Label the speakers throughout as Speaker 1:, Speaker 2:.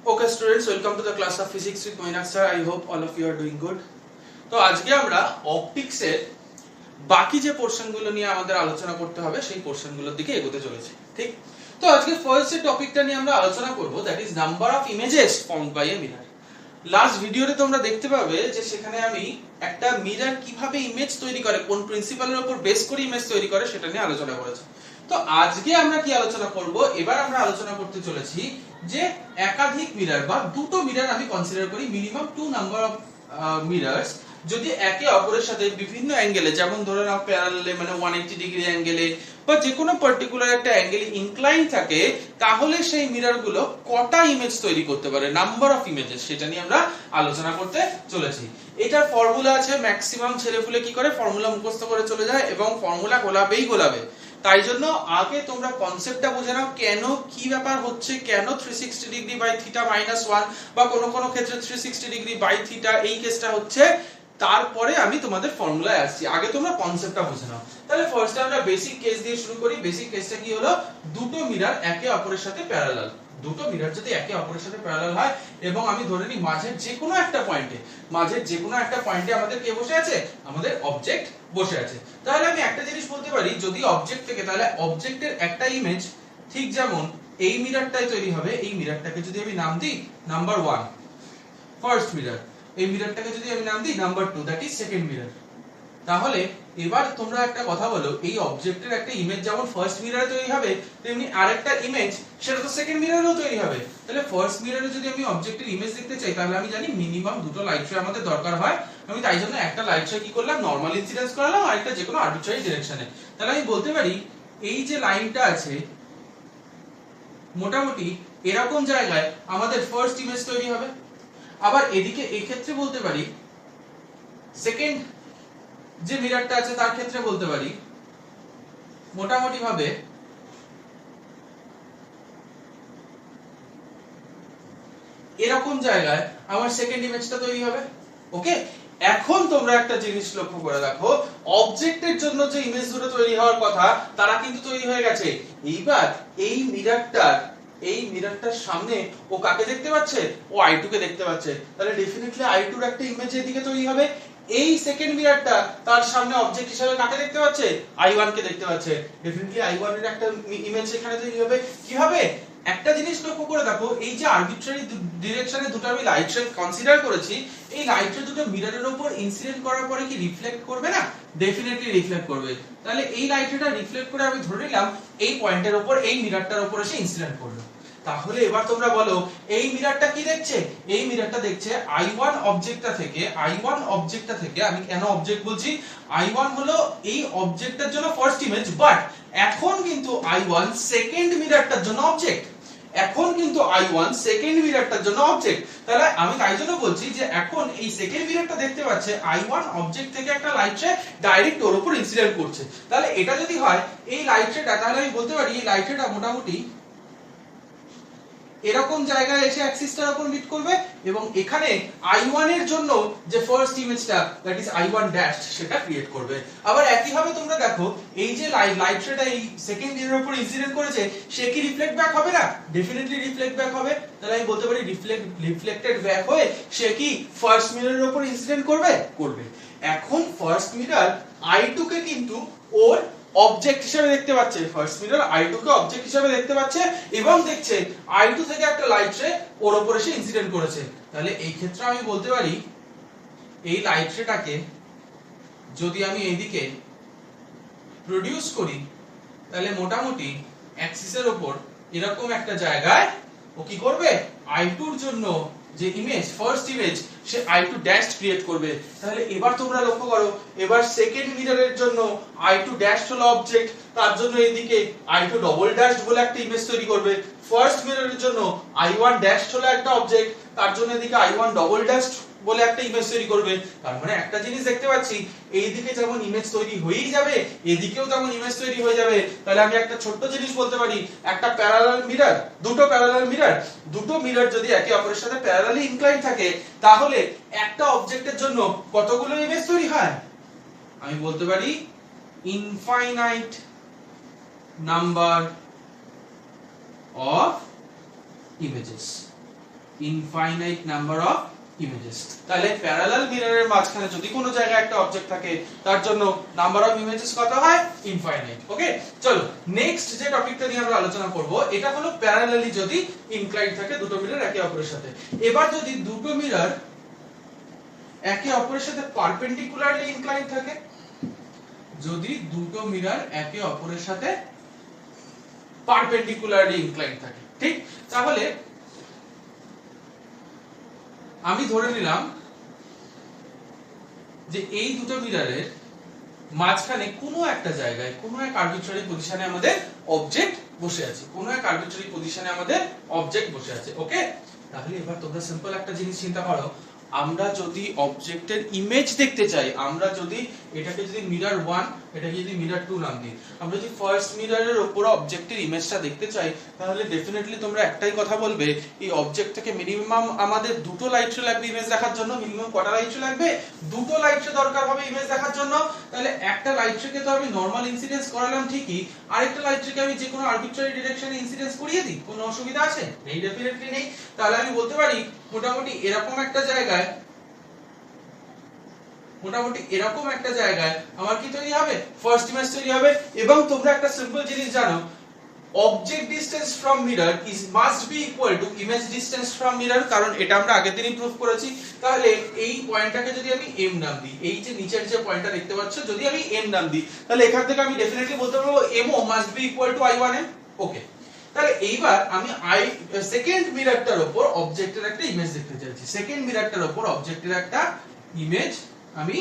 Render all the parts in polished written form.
Speaker 1: Okay students, welcome to the class of physics with Moinak sir. I hope all of you are doing good. তো আজকে আমরা optics এর বাকি যে portion গুলো নিয়ে আমাদের আলোচনা করতে হবে সেই পোরশন গুলোর দিকে এগোতে চলেছি, ঠিক? তো আজকে ফার্স্ট যে টপিকটা নিয়ে আমরা আলোচনা করব that is number of images formed by a mirror. Last ভিডিওতে তোমরা দেখতে পাবে যে সেখানে আমি একটা মিরর কিভাবে ইমেজ তৈরি করে, কোন প্রিন্সিপালের উপর বেস করে ইমেজ তৈরি করে সেটা নিয়ে আলোচনা করেছি। তো আজকে আমরা কি আলোচনা করব, এবার আমরা আলোচনা করতে চলেছি যে একাধিক মিরর বা দুটো মিরর আমি কনসিডার করি, মিনিমাম 2 নাম্বার অফ মিররস যদি একে অপরের সাথে বিভিন্ন অ্যাঙ্গেলে, যেমন ধরে নাও প্যারালালে মানে 180 ডিগ্রি অ্যাঙ্গেলে বা যে কোনো পার্টিকুলার একটা অ্যাঙ্গেলে ইনক্লাইন থাকে, তাহলে সেই মিরর গুলো কটা ইমেজ তৈরি করতে পারে, নাম্বার অফ ইমেজেস, সেটা নিয়ে আমরা আলোচনা করতে চলেছি। এটার ফর্মুলা আছে, ম্যাক্সিমাম ছেলেপুলে কি করে ফর্মুলা মুখস্থ করে চলে যায় এবং ফর্মুলা গোলাবে। তাই জন্য আগে তোমরা কনসেপ্টটা বুঝে নাও, কেন কি ব্যাপার হচ্ছে, কেন 360 ডিগ্রি বাই থিটা -1 বা কোন ক্ষেত্রে 360 ডিগ্রি বাই থিটা এই কেসটা হচ্ছে, তারপরে আমি তোমাদের ফর্মুলায় আসছি। আগে তোমরা কনসেপ্টটা বুঝে নাও। তাহলে ফার্স্টে আমরা বেসিক কেস দিয়ে শুরু করি। বেসিক কেসটা কি হলো, দুটো মিরর একে অপরের সাথে প্যারালাল। দুটো মিরর যদি একে অপরের সাথে প্যারালাল হয় এবং আমি ধরে নিই মাঝের যে কোনো একটা পয়েন্টে আমাদের কে বসে আছে, আমাদের অবজেক্ট বসে আছে। তাহলে আমি একটা জিনিস বলতে পারি, যদি অবজেক্ট থেকে, তাহলে অবজেক্টের একটা ইমেজ ঠিক যেমন এই মিররটাই তৈরি হবে। এই মিররটাকে যদি আমি নাম দিই নাম্বার 1 ফার্স্ট মিরর, এই মিররটাকে যদি আমি নাম দিই number 2 that is second mirror, তাহলে এবার তোমরা একটা কথা বলো, এই অবজেক্টের একটা ইমেজ যেমন ফার্স্ট মিররে তৈরি হবে, তেমনি আরেকটা ইমেজ সেটা তো সেকেন্ড মিররেও তৈরি হবে। তাহলে ফার্স্ট মিররে যদি আমি অবজেক্টের ইমেজ দেখতে চাই, তাহলে আমি জানি মিনিমাম দুটো লাইট রে আমাদের দরকার হয়। আমি তাই জন্য একটা লাইট রে কি করলাম, নরমাল ইনসিডেন্স করালাম, আর একটা যে কোনো আরবিট্রারি ডিরেকশনে। তাহলে আমি বলতে পারি এই যে লাইনটা আছে মোটামুটি এরকম জায়গায় আমাদের ফার্স্ট ইমেজ তৈরি হবে। আবার এদিকে এই ক্ষেত্রে বলতে পারি, সেকেন্ড যে মিররটা আছে তার ক্ষেত্রে বলতে পারি মোটামুটি ভাবে এরকম জায়গায় আমার সেকেন্ড ইমেজটা তৈরি হবে। ওকে, এখন তোমরা একটা জিনিস লক্ষ্য করে দেখো, অবজেক্টের জন্য যে ইমেজ দুটো তৈরি হওয়ার কথা তারা কিন্তু তৈরি হয়ে গেছে। এইবার এই মিররটার সামনে ও কাকে দেখতে পাচ্ছে, ও I2 কে দেখতে পাচ্ছে। তাহলে ডেফিনেটলি I2 এর একটা ইমেজ এদিকে তৈরি হবে। এই সেকেন্ড মিররটা তার সামনে অবজেক্ট হিসেবে কাকে দেখতে পাচ্ছে, I1 কে দেখতে পাচ্ছে। ডেফিনেটলি I1 এর একটা ইমেজ এখানে তৈরি হবে। কিভাবে, একটা জিনিস লক্ষ্য করে দেখো, এই যে আরবিট্রারি ডিরেকশনে দুটো আমি লাইট রে কনসিডার করেছি, এই লাইট রে দুটো মিররের উপর ইনসিডেন্ট করার পরে কি রিফ্লেক্ট করবে না? ডেফিনেটলি রিফ্লেক্ট করবে। তাহলে এই লাইট রেটা রিফ্লেক্ট করে আমি ধরে নিলাম এই পয়েন্টের উপর, এই মিররটার উপর এসে ইনসিডেন্ট করলো। তাহলে এবার তোমরা বলো এই মিররটা কি দেখছে, এই মিররটা দেখছে I1 অবজেক্টটা থেকে আমি কেন অবজেক্ট বলছি, I1 হলো এই অবজেক্টের জন্য ফার্স্ট ইমেজ, বাট এখন কিন্তু I1 সেকেন্ড মিররটার জন্য অবজেক্ট। তাহলে আমি তাই জন্য বলছি যে এখন এই সেকেন্ড মিররটা দেখতে পাচ্ছে I1 অবজেক্ট থেকে একটা লাইট রে ডাইরেক্ট ওর উপর ইনসিডেন্ট করছে। তাহলে এটা যদি হয় এই লাইট রেটা, তাহলে আমি বলতে পারি এই লাইট রেটা মোটামুটি এরকম জায়গায় এসে অ্যাক্সিসটার উপর মিট করবে এবং এখানে I1 এর জন্য যে ফার্স্ট ইমেজটা দ্যাট ইজ I1 ড্যাশ সেটা ক্রিয়েট করবে। আবার একই ভাবে তোমরা দেখো, এই যে লাইট রেটা এই সেকেন্ড মিররের উপর ইনসিডেন্ট করেছে, সে কি রিফ্লেক্ট ব্যাক হবে না? ডেফিনেটলি রিফ্লেক্ট ব্যাক হবে। তাহলে আমি বলতে পারি রিফ্লেক্টেড ব্যাক হয়ে সে কি ফার্স্ট মিররের উপর ইনসিডেন্ট করবে। এখন ফার্স্ট মিরর I2 কে কিন্তু ওর অবজেক্ট হিসেবে দেখতে পাচ্ছে, ফার্স্ট মিরর I2 কে অবজেক্ট হিসেবে দেখতে পাচ্ছে এবং দেখছে I2 থেকে একটা লাইট রে ওর উপর এসে ইনসিডেন্ট করেছে। তাহলে এই ক্ষেত্রে আমি বলতে পারি এই লাইট রেটাকে যদি আমি এইদিকে প্রডিউস করি, তাহলে মোটামুটি অ্যাক্সিসের উপর এরকম একটা জায়গায় ও কি করবে, I2 এর জন্য যে ইমেজ ফার্স্ট ইমেজ সে I2 ড্যাশ ক্রিয়েট করবে। তাহলে এবার তোমরা লক্ষ্য করো, এবার সেকেন্ড মিররের জন্য I2 ড্যাশ হলো অবজেক্ট, তার জন্য এইদিকে I2 ডবল ড্যাশ বলে একটা ইমেজ তৈরি করবে। ফার্স্ট মিররের জন্য I1 ড্যাশ হলো একটা অবজেক্ট, তার জন্য এদিকে I1 ডবল ড্যাশ বলে একটা ইমেজ তৈরি করবে। তার মানে একটা জিনিস দেখতে পাচ্ছি, এইদিকে যেমন ইমেজ তৈরি হয়েই যাবে, এদিকেও তেমন ইমেজ তৈরি হয়ে যাবে। তাহলে আমি একটা ছোট্ট জিনিস বলতে পারি, একটা প্যারালাল মিরর, দুটো মিরর যদি একে অপরের সাথে প্যারালালি ইনক্লাইন থাকে, তাহলে একটা অবজেক্টের জন্য কতগুলো ইমেজ তৈরি হয়? আমি বলতে পারি infinite number of images. Infinite number of images. তাহলে প্যারালাল মিররের মাঝখানে যদি কোনো জায়গায় একটা অবজেক্ট থাকে তার জন্য নাম্বার অফ ইমেজেস কত হয়? ইনফাইনাইট। ওকে, চলো নেক্সট যে টপিকটা নিয়ে আমরা আলোচনা করব এটা হলো প্যারালালি যদি ইনক্লাইন্ড থাকে দুটো মিরর একে অপরের সাথে। এবার যদি দুটো মিরর একে অপরের সাথে পারপেন্ডিকুলারলি ইনক্লাইন্ড থাকে, যদি দুটো মিরর একে অপরের সাথে পারপেন্ডিকুলারলি ইনক্লাইন্ড থাকে, ঠিক? তাহলে আমি ধরে নিলাম যে এই দুটো মিররের মাঝখানে কোনো একটা জায়গায় কোনো এক আরবিট্রারি পজিশনে আমাদের অবজেক্ট বসে আছে, কোনো এক আরবিট্রারি পজিশনে আমাদের অবজেক্ট বসে আছে। ওকে, তাহলে এবার তোমরা সিম্পল একটা জিনিস চিন্তা করো, আমরা যদি অবজেক্টের ইমেজ দেখতে চাই, আমরা যদি এটাকে যদি মিরর 1 এটাকে যদি মিরর 2 নাম দিই, আমরা যদি ফার্স্ট মিররের উপর অবজেক্টের ইমেজটা দেখতে চাই, তাহলে ডেফিনেটলি তোমরা একটাই কথা বলবে, এই অবজেক্টটাকে মিনিমাম আমাদের দুটো লাইট শো লাগবে ইমেজ দেখার জন্য। মিনিমাম কটা লাইট শো লাগবে? দুটো লাইট শো দরকার হবে ইমেজ দেখার জন্য। তাহলে একটা লাইট শোকে তো আমি নরমাল ইনসিডেন্স করালাম ঠিকই, আরেকটা লাইট শোকে আমি যে কোনো আরবিট্রারি ডিরেকশনে ইনসিডেন্স করিয়ে দিই, কোনো অসুবিধা আছে? নেই, ডেফিনেটলি নেই। তাহলে আমি বলতে পারি মোটামুটি এরকম একটা জায়গায় আমার কি তৈরি হবে? ফার্স্ট ইমেজ তৈরি হবে। এবং তোমরা একটা সিম্পল জিনিস জানো, object distance from mirror is must be equal two image distance from mirror, কারণ এটা আমরা আগের দিনই প্রুফ করেছি। তাহলে এই পয়েন্টটাকে যদি আমি m নাম দিই, এই যে নিচের যে পয়েন্টটা দেখতে পাচ্ছ যদি আমি m নাম দিই, তাহলে এখান থেকে আমি ডেফিনেটলি বলতে পারবো mo must be equal two i1m। ওকে, তাহলে এইবার আমি সেকেন্ড মিররটার উপর অবজেক্টের একটা ইমেজ দেখতে চাইছি, সেকেন্ড মিররটার উপর অবজেক্টের একটা ইমেজ আমি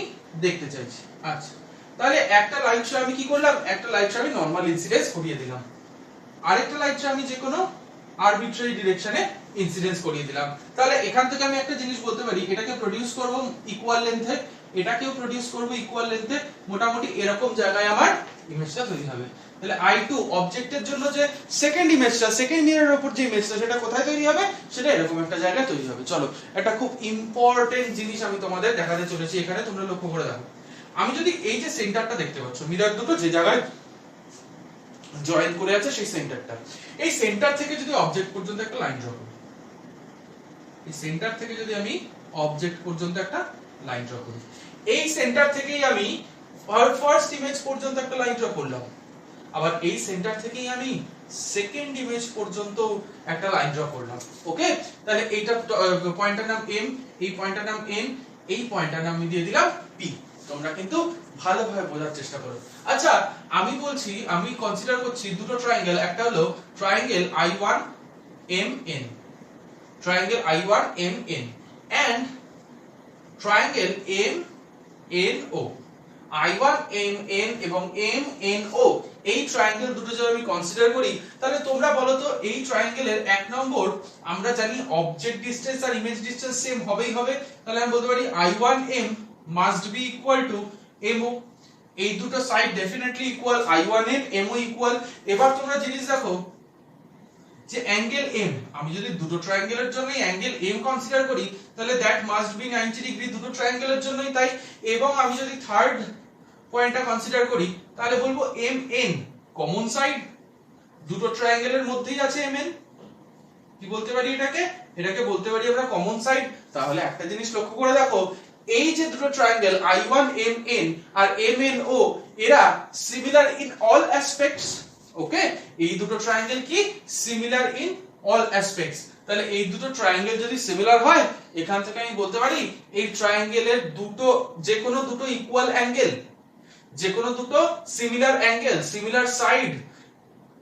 Speaker 1: দেখতে চাইছি। আচ্ছা, তাহলে একটা লাইট শো আমি কি করলাম? একটা লাইট শো আমি নরমাল ইনসিডেন্স করিয়ে দিলাম, আরেকটা লাইট শো আমি যে কোনো আরবিট্রারি ডিরেকশনে ইনসিডেন্স করিয়ে দিলাম। তাহলে এখান থেকে আমি একটা জিনিস বলতে পারি, এটাকে প্রোডিউস করব ইকুয়াল লেন্থে, এটাকেও প্রোডিউস করব ইকুয়াল লেন্থে, মোটামুটি এরকম জায়গায় আমার ইমেজটা তৈরি হবে। তাহলে i2 অবজেক্টের জন্য যে সেকেন্ড ইমেজটা, সেকেন্ড মিররের উপর যে ইমেজটা, সেটা কোথায় তৈরি হবে? সেটা এরকম একটা জায়গায় তৈরি হবে। চলো, একটা খুব ইম্পর্টেন্ট জিনিস আমি তোমাদের দেখাতে চলেছি, এখানে তোমরা লক্ষ্য করে দেখো। আমি যদি এই যে সেন্টারটা দেখতে পাচ্ছ, মিরর দুটো যে জায়গায় জয়েন করে আছে সেই সেন্টারটা, এই সেন্টার থেকে যদি অবজেক্ট পর্যন্ত একটা লাইন ড্র করি, এই সেন্টার থেকে যদি আমি অবজেক্ট পর্যন্ত একটা লাইন ড্র করি, এই সেন্টার থেকেই আমি ফার্স্ট ইমেজ পর্যন্ত একটা লাইন ড্র করলাম, আবার এই সেন্টার থেকেই আমি সেকেন্ড ইমেজ পর্যন্ত একটা লাইন ড্র করলাম। ওকে, তাহলে এইটা পয়েন্টটার নাম m, এই পয়েন্টটার নাম n, এই পয়েন্টটার নাম আমি দিয়ে দিলাম p। তোমরা কিন্তু ভালোভাবে বোঝার চেষ্টা করো। আচ্ছা, আমি বলছি, আমি কনসিডার করছি দুটো ট্রায়াঙ্গেল, একটা হলো triangle I1MN, triangle I1MN and triangle MNO। I1MN এবং MNO এই ট্রায়াঙ্গেল দুটো যদি আমি কনসিডার করি, তাহলে তোমরা বলো তো এই ট্রায়াঙ্গেলের এক নম্বর আমরা জানি অবজেক্ট ডিসটেন্স আর ইমেজ ডিসটেন্স সেম হবেই হবে। তাহলে আমি বলতে পারি I1M must be equal two MO। এই দুটো side definitely equal, I1M MO equal. এবার তোমরা জিনিস দেখো যে অ্যাঙ্গেল M, আমি যদি দুটো ট্রায়াঙ্গেলের জন্য অ্যাঙ্গেল M কনসিডার করি, তাহলে দ্যাট মাস্ট বি 90 ডিগ্রি দুটো ট্রায়াঙ্গেলের জন্যই তাই। এবং আমি যদি থার্ড পয়েন্টটা কনসিডার করি, তাহলে বলবো MN কমন সাইড, দুটো ট্রায়াঙ্গেলের মধ্যেই আছে MN। কি বলতে পারি এটাকে? এটাকে বলতে পারি আমরা কমন সাইড। তাহলে একটা জিনিস লক্ষ্য করে দেখো, এই যে দুটো ট্রায়াঙ্গেল I1MN আর MNO, এরা সিমিলার ইন অল অ্যাসপেক্টস। ওকে, এই দুটো ট্রায়াঙ্গেল কি সিমিলার ইন অল অ্যাসপেক্টস। তাহলে এই দুটো ট্রায়াঙ্গেল যদি সিমিলার হয়, এখান থেকে আমি বলতে পারি এই ট্রায়াঙ্গেলের দুটো যে কোনো দুটো ইকুয়াল অ্যাঙ্গেল, যে কোনো দুটো similar angle, similar side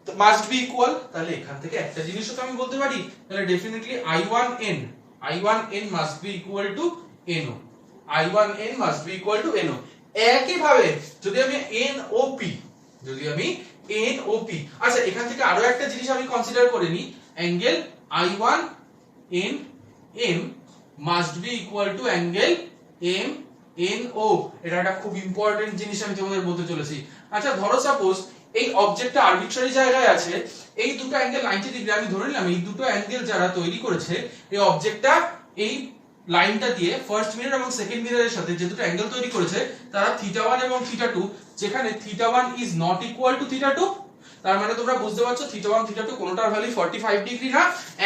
Speaker 1: must be equal. তাহলে এখান থেকে একটা জিনিসও তো আমি বলতে পারি, তাহলে definitely I1N must be equal two NO, I1N must be equal two NO। একই ভাবে যদি আমি NOP, আচ্ছা এখান থেকে আরো একটা জিনিস আমি কনসিডার করে নি, angle I1NM must be equal to angle MNO। এটা একটা খুব ইম্পর্টেন্ট জিনিস আমি তোমাদের বলতে চলেছি। আচ্ছা ধরো সাপোজ এই অবজেক্টটা আরবিট্রারি জায়গায় আছে, এই দুটো অ্যাঙ্গেল 90 ডিগ্রি আমি ধরে নিলাম, এই দুটো অ্যাঙ্গেল যারা তৈরি করেছে এই অবজেক্টটা এই লাইনটা দিয়ে ফার্স্ট মিরর এবং সেকেন্ড মিররের সাথে যে দুটো অ্যাঙ্গেল তৈরি করেছে, তারা θ1 এবং θ2, যেখানে θ1 ইজ নট ইকুয়াল টু θ2 তার মানে তোমরা বুঝতে পারছো θ1 θ2 কোনটার ভ্যালু 45 ডিগ্রি না,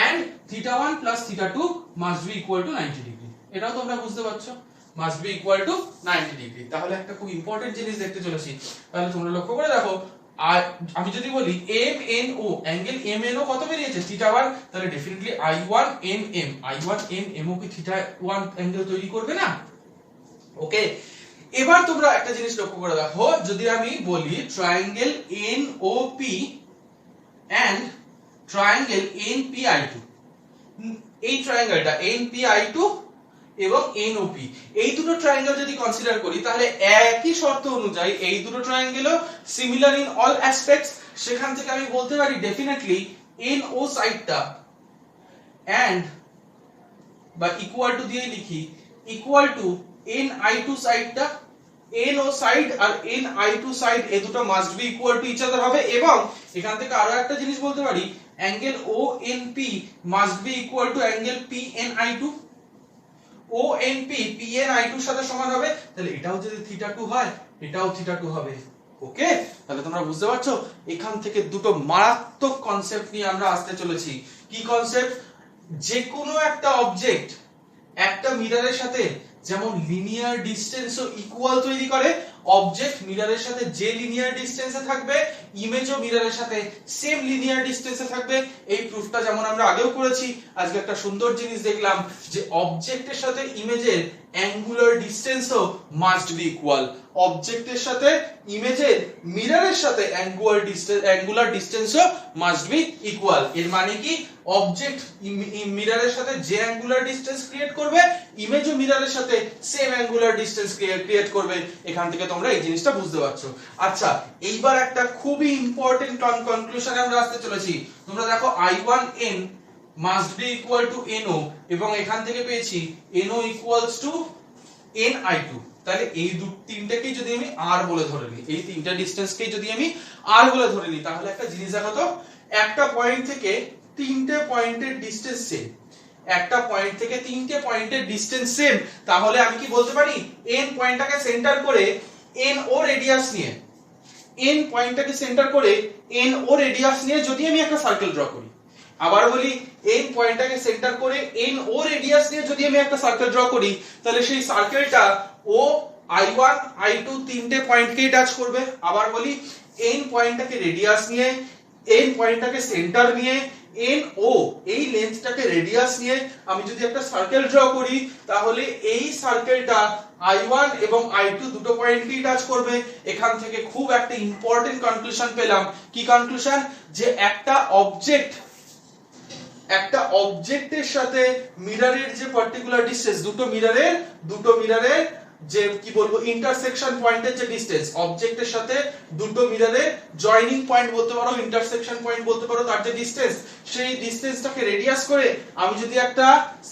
Speaker 1: and θ1 plus θ2 must be equal to 90 degree. এটাও তোমরা বুঝতে পারছো, must be equal to 90 degree. তাহলে একটা খুব ইম্পর্টেন্ট জিনিস দেখতে চলেছি। তাহলে তোমরা লক্ষ্য করে দেখো, আর আমি যদি বলি MNO, অ্যাঙ্গেল MNO কত বেরিয়েছে θ1, তাহলে ডেফিনেটলি I1NM, I1NMও কি θ1 অ্যাঙ্গেল তৈরি করবে না? ওকে, এবার তোমরা একটা জিনিস লক্ষ্য করে দেখো, যদি আমি বলি triangle NOP and triangle NPI2, এই ট্রায়াঙ্গেলটা NPI2 এবং NOP, এই দুটো ট্রায়াঙ্গেল যদি কনসিডার করি, তাহলে একই শর্ত অনুযায়ী এই দুটো ট্রায়াঙ্গেলও সিমিলার ইন অল অ্যাসপেক্টস। সেখান থেকে আমি বলতে পারি ডেফিনেটলি NO সাইডটা এন্ড বা ইকুয়াল টু দিয়ে লিখি ইকুয়াল টু NI2 সাইডটা, NO সাইড আর NI2 সাইড এই দুটো must be equal to each other হবে। এবং এখান থেকে আরো একটা জিনিস বলতে পারি, angle ONP must be equal to angle PNI2, ONP PNI2 এর সাথে সমান হবে। তাহলে এটাও যদি θ2 হয়, এটাও θ2 হবে। ওকে, তাহলে তোমরা বুঝতে পারছো এখান থেকে দুটো মারাত্মক কনসেপ্ট নিয়ে আমরা আসতে চলেছি। কি কনসেপ্ট? যে কোনো একটা অবজেক্ট একটা মিররের সাথে যেমন লিনিয়ার ডিসটেন্স ও ইকুয়াল তৈরি করে, অবজেক্ট মিররের সাথে যে লিনিয়ার ডিসটেন্সে থাকবে, ইমেজও মিররের সাথে সেম লিনিয়ার ডিসটেন্সে থাকবে। এই প্রুফটা যেমন আমরা আগেও করেছি, আজকে একটা সুন্দর জিনিস দেখলাম যে অবজেক্টের সাথে ইমেজের অ্যাঙ্গুলার ডিসটেন্সও মাস্ট বি ইকুয়াল। অবজেক্টের সাথে ইমেজের মিররের সাথে অ্যাঙ্গুলার ডিসটেন্সও মাস্ট বি ইকুয়াল। এর মানে কি, অবজেক্ট মিররের সাথে যে অ্যাঙ্গুলার ডিসটেন্স ক্রিয়েট করবে, ইমেজও মিররের সাথে সেম অ্যাঙ্গুলার ডিসটেন্স ক্রিয়েট করবে। এখান থেকে তোমরা এই জিনিসটা বুঝতে পারছো। আচ্ছা, এইবার একটা খুবই ইম্পর্টেন্ট কনক্লুশনে আমরা আসতে চলেছি। তোমরা দেখো I1N must be equal two NO, এবং এখান থেকে পেয়েছি NO ইকুয়ালস টু NI2। তাহলে এই তিনটাকেই যদি আমি R বলে ধরে নিই, এই তিনটা ডিসটেন্সকেই যদি আমি R বলে ধরে নিই, তাহলে একটা জিনিস দেখো তো, একটা পয়েন্ট থেকে তিনটে পয়েন্টের ডিসটেন্স সেম, একটা পয়েন্ট থেকে তিনটে পয়েন্টের ডিসটেন্স সেম, তাহলে আমি কি বলতে পারি, N পয়েন্টটাকে সেন্টার করে NO রেডিয়াস নিয়ে, N পয়েন্টটাকে সেন্টার করে NO রেডিয়াস নিয়ে যদি আমি একটা সার্কেল ড্র করি, আবার বলি N পয়েন্টটাকে সেন্টার করে NO রেডিয়াস নিয়ে যদি আমি একটা সার্কেল ড্র করি, তাহলে সেই সার্কেলটা O I1 I2 তিনটে পয়েন্টকেই টাচ করবে। আবার বলি N পয়েন্টটাকে রেডিয়াস নিয়ে, N পয়েন্টটাকে সেন্টার নিয়ে, NO এই লেন্থটাকে রেডিয়াস নিয়ে আমি যদি একটা সার্কেল ড্র করি, তাহলে এই সার্কেলটা I1 এবং I2 দুটো পয়েন্টকেই টাচ করবে। এখান থেকে খুব একটা ইম্পর্টেন্ট কনক্লুশন পেলাম। কি কনক্লুশন? যে একটা অবজেক্টের সাথে মিররের যে পার্টিকুলার ডিসটেন্স, দুটো মিররের যে কি বলবো ইন্টারসেকশন পয়েন্টের যে ডিসটেন্স, অবজেক্টের সাথে দুটো মিররের জয়েনিং পয়েন্ট বলতে পারো, ইন্টারসেকশন পয়েন্ট বলতে পারো, তার যে ডিসটেন্স, সেই ডিসটেন্সটাকে রেডিয়াস করে আমি যদি একটা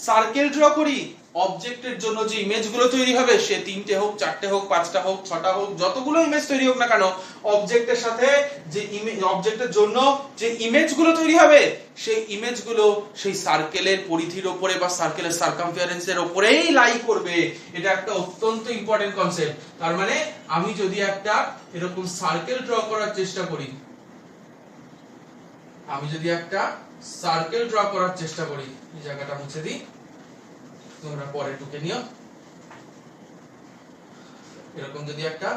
Speaker 1: সার্কেল ড্র করি, অবজেক্টের জন্য যে ইমেজগুলো তৈরি হবে, সে তিনটে হোক, চারটে হোক, পাঁচটা হোক, ছটা হোক, যতগুলো ইমেজ তৈরি হোক না কেন, অবজেক্টের সাথে যে অবজেক্টের জন্য যে ইমেজগুলো তৈরি হবে, সেই ইমেজগুলো সেই সার্কেলের পরিধির উপরে বা সার্কেলের সার্কামফারেন্সের উপরেই লাই করবে। এটা একটা অত্যন্ত ইম্পর্টেন্ট কনসেপ্ট। তার মানে আমি যদি একটা এরকম সার্কেল ড্র করার চেষ্টা করি, এই জায়গাটা মুছে দিই, তোমরা পরে টুকে নিও। এরকম যদি একটা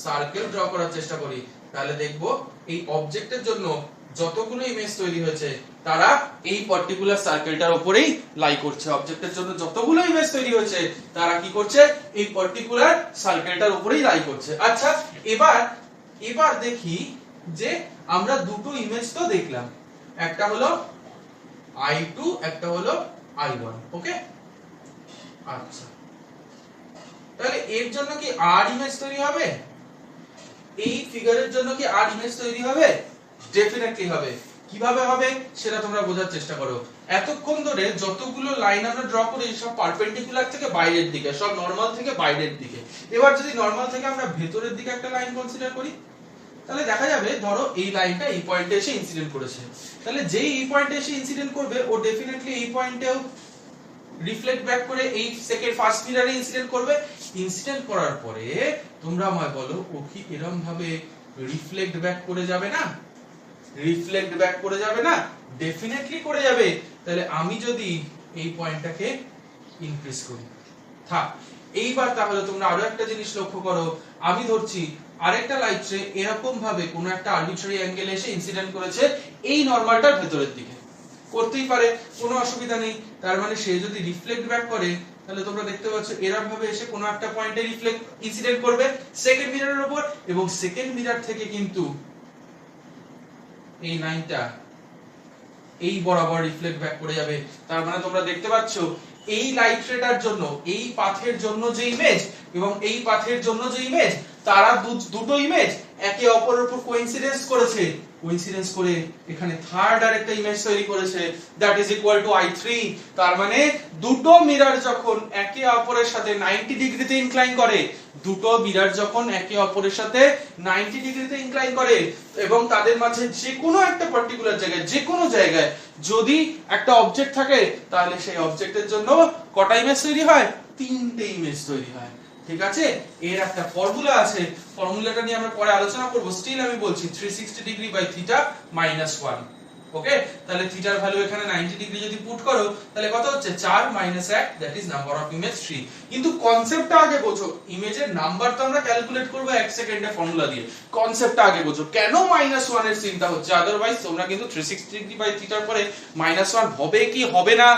Speaker 1: সার্কেল ড্র করার চেষ্টা করি, তাহলে দেখবো এই অবজেক্টের জন্য যতগুলো ইমেজ তৈরি হয়েছে, তারা এই পার্টিকুলার সার্কেলটার উপরেই লাই করছে। অবজেক্টের জন্য যতগুলো ইমেজ তৈরি হয়েছে, তারা কি করছে, এই পার্টিকুলার সার্কেলটার উপরেই লাই করছে। আচ্ছা, এবার দেখি যে আমরা দুটো ইমেজ তো দেখলাম, একটা হলো I2, একটা হলো I1। ওকে, আচ্ছা, তাহলে এর জন্য কি আর ইমেজ তৈরি হবে? এই ফিগারের জন্য কি আর ইমেজ তৈরি হবে? ডেফিনেটলি হবে। কিভাবে হবে সেটা তোমরা বোঝার চেষ্টা করো। এতক্ষণ ধরে যতগুলো লাইন আমরা ড্র করি, সব পারপেন্ডিকুলার থেকে বাইরের দিকে, সব নরমাল থেকে বাইরের দিকে। এবার যদি নরমাল থেকে আমরা ভেতরের দিকে একটা লাইন কনসিডার করি, তাহলে দেখা যাবে ধরো এই লাইনটা এই পয়েন্টে এসে ইনসিডেন্ট করেছে, তাহলে যেই এই পয়েন্টে এসে ইনসিডেন্ট করবে, ও ডেফিনেটলি এই পয়েন্টেও রিফ্লেক্ট ব্যাক করে এই সেকেন্ড ফার্স্ট মিররে ইনসিডেন্ট করবে। ইনসিডেন্ট করার পরে তোমরা আমায় বলো, ও কি এরকম ভাবে রিফ্লেক্ট ব্যাক করে যাবে না? রিফ্লেক্ট ব্যাক করে যাবে না? ডেফিনেটলি করে যাবে। তাহলে আমি যদি এই পয়েন্টটাকে ইনক্রিজ করি, থাক। এইবার তাহলে তোমরা আরো একটা জিনিস লক্ষ্য করো, আমি ধরছি আরেকটা লাইট রে এরকম ভাবে কোনো একটা আরবিট্রারি অ্যাঙ্গেল এসে ইনসিডেন্ট করেছে এই নরমালটার ভেতরের দিকে, করতেই পারে, কোনো অসুবিধা নেই। তার মানে সে যদি রিফ্লেক্ট ব্যাক করে, তাহলে তোমরা দেখতে পাচ্ছ এরকম ভাবে এসে কোনো একটা পয়েন্টে রিফ্লেক্ট ইনসিডেন্ট করবে সেকেন্ড মিররের উপর, এবং সেকেন্ড মিরর থেকে কিন্তু এই লাইনটা এই বরাবর রিফ্লেক্ট ব্যাক করে যাবে। তার মানে তোমরা দেখতে পাচ্ছ এই লাইট রেটার জন্য, এই পাথের জন্য যে ইমেজ এবং এই পাথের জন্য যে ইমেজ, তারা দুটো ইমেজ একে অপরের উপর কোইন্সিডেন্স করেছে, কোইন্সিডেন্স করে এখানে থার্ড আরেকটা ইমেজ তৈরি করেছে, that is equal two I3। তার মানে দুটো মিরর যখন একে অপরের সাথে 90 ডিগ্রিতে ইনক্লাইন করে, দুটো মিরর যখন একে অপরের সাথে 90 ডিগ্রিতে ইনক্লাইন করে এবং তাদের মাঝে যে কোনো একটা পার্টিকুলার জায়গায়, যে কোনো জায়গায় যদি একটা অবজেক্ট থাকে, তাহলে সেই অবজেক্টের জন্য কটা ইমেজ তৈরি হয়? তিনটে ইমেজ তৈরি হয়। ঠিক আছে? এর একটা ফর্মুলা আছে, ফর্মুলাটা নিয়ে আমরা পরে আলোচনা করব। স্টিল আমি বলছি 360 ডিগ্রি বাই থিটা মাইনাস 1। ওকে, তাহলে থিটার ভ্যালু এখানে 90 ডিগ্রি যদি পুট করো, তাহলে কত হচ্ছে? 4 minus 1, that is number of image 3। কিন্তু কনসেপ্টটা আগে বোঝো। ইমেজের নাম্বার তো আমরা ক্যালকুলেট করব 1 সেকেন্ডে ফর্মুলা দিয়ে, কনসেপ্টটা আগে বোঝো। কেন -1 এর চিন্তা হচ্ছে? আদারওয়াইজ তোমরা কিন্তু 360 ডিগ্রি বাই থিটার পরে -1 হবে কি হবে না,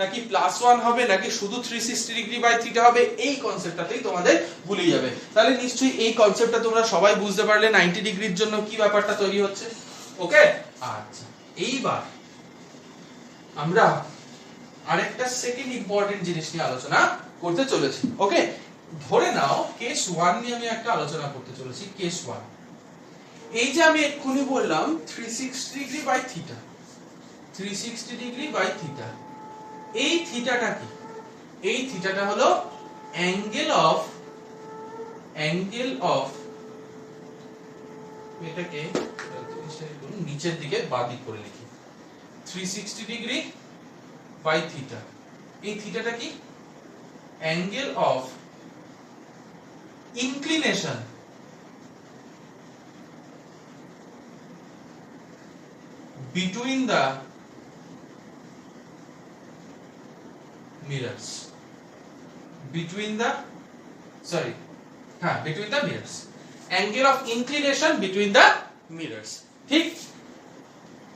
Speaker 1: নাকি +1 হবে, নাকি শুধু 360 ডিগ্রি বাই থিটা হবে, এই কনসেপ্টটাতেই তোমাদের ভুলে যাবে। তাহলে নিশ্চয়ই এই কনসেপ্টটা তোমরা সবাই বুঝতে পারলে 90 ডিগ্রির জন্য কি ব্যাপারটা তৈরি হচ্ছে। ওকে, আচ্ছা, এইবার আমরা আরেকটা সেকেন্ড ইম্পর্টেন্ট জিনিস নিয়ে আলোচনা করতে চলেছি। ওকে, ধরে নাও কেস 1 নিয়ে আমি একটা আলোচনা করতে চলেছি। কেস 1, এই যে আমি এক্ষুনি বললাম 360 degree by theta, 360 degree by theta, এই থিটাটা কি? এই থিটাটা হলো অ্যাঙ্গেল অফ এটাকে নিচের দিকে বাঁদিক করে লিখি, 360 ডিগ্রি বাই থিটা। এই থিটাটা কি? Angle of inclination between the mirrors, between the mirrors, angle of inclination between the mirrors। ঠিক?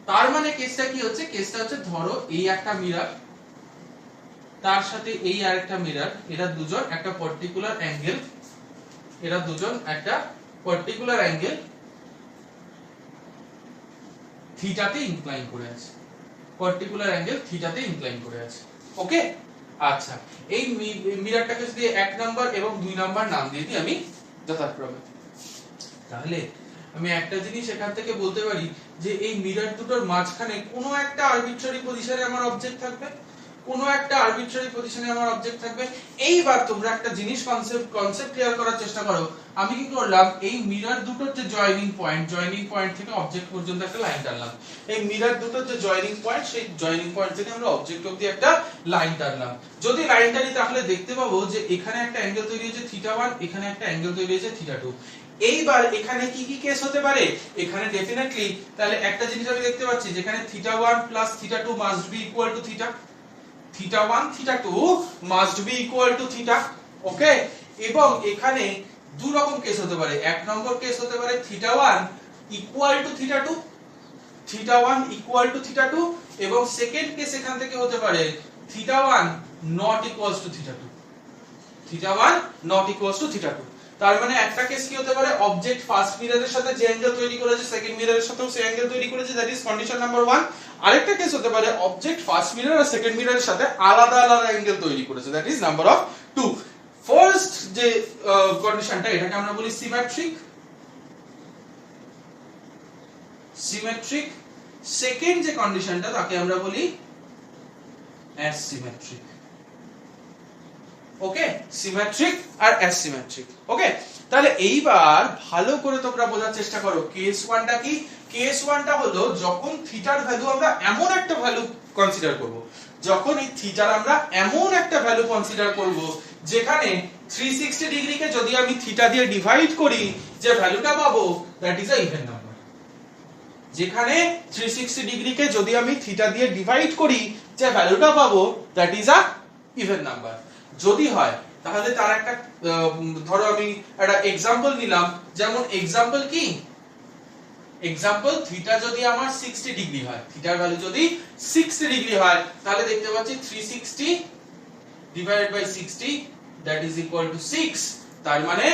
Speaker 1: তার মানে কেসটা কি হচ্ছে? কেসটা হচ্ছে ধরো এই একটা মিরর, তার সাথে এই আরেকটা মিরর, এরা দুজন একটা পার্টিকুলার অ্যাঙ্গেল, এরা দুজন একটা পার্টিকুলার অ্যাঙ্গেল থিটাতে ইনক্লাইন করে আছে, পার্টিকুলার অ্যাঙ্গেল থিটাতে ইনক্লাইন করে আছে। ওকে, আচ্ছা, এই মিররটাকে যদি 1 নাম্বার এবং 2 নাম্বার নাম দিয়ে দিই আমি যথাক্রমে, তাহলে আমি একটা জিনিস এখান থেকে বলতে পারি যে এই মিরর দুটোর মাঝখানে কোনো একটা আরবিট্রারি পজিশনে আমার অবজেক্ট থাকবে, কোনো একটা আরবিট্রারি পজিশনে আমার অবজেক্ট থাকবে। এইবার তোমরা একটা জিনিস কনসেপ্ট ক্লিয়ার করার চেষ্টা করো। আমি কি করলাম? এই মিরর দুটোর যে জয়েনিং পয়েন্ট থেকে অবজেক্ট পর্যন্ত একটা লাইন টানলাম। এই মিরর দুটোর যে জয়েনিং পয়েন্ট, সেই জয়েনিং পয়েন্ট থেকে আমরা অবজেক্ট অবধি একটা লাইন টানলাম। যদি লাইন টানি তাহলে দেখতে পাবো যে এখানে একটা অ্যাঙ্গেল তৈরি হয়েছে θ1, এখানে একটা অ্যাঙ্গেল তৈরি হয়েছে θ2। এইবার এখানে কি কি কেস হতে পারে? এখানে ডেফিনেটলি তাহলে একটা জিনিস আমি দেখতে পাচ্ছি, যেখানে θ1 + θ2 must be equal to θ, θ1 θ2 must be equal to θ। Okay, এবং এখানে দু রকম কেস হতে পারে। এক নম্বর কেস হতে পারে θ1 ইকুয়াল টু θ2, θ1 ইকুয়াল টু θ2, এবং সেকেন্ড কেস এখান থেকে হতে পারে θ1 not equals to θ2, θ1 not equals to θ2। তার মানে একটা কেস কি হতে পারে? অবজেক্ট ফার্স্ট মিররের সাথে যে অ্যাঙ্গেল তৈরি করেছে, সেকেন্ড মিররের সাথেও সেই অ্যাঙ্গেল তৈরি করেছে, দ্যাট ইজ কন্ডিশন নাম্বার 1। আরেকটা কেস হতে পারে অবজেক্ট ফার্স্ট মিরর আর সেকেন্ড মিররের সাথে আলাদা আলাদা অ্যাঙ্গেল তৈরি করেছে, that is number of 2। First যে কন্ডিশনটা, এটাকে আমরা বলি সিমেট্রিক। সেকেন্ড যে কন্ডিশনটা, তাকে আমরা বলি অ্যাসিমেট্রিক। ওকে, সিমেট্রিক আর অ্যাসিমেট্রিক। ওকে, তাহলে এইবার ভালো করে তোমরা বোঝার চেষ্টা করো কেস 1টা কি। কেস 1টা হলো যখন থিটার ভ্যালু আমরা এমন একটা ভ্যালু কনসিডার করব, যখন এই থিটার আমরা এমন একটা ভ্যালু কনসিডার করব যেখানে 360 ডিগ্রিকে যদি আমি থিটা দিয়ে ডিভাইড করি, যে ভ্যালুটা পাবো that is a even number. যেখানে 360 ডিগ্রিকে যদি আমি থিটা দিয়ে ডিভাইড করি যে ভ্যালুটা পাবো that is a even number. যদি হয় তাহলে তার একটা ধরো আমি একটা এক্সাম্পল নিলাম, যেমন এক্সাম্পল কি, এক্সাম্পল থিটা যদি আমার 60 ডিগ্রি হয়, থিটার ভ্যালু যদি 60 ডিগ্রি হয়, তাহলে দেখতে পাচ্ছি 360 divided by 60 that is equal to 6। তার মানে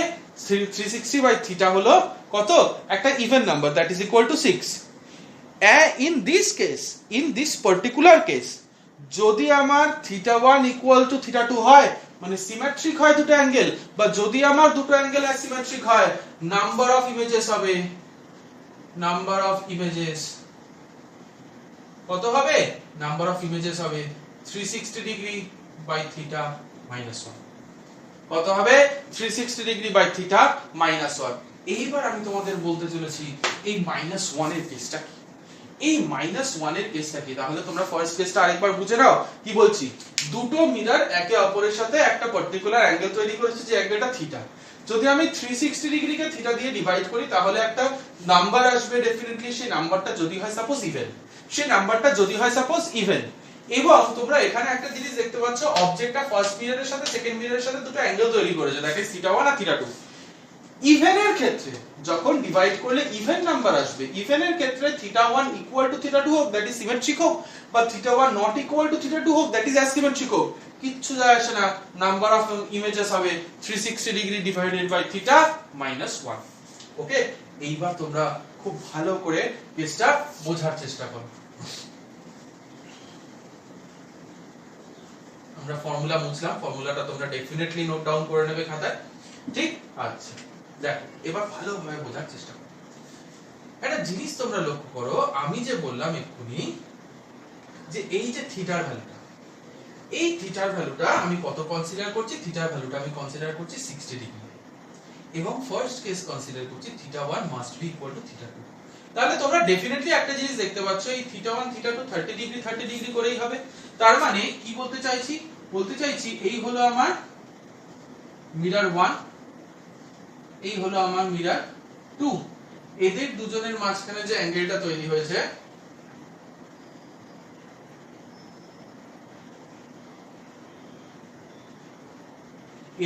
Speaker 1: 360 বাই থিটা হলো কত, একটা even number that is equal to 6। in this case, in this particular case, যদি আমার θ1 ইকুয়াল টু θ2 হয়, মানে সিমেট্রিক হয় দুটো অ্যাঙ্গেল, বা যদি আমার দুটো অ্যাঙ্গেল অ্যাসিমেট্রিক হয়, নাম্বার অফ ইমেজেস হবে, নাম্বার অফ ইমেজেস কত হবে, নাম্বার অফ ইমেজেস হবে 360 ডিগ্রি বাই θ মাইনাস 1। কত হবে, 360 ডিগ্রি বাই θ মাইনাস 1। এইবার আমি তোমাদের বলতে চলেছি এই মাইনাস 1 এর কেসটা কি। এই মাইনাস 1 এর কেসটা কি, তাহলে তোমরা ফার্স্ট কেসটা আরেকবার বুঝে নাও। কি বলছি, দুটো মিরর একে অপরের সাথে একটা পার্টিকুলার অ্যাঙ্গেল তৈরি করেছে, যে অ্যাঙ্গেলটা থিটা। যদি আমি 360 ডিগ্রিকে থিটা দিয়ে ডিভাইড করি তাহলে একটা নাম্বার আসবে ডেফিনেটলি, সেই নাম্বারটা যদি হয় সাপোজ ইভেন, সেই নাম্বারটা যদি হয় সাপোজ ইভেন। এবং তোমরা এখানে একটা জিনিস দেখতে পাচ্ছ, অবজেক্টটা ফার্স্ট মিররের সাথে সেকেন্ড মিররের সাথে দুটো অ্যাঙ্গেল তৈরি করেছে, দ্যাট ইজ θ1 আর θ2। ইভেনের ক্ষেত্রে যখন ডিভাইড করলে ইভেন নাম্বার আসবে, ইভেনের ক্ষেত্রে θ1 ইকুয়াল টু θ2 হোক দ্যাট ইজ সিমেট্রিক হোক, বা θ1 নট ইকুয়াল টু θ2 হোক দ্যাট ইজ অ্যাসিমেট্রিক হোক, কিচ্ছু যায় আসে না, নাম্বার অফ ইমেজেস হবে 360 ডিগ্রি ডিভাইডেড বাই θ মাইনাস 1। ওকে, এইবার তোমরা খুব ভালো করে কেসটা বোঝার চেষ্টা করো। আমরা ফর্মুলা মুছলাম, ফর্মুলাটা তোমরা ডেফিনেটলি নোট ডাউন করে নেবে খাতায়, ঠিক? আচ্ছা দেখো, এবার ভালোভাবে বোঝার চেষ্টা করো। একটা জিনিস তোমরা লক্ষ্য করো, আমি যে বললাম এক্ষুনি যে এই যে থিটার ভ্যালুটা, এই থিটার ভ্যালুটা আমি কত কনসিডার করছি, থিটার ভ্যালুটা আমি কনসিডার করছি 60 ডিগ্রি, এবং ফার্স্ট কেস কনসিডার করছি θ1 মাস্ট বি ইকুয়াল টু θ2। তাহলে তোমরা ডেফিনেটলি একটা জিনিস দেখতে পাচ্ছ, এই θ1 θ2 30 ডিগ্রি করেই হবে। তার মানে কি বলতে চাইছি, বলতে চাইছি এই হলো আমার মিরর 1, এই হলো আমার মিরর 2, এদের দুজনের মাঝখানে যে অ্যাঙ্গেলটা তৈরি হয়েছে,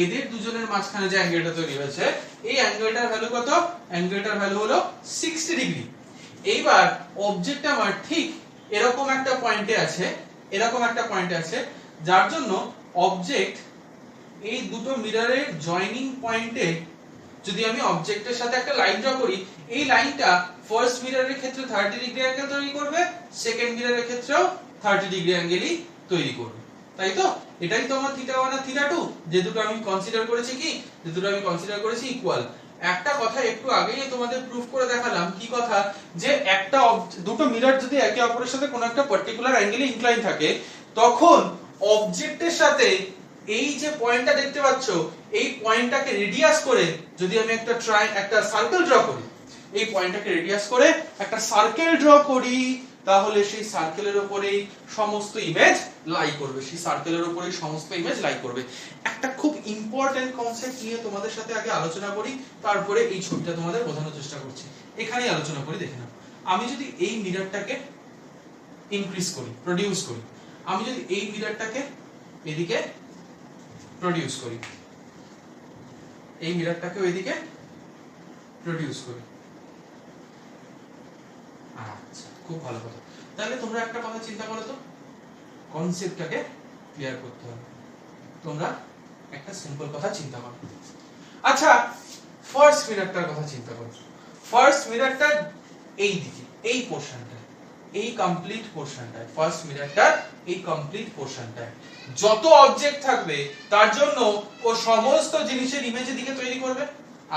Speaker 1: এদের দুজনের মাঝখানে যে অ্যাঙ্গেলটা তৈরি হয়েছে, এই অ্যাঙ্গেলটার ভ্যালু কত, অ্যাঙ্গেলটার ভ্যালু হলো 60 ডিগ্রি। এইবার অবজেক্ট আমার ঠিক এরকম একটা পয়েন্টে আছে, এরকম একটা পয়েন্টে আছে, যার জন্য অবজেক্ট এই দুটো মিররের জয়েনিং পয়েন্টে যদি আমি অবজেক্টের সাথে একটা লাইন ড্র করি, এই লাইনটা ফার্স্ট মিররের ক্ষেত্রে 30 ডিগ্রি অ্যাঙ্গেল তৈরি করবে, সেকেন্ড মিররের ক্ষেত্রেও 30 ডিগ্রি অ্যাঙ্গেলই তৈরি করবে, তাই তো? এটাই তো আমার θ1 আর θ2, যে দুটো আমি কনসিডার করেছি কি, যে দুটো আমি কনসিডার করেছি ইকুয়াল। একটা কথা একটু আগেই তোমাদের প্রুফ করে দেখালাম, কি কথা, যে একটা দুটো মিরর যদি একে অপরের সাথে কোনো একটা পার্টিকুলার অ্যাঙ্গেলে ইনক্লাইন থাকে, তখন অবজেক্টের সাথে এই যে পয়েন্টটা দেখতে পাচ্ছ, এই পয়েন্টটাকে রেডিয়াস করে যদি আমি একটা সার্কেল ড্র করি, এই পয়েন্টটাকে রেডিয়াস করে একটা সার্কেল ড্র করি, তাহলে সেই সার্কেলের উপরেই সমস্ত ইমেজ লাই করবে, সেই সার্কেলের উপরেই সমস্ত ইমেজ লাই করবে। একটা খুব ইম্পর্টেন্ট কনসেপ্ট নিয়ে তোমাদের সাথে আগে আলোচনা করি, তারপরে এই ছবিটা তোমাদের বোঝানোর চেষ্টা করছি। এখানেই আলোচনা করি, দেখে নাও। আমি যদি এই মিররটাকে ইনক্রিজ করি, প্রডিউস করি, আমি যদি এই মিররটাকে এদিকে প্রডিউস করি, এই মিররটাকে ওইদিকে প্রডিউস করি, আচ্ছা খুব ভালো কথা। তাহলে তোমরা একটা কথা চিন্তা করো তো, কনসেপ্টটাকে ক্লিয়ার করতে হবে। তোমরা একটা সিম্পল কথা চিন্তা করো। আচ্ছা, ফার্স্ট মিররটার কথা চিন্তা করো। ফার্স্ট মিররটা এই দিকে, এই পোরশনটা, এই কমপ্লিট পোরশনটা, ফার্স্ট মিররটা এই কমপ্লিট পোরশনটা, যত অবজেক্ট থাকবে তার জন্য ও সমস্ত জিনিসের ইমেজের দিকে তৈরি করবে।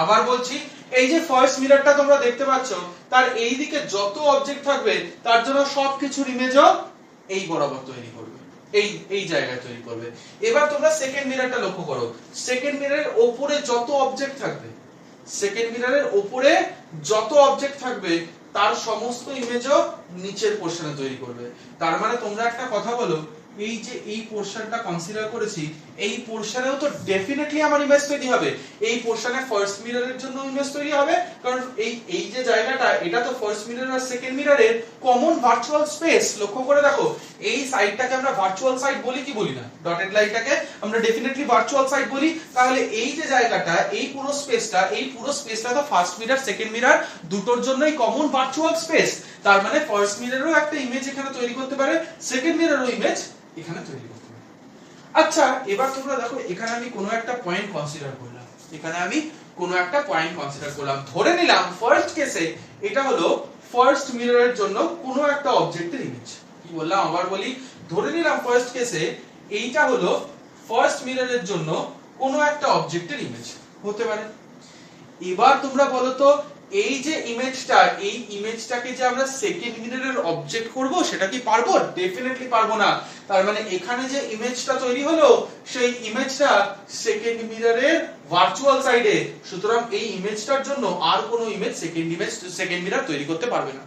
Speaker 1: আবার বলছি, এই যে ফার্স্ট মিররটা তোমরা দেখতে পাচ্ছ, তার এই দিকে যত অবজেক্ট থাকবে তার জন্য সবকিছুর ইমেজও এই বরাবর তৈরি করবে, এই জায়গায় তৈরি করবে। এবার তোমরা সেকেন্ড মিররটা লক্ষ্য করো, সেকেন্ড মিররের উপরে যত অবজেক্ট থাকবে, সেকেন্ড মিররের উপরে যত অবজেক্ট থাকবে তার সমস্ত ইমেজও নিচের পোরশনে তৈরি করবে। তার মানে তোমরা একটা কথা বলো, এই যে এই পোরশনটা কনসিডার করেছি, এই পোরশনেও তো ডেফিনেটলি আমার ইমেজ তৈরি হবে। এই পোরশনে ফার্স্ট মিররের জন্য ইমেজ তৈরি হবে, কারণ এই যে জায়গাটা এটা তো ফার্স্ট মিরর আর সেকেন্ড মিররের কমন ভার্চুয়াল স্পেস। লক্ষ্য করে দেখো, এই সাইডটাকে আমরা ভার্চুয়াল সাইড বলি কি বলি না? ডটেড লাইনটাকে আমরা ডেফিনেটলি ভার্চুয়াল সাইড বলি। তাহলে এই যে জায়গাটা, এই পুরো স্পেসটা তো ফার্স্ট মিরর সেকেন্ড মিরর দুটোর জন্যই কমন ভার্চুয়াল স্পেস। তার মানে ফার্স্ট মিররও একটা ইমেজ এখানে তৈরি করতে পারে, সেকেন্ড মিররও ইমেজ এখানে তৈরি করতে পারে। আচ্ছা, এবার তোমরা দেখো, এখানে আমি কোনো একটা পয়েন্ট কনসিডার করলাম, ধরে নিলাম ফার্স্ট কেসে এটা হলো ফার্স্ট মিররের জন্য কোনো একটা অবজেক্টের ইমেজ। কি বললাম আবার বলি, ধরে নিলাম ফার্স্ট কেসে এইটা হলো ফার্স্ট মিররের জন্য কোনো একটা অবজেক্টের ইমেজ হতে পারে। এবার তোমরা বলো তো, এই যে ইমেজটা, এই ইমেজটাকে যে আমরা সেকেন্ড মিররের অবজেক্ট করব, সেটা কি পারবো? ডেফিনেটলি পারবো না। তার মানে এখানে যে ইমেজটা তৈরি হলো, সেই ইমেজটা সেকেন্ড মিররের ভার্চুয়াল সাইডে, সুতরাং এই ইমেজটার জন্য আর কোনো ইমেজ সেকেন্ড মিরর তৈরি করতে পারবে না।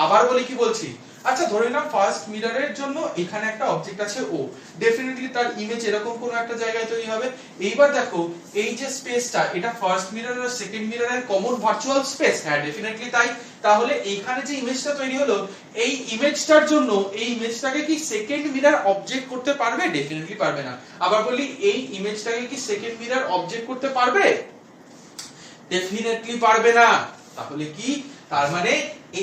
Speaker 1: আবার বলি, কি বলছি, আচ্ছা ধরে নাও ফার্স্ট মিররের জন্য এখানে একটা অবজেক্ট আছে ও, ডেফিনেটলি তার ইমেজ এরকম কোনো একটা জায়গায় তৈরি হবে। এইবার দেখো, এই যে স্পেসটা, এটা ফার্স্ট মিরর আর সেকেন্ড মিররের কমন ভার্চুয়াল স্পেস। হ্যাঁ, ডেফিনেটলি তাই। তাহলে এইখানে যে ইমেজটা তৈরি হলো, এই ইমেজটার জন্য এই ইমেজটাকে কি সেকেন্ড মিরর অবজেক্ট করতে পারবে? ডেফিনেটলি পারবে না। আবার বলি, এই ইমেজটাকে কি সেকেন্ড মিরর অবজেক্ট করতে পারবে? ডেফিনেটলি পারবে না। তাহলে কি, তার মানে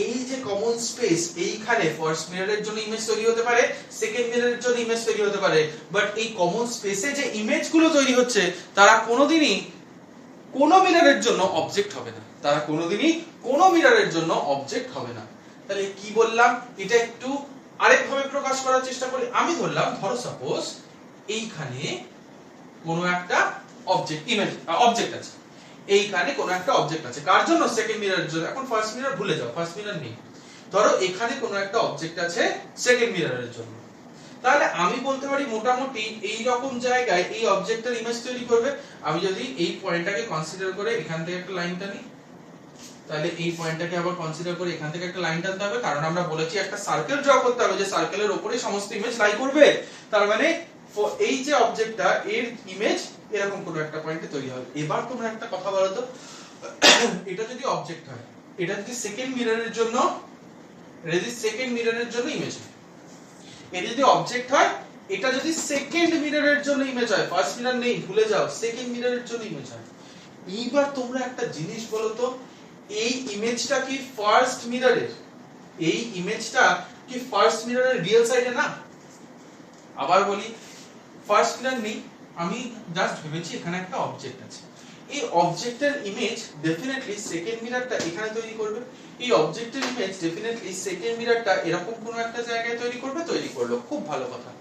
Speaker 1: এই যে কমন স্পেস, এইখানে ফার্স্ট মিররের জন্য ইমেজ তৈরি হতে পারে, সেকেন্ড মিররের জন্য ইমেজ তৈরি হতে পারে, বাট এই কমন স্পেসে যে ইমেজগুলো তৈরি হচ্ছে, তারা কোনোদিনই কোনো মিররের জন্য অবজেক্ট হবে না। তাহলে কি বললাম, এটা একটু আরেকভাবে প্রকাশ করার চেষ্টা করি। আমি ধরলাম, ধরো সাপোজ এইখানে কোনো একটা অবজেক্ট আছে, এইখানে কোনো একটা অবজেক্ট আছে, কার জন্য? সেকেন্ড মিররের জন্য। এখন ফার্স্ট মিরর ভুলে যাও, ফার্স্ট মিরর নেই। ধরো এখানে কোনো একটা অবজেক্ট আছে সেকেন্ড মিররের জন্য। তাহলে আমি বলতে পারি মোটামুটি এই রকম জায়গায় এই অবজেক্টের ইমেজ তৈরি করবে। আমি যদি এই পয়েন্টটাকে কনসিডার করে এখান থেকে একটা লাইন টানি, তাহলে এই পয়েন্টটাকে আবার কনসিডার করে এখান থেকে একটা লাইন টানতে হবে, কারণ আমরা বলেছি একটা সার্কেল ড্র করতে হবে, যে সার্কেলের উপরেই সমস্ত ইমেজ লাই করবে। তার মানে এই যে অবজেক্টটা, এর ইমেজ এরকম কোনো একটা পয়েন্টে তৈরি হবে। এবার তোমরা একটা কথা বলো তো, এটা যদি অবজেক্ট হয়, এটা যদি সেকেন্ড মিররের জন্য ইমেজ হয়, এটা যদি অবজেক্ট হয়, এটা যদি সেকেন্ড মিররের জন্য ইমেজ হয়, ফার্স্ট মিরর নেই, ভুলে যাও, সেকেন্ড মিররের জন্য ইমেজ হয়। এইবার তোমরা একটা জিনিস বলো তো, এই ইমেজটা কি ফার্স্ট মিররের? রিয়েল সাইডে না? আবার বলি, ফার্স্ট মিরর নেই, আমি জাস্ট ভেবেছি এখানে একটা অবজেক্ট আছে, এই অবজেক্টের ইমেজ ডেফিনেটলি সেকেন্ড মিররটা এখানে তৈরি করবে। এই অবজেক্টের ইমেজ ডেফিনেটলি সেকেন্ড মিররটা এরকম কোনো একটা জায়গায় তৈরি করলো। খুব ভালো কথা।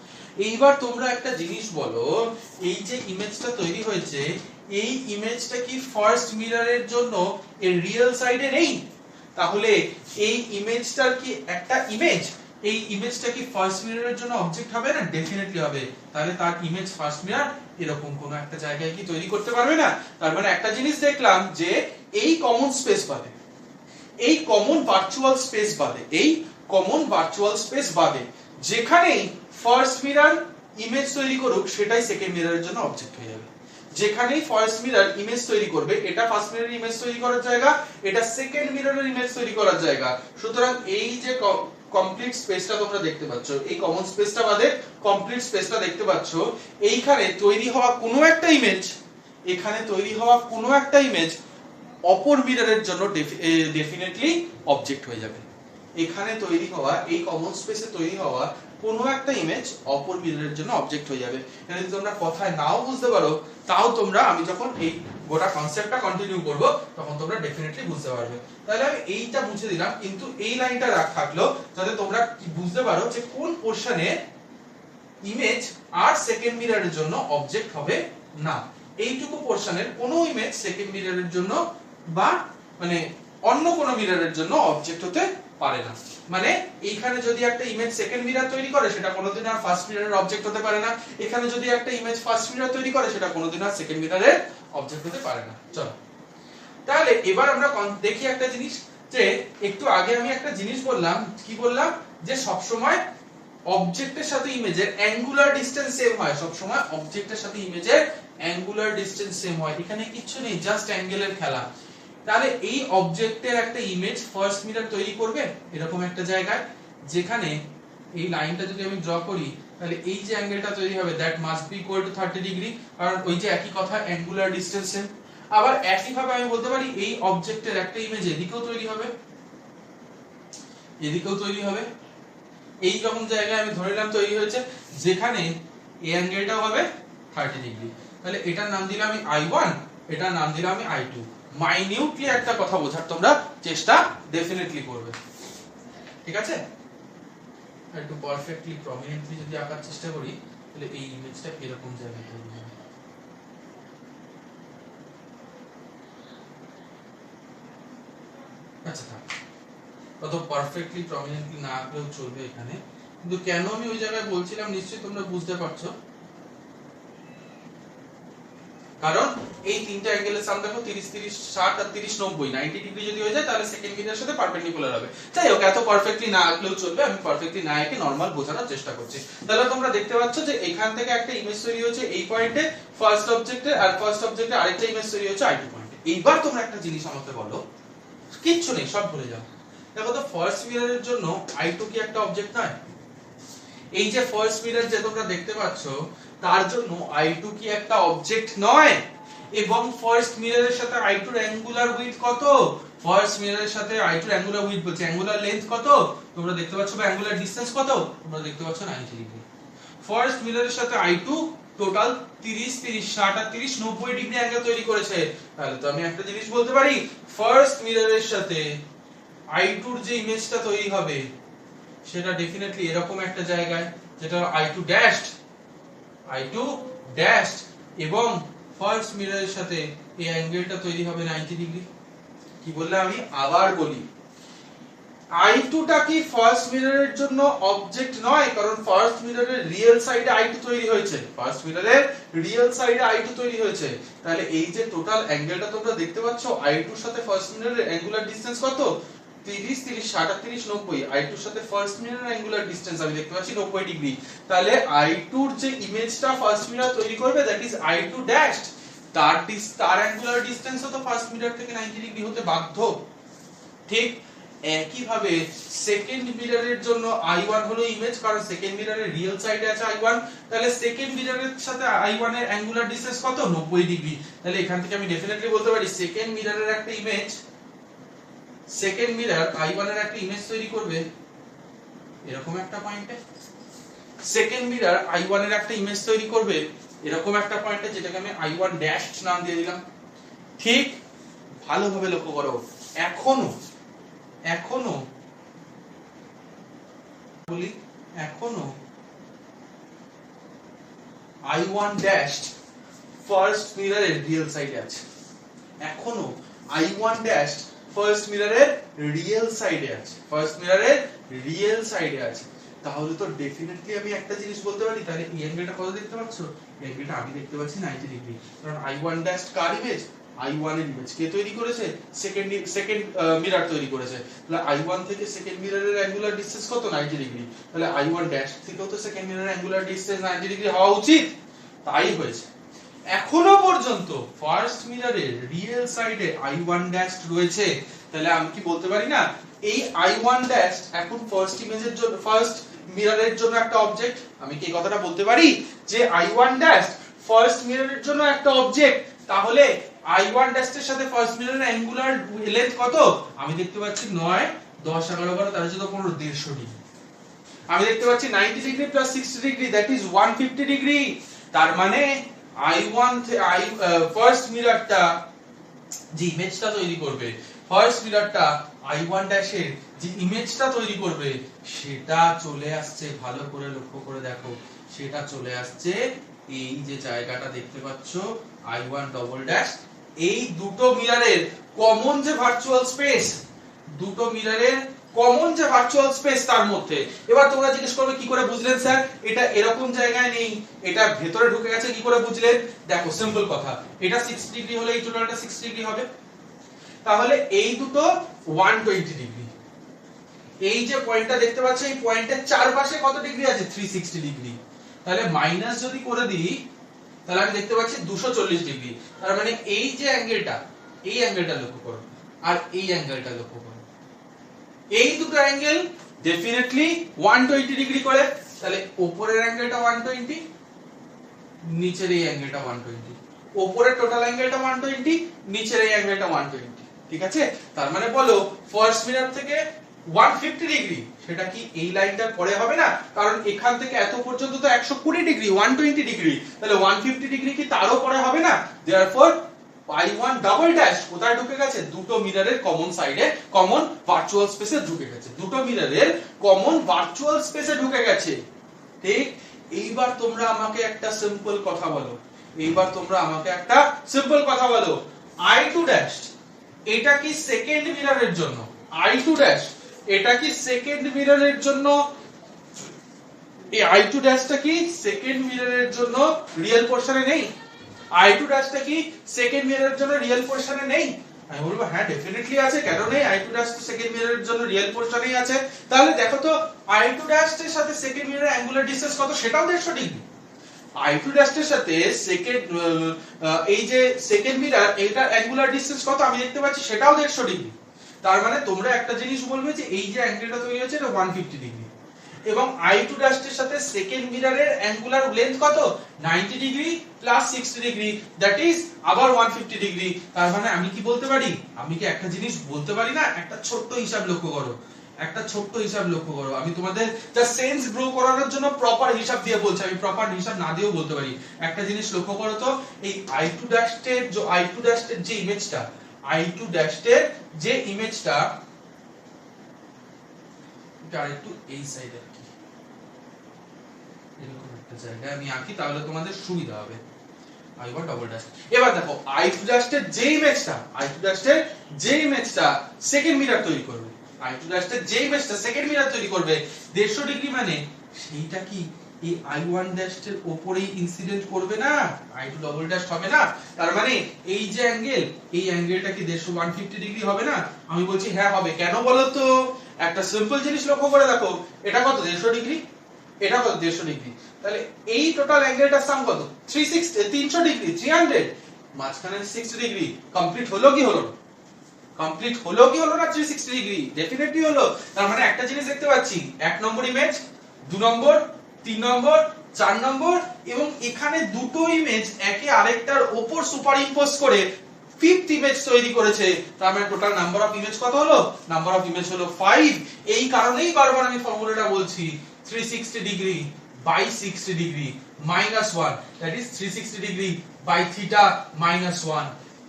Speaker 1: এইবার তোমরা একটা জিনিস বলো, এই যে ইমেজটা তৈরি হয়েছে, এই ইমেজটা কি ফার্স্ট মিররের জন্য এর রিয়েল সাইডে নেই? তাহলে এই ইমেজটার কি একটা ইমেজ, এই ইমেজটা কি ফার্স্ট মিররের জন্য অবজেক্ট হবে না? ডেফিনেটলি হবে। তাহলে তার ইমেজ ফার্স্ট মিরর এরকম কোন একটা জায়গায় কি তৈরি করতে পারবে না? তার মানে একটা জিনিস দেখলাম, যে এই কমন স্পেস বাদে, এই কমন ভার্চুয়াল স্পেস বাদে যেখানেই ফার্স্ট মিরর ইমেজ তৈরি করুক, সেটাই সেকেন্ড মিররের জন্য অবজেক্ট হয়ে যাবে। যেখানেই ফার্স্ট মিরর ইমেজ তৈরি করবে, এটা ফার্স্ট মিররের ইমেজ তৈরি করার জায়গা, এটা সেকেন্ড মিররের ইমেজ তৈরি করার জায়গা। সুতরাং এই যে কমপ্লিট স্পেসটা তোমরা দেখতে পাচ্ছ, এই কমন স্পেসটা বাদে কমপ্লিট স্পেসটা দেখতে পাচ্ছ, এইখানে তৈরি হওয়া কোনো একটা ইমেজ, অপর মিররের জন্য ডেফিনেটলি অবজেক্ট হয়ে যাবে। এখানে তৈরি হওয়া, এই কমন স্পেসে তৈরি হওয়া কোনো একটা ইমেজ অপর মিররের জন্য অবজেক্ট হয়ে যাবে। এটা যদি তোমরা কথায় নাও বুঝতে পারো, তাও তোমরা, আমি যখন এই গোটা কনসেপ্টটা কন্টিনিউ করব, তখন তোমরা ডেফিনেটলি বুঝতে পারবে। তাহলে আমি এইটা বুঝে দিলাম, কিন্তু এই লাইনটা থাকলো যাতে তোমরা বুঝতে পারো যে কোন পোরশনে ইমেজ আর সেকেন্ড মিররের জন্য অবজেক্ট হবে না। এইটুকু পোরশনের কোনো ইমেজ সেকেন্ড মিররের জন্য বা মানে অন্য কোনো মিররের জন্য অবজেক্ট হতে পারে না। মানে এইখানে যদি একটা ইমেজ সেকেন্ড মিরর তৈরি করে, সেটা কোনোদিন আর ফার্স্ট মিররের অবজেক্ট হতে পারে না। এখানে যদি একটা ইমেজ ফার্স্ট মিরর তৈরি করে, সেটা কোনোদিন আর সেকেন্ড মিররের অবজেক্ট হতে পারে না। চলো, তাহলে এবার আমরা দেখি একটা জিনিস, যে একটু আগে আমি একটা জিনিস বললাম, কি বললাম, যে সব সময় অবজেক্টের সাথে ইমেজের অ্যাঙ্গুলার ডিসটেন্স সেম হয়, সব সময় অবজেক্টের সাথে ইমেজের অ্যাঙ্গুলার ডিসটেন্স সেম হয়। এখানে কিচ্ছু নেই, জাস্ট অ্যাঙ্গেলের খেলা। তাহলে এই অবজেক্টের একটা ইমেজ ফার্স্ট মিরর তৈরি করবে এরকম একটা জায়গায়, যেখানে এই লাইনটা যদি আমি ড্র করি তাহলে এই যে অ্যাঙ্গেলটা তৈরি হবে that must be equal two 30 degree, কারণ ওই যে একই কথা অ্যাঙ্গুলার ডিসটেন্স সেম। আবার একই ভাবে আমি বলতে পারি এই অবজেক্টের একটা ইমেজ এদিকেও তৈরি হবে, এদিকেও তৈরি হবে, এই রকম জায়গায় আমি ধরে নিলাম তৈরি হয়েছে, যেখানে এই অ্যাঙ্গেলটাও হবে 30 ডিগ্রি। তাহলে এটার নাম দিলাম আমি I1, এটার নাম দিলাম আমি I2। মাইনিউটলি একটা কথা বোঝার তোমরা চেষ্টা ডেফিনেটলি করবে, ঠিক আছে? একটু পারফেক্টলি প্রমিনেন্টলি যদি আঁকার চেষ্টা করি তাহলে এই ইমেজটা এরকম জায়গায় তৈরি হবে। আচ্ছা থাক, অত পারফেক্টলি প্রমিনেন্টলি না আঁকলেও চলবে এখানে, কিন্তু কেন আমি ওই জায়গায় বলছিলাম নিশ্চয়ই তোমরা বুঝতে পারছো। কারণ এই তিনটা অ্যাঙ্গেলের সাম দেখো 30 30 60 আর 30 90, 90 ডিগ্রি যদি হয়ে যায় তাহলে সেকেন্ড মিররের সাথে পারপেন্ডিকুলার হবে। যাই হোক, এত পারফেক্টলি না আঁকলেও চলবে, আমি পারফেক্টলি না এঁকে নরমাল বোঝানোর চেষ্টা করছি। তাহলে তোমরা দেখতে পাচ্ছ যে এখান থেকে একটা ইমেজ তৈরি হয়েছে এই পয়েন্টে ফার্স্ট অবজেক্টে, আর ফার্স্ট অবজেক্টে আরেকটা ইমেজ তৈরি হয়েছে I2 পয়েন্টে। এইবার তোমরা একটা জিনিস আমাকে বলো, কিচ্ছু নেই সব ভুলে যাও, দেখো তো ফার্স্ট মিররের জন্য I2 কি একটা অবজেক্ট নয়? এই যে ফার্স্ট মিরর যে তোমরা দেখতে পাচ্ছ তার জন্য I2 কি একটা অবজেক্ট নয়? এবং ফার্স্ট মিররের সাথে I2 এর অ্যাঙ্গুলার উইডথ কত? ফার্স্ট মিররের সাথে I2 এর অ্যাঙ্গুলার উইডথ বলছে, অ্যাঙ্গুলার লেন্থ কত তোমরা দেখতে পাচ্ছ, বা অ্যাঙ্গুলার ডিসটেন্স কত তোমরা দেখতে পাচ্ছ, 90 ডিগ্রি। ফার্স্ট মিররের সাথে I2 টোটাল 30 30 60 আর 30 90 ডিগ্রি অ্যাঙ্গেল তৈরি করেছে। তাহলে তো আমি একটা জিনিস বলতে পারি, ফার্স্ট মিররের সাথে I2 এর যে ইমেজটা তৈরি হবে সেটা ডেফিনেটলি এরকম একটা জায়গায়, যেটা I2 ড্যাশড, I2 ড্যাশড, এবং ফার্স্ট মিররের সাথে এই অ্যাঙ্গেলটা তৈরি হবে 90 ডিগ্রি। কি বললে আমি আবার বলি, I2 টা কি ফার্স্ট মিররের জন্য অবজেক্ট নয়? কারণ ফার্স্ট মিররের রিয়েল সাইডে I2 তৈরি হয়েছে, ফার্স্ট মিররের রিয়েল সাইডে I2 তৈরি হয়েছে। তাহলে এই যে টোটাল অ্যাঙ্গেলটা তোমরা দেখতে পাচ্ছ I2 এর সাথে ফার্স্ট মিররের অ্যাঙ্গুলার ডিসটেন্স কত? 30 30 60 আর 30 90, I2 এর সাথে ফার্স্ট মিররের অ্যাঙ্গুলার ডিসটেন্স আমি দেখতে পাচ্ছি 90 ডিগ্রি। তাহলে I2 এর যে ইমেজটা ফার্স্ট মিরর তৈরি করবে দ্যাট ইজ I2 ড্যাশড, তার অ্যাঙ্গুলার ডিসটেন্সও তো ফার্স্ট মিরর থেকে 90 ডিগ্রি হতে বাধ্য। ঠিক একই ভাবে সেকেন্ড মিররের জন্য I1 হলো ইমেজ, কারণ সেকেন্ড মিররের রিয়েল সাইডে আছে I1, তাহলে সেকেন্ড মিররের সাথে I1 এর অ্যাঙ্গুলার ডিসটেন্স কত? 90 ডিগ্রি। তাহলে এখান থেকে আমি ডেফিনেটলি বলতে পারি সেকেন্ড মিররের একটা ইমেজ, সেকেন্ড মিরর I1 এর একটা ইমেজ তৈরি করবে এরকম একটা পয়েন্টে, সেকেন্ড মিরর I1 এর একটা ইমেজ তৈরি করবে এরকম একটা পয়েন্টে, যেটাকে আমি I1 ড্যাশড নাম দিয়ে দিলাম। ঠিক ভালোভাবে লক্ষ্য করো, এখনো বলি, এখনো I1 ড্যাশড ফার্স্ট মিররের রিয়েল সাইডে আছে, এখনো I1 ড্যাশড ফার্স্ট মিররের রিয়েল সাইডে আছে, ফার্স্ট মিররের রিয়েল সাইডে আছে। তাহলে তো ডেফিনেটলি আমি একটা জিনিস বলতে পারি, তাহলে এই অ্যাঙ্গেলটা কত দেখতে পাচ্ছ? এই অ্যাঙ্গেলটা আমি দেখতে পাচ্ছি 90 ডিগ্রি, কারণ I1 ড্যাশ কার ইমেজ? I1 এর ইমেজ। কে তৈরি করেছে? সেকেন্ড মিরর তৈরি করেছে। তাহলে I1 থেকে সেকেন্ড মিররের অ্যাঙ্গুলার ডিসটেন্স কত? 90 ডিগ্রি। তাহলে I1 ড্যাশ থেকেও তো সেকেন্ড মিররের অ্যাঙ্গুলার ডিসটেন্স 90 ডিগ্রি হওয়া উচিত, তাই হয়েছে। এখনো পর্যন্ত ফার্স্ট মিররের রিয়েল সাইডে I1 ড্যাশ রয়েছে, তাহলে আমি কি বলতে পারি না এই I1 ড্যাশ এখন ফার্স্ট ইমেজের জন্য, ফার্স্ট মিররের জন্য একটা অবজেক্ট? আমি কি এই কথাটা বলতে পারি যে I1 ড্যাশ ফার্স্ট মিররের জন্য একটা অবজেক্ট? তাহলে I1 ড্যাশের সাথে ফার্স্ট মিররের অ্যাঙ্গুলার লেন্থ কত? আমি দেখতে পাচ্ছি 9 10 11 12 13 14 15 150 ডিগ্রি। আমি দেখতে পাচ্ছি 90 degree plus 60 degree that is 150 degree. তার মানে I1 ফার্স্ট মিররটা যে ইমেজটা তৈরি করবে, ফার্স্ট মিররটা I1 ড্যাশের যে ইমেজটা তৈরি করবে সেটা চলে আসছে, ভালো করে লক্ষ্য করে দেখো, সেটা চলে আসছে এই যে জায়গাটা দেখতে পাচ্ছ I1 ডবল ড্যাশ। এই দুটো মিররের কমন যে ভার্চুয়াল স্পেস, দুটো মিররের কমন যে ভার্চুয়াল স্পেস তার মধ্যে। এবার তোমরা জিজ্ঞেস করবে কি করে বুঝলেন স্যার এটা এরকম জায়গায় নেই, এটা ভেতরে ঢুকে গেছে, কি করে বুঝলেন? দেখো সিম্পল কথা, এটা 60 ডিগ্রি হলে এই টোটালটা 60 ডিগ্রি হবে, তাহলে এই দুটো 120 ডিগ্রি। এই যে পয়েন্টটা দেখতে পাচ্ছ, এই পয়েন্টের চারপাশে কত ডিগ্রি আছে? 360 ডিগ্রি। তাহলে মাইনাস যদি করে দিই তাহলে আমি দেখতে পাচ্ছি 240 ডিগ্রি। তার মানে এই যে অ্যাঙ্গেলটা, এই অ্যাঙ্গেলটা লক্ষ্য করো আর এই অ্যাঙ্গেলটা লক্ষ্য করো, এই দুটো অ্যাঙ্গেল ডেফিনেটলি 120 ডিগ্রি করে। তাহলে উপরের অ্যাঙ্গেলটা 120, নিচের এই অ্যাঙ্গেলটা 120, উপরের টোটাল অ্যাঙ্গেলটা 120, নিচের এই অ্যাঙ্গেলটা 120। ঠিক আছে? তার মানে বলো ফার্স্ট মিরর থেকে 150 ডিগ্রি সেটা কি এই লাইনটার পরে হবে না? কারণ এখান থেকে এত পর্যন্ত তো 120 ডিগ্রি, 120 ডিগ্রি, তাহলে 150 ডিগ্রি কি তারও পরে হবে না? দেয়ারফর I1 ডাবল ড্যাশ কোথায় ঢুকে গেছে? দুটো মিররের কমন সাইডে, কমন ভার্চুয়াল স্পেসে ঢুকে গেছে। দুটো মিররের কমন ভার্চুয়াল স্পেসে ঢুকে গেছে। ঠিক? এইবার তোমরা আমাকে একটা সিম্পল কথা বলো, এইবার তোমরা আমাকে একটা সিম্পল কথা বলো, I2 ড্যাশ এটা কি সেকেন্ড মিররের জন্য? I2 ড্যাশ এটা কি সেকেন্ড মিররের জন্য? এই I2 ড্যাশটা কি সেকেন্ড মিররের জন্য রিয়েল পোরশনে নেই? I2 ড্যাশটা কি সেকেন্ড মিররের জন্য রিয়েল পোরশনে নেই? আমি বলবো হ্যাঁ ডেফিনেটলি আছে, কেন নেই? I2 ড্যাশ তো সেকেন্ড মিররের জন্য রিয়েল পোরশনেই আছে। তাহলে দেখো তো I2 ড্যাশের সাথে সেকেন্ড মিররের অ্যাঙ্গুলার ডিসটেন্স কত? সেটাও 150 ডিগ্রি। I2 ড্যাশের সাথে সেকেন্ড এই যে সেকেন্ড মিরর এটার অ্যাঙ্গুলার ডিসটেন্স কত আমি দেখতে পাচ্ছি, সেটাও 150 ডিগ্রি। তার মানে তোমরা একটা জিনিস বলবে যে এই যে অ্যাঙ্গেলটা তৈরি হচ্ছে এটা 150 ডিগ্রি, এবং I2 ড্যাশের সাথে সেকেন্ড মিররের অ্যাঙ্গুলার লেন্থ কত? 90 degree plus 60 degree, that is আবার 150 ডিগ্রি। তার মানে আমি কি বলতে পারি? আমি কি একটা জিনিস বলতে পারি না? একটা ছোট্ট হিসাব লক্ষ্য করো, একটা ছোট্ট হিসাব লক্ষ্য করো। আমি তোমাদের যা সেন্স গ্রো করানোর জন্য প্রপার হিসাব দিয়ে বলছি, আমি প্রপার হিসাব না দিয়েও বলতে পারি। একটা জিনিস লক্ষ্য করো তো, এই I2 ড্যাশের যে ইমেজটা, I2 ড্যাশের যে ইমেজটা, এটা আরেকটু এই সাইডে আঁকি, এরকম একটা জায়গায় আমি আঁকি তাহলে তোমাদের সুবিধা হবে। I1 double dash. এবার দেখো I2 ড্যাশের যে ইমেজটা, I2 ড্যাশের যে ইমেজটা সেকেন্ড মিরর তৈরি করবে, I2 ড্যাশের যে ইমেজটা সেকেন্ড মিরর তৈরি করবে 150 ডিগ্রি, মানে সেইটা কি এই I1 ড্যাশের উপরেই ইনসিডেন্ট করবে না? I2 ডাবল ড্যাশ হবে না? তার মানে এই যে অ্যাঙ্গেল, এই অ্যাঙ্গেলটা কি 150 ডিগ্রি হবে না? আমি বলছি হ্যাঁ হবে। কেন বলো তো? একটা সিম্পল জিনিস লক্ষ্য করে দেখো, এটা কত? 150 ডিগ্রি, এটা কত? 150 ডিগ্রি। তাহলে এই টোটাল অ্যাঙ্গেলটার সাম কত? 300 ডিগ্রি, 300, মাঝখানে 60 ডিগ্রি। কমপ্লিট হলো কি হলো? কমপ্লিট হলো কি হলো না? 360 ডিগ্রি ডেফিনেটলি হলো। তার মানে একটা জিনিস দেখতে পাচ্ছি, 1 নম্বর ইমেজ, 2 নম্বর, 3 নম্বর, 4 নম্বর, এবং এখানে দুটো ইমেজ একে আরেকটার উপর সুপারইম্পোজ করে ফিফথ ইমেজ তৈরি করেছে। তার মানে টোটাল নাম্বার অফ ইমেজ কত হলো? নাম্বার অফ ইমেজ হলো 5। এই কারণেই বারবার আমি ফর্মুলাটা বলছি, 360 degree by 60 degree minus 1, that is 360 degree by theta minus 1।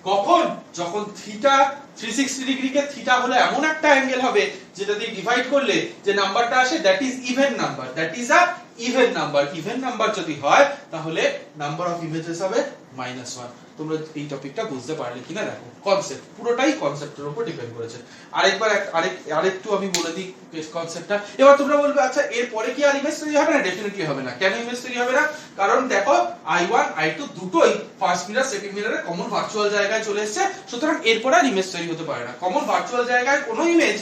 Speaker 1: কখন? যখন থিটা 360 ডিগ্রিকে থিটা হলো এমন একটা অ্যাঙ্গেল হবে যেটা দিয়ে ডিভাইড করলে যে নাম্বারটা আসে that is even number, that is a even number. Even number যদি হয় তাহলে নাম্বার অফ ইমেজেস হবে -1। তোমরা এই টপিকটা বুঝতে পারলে কিনা দেখো, কনসেপ্ট পুরোটাই কনসেপ্টের উপর ডিপেন্ড করেছে। আরেকবার আরেকটু আমি বলে দিই কনসেপ্টটা। এবার তোমরা বলবে আচ্ছা এরপরে কি আর ইমেজ তৈরি হবে না? ডেফিনেটলি হবে না। কেন ইমেজ তৈরি হবে না? কারণ দেখো I1 I2 দুটোই ফার্স্ট মিরর সেকেন্ড মিররের কমন ভার্চুয়াল জায়গায় চলে এসেছে, সুতরাং এরপর আর ইমেজ তৈরি হতে পারে না। কমন ভার্চুয়াল জায়গায় কোনো ইমেজ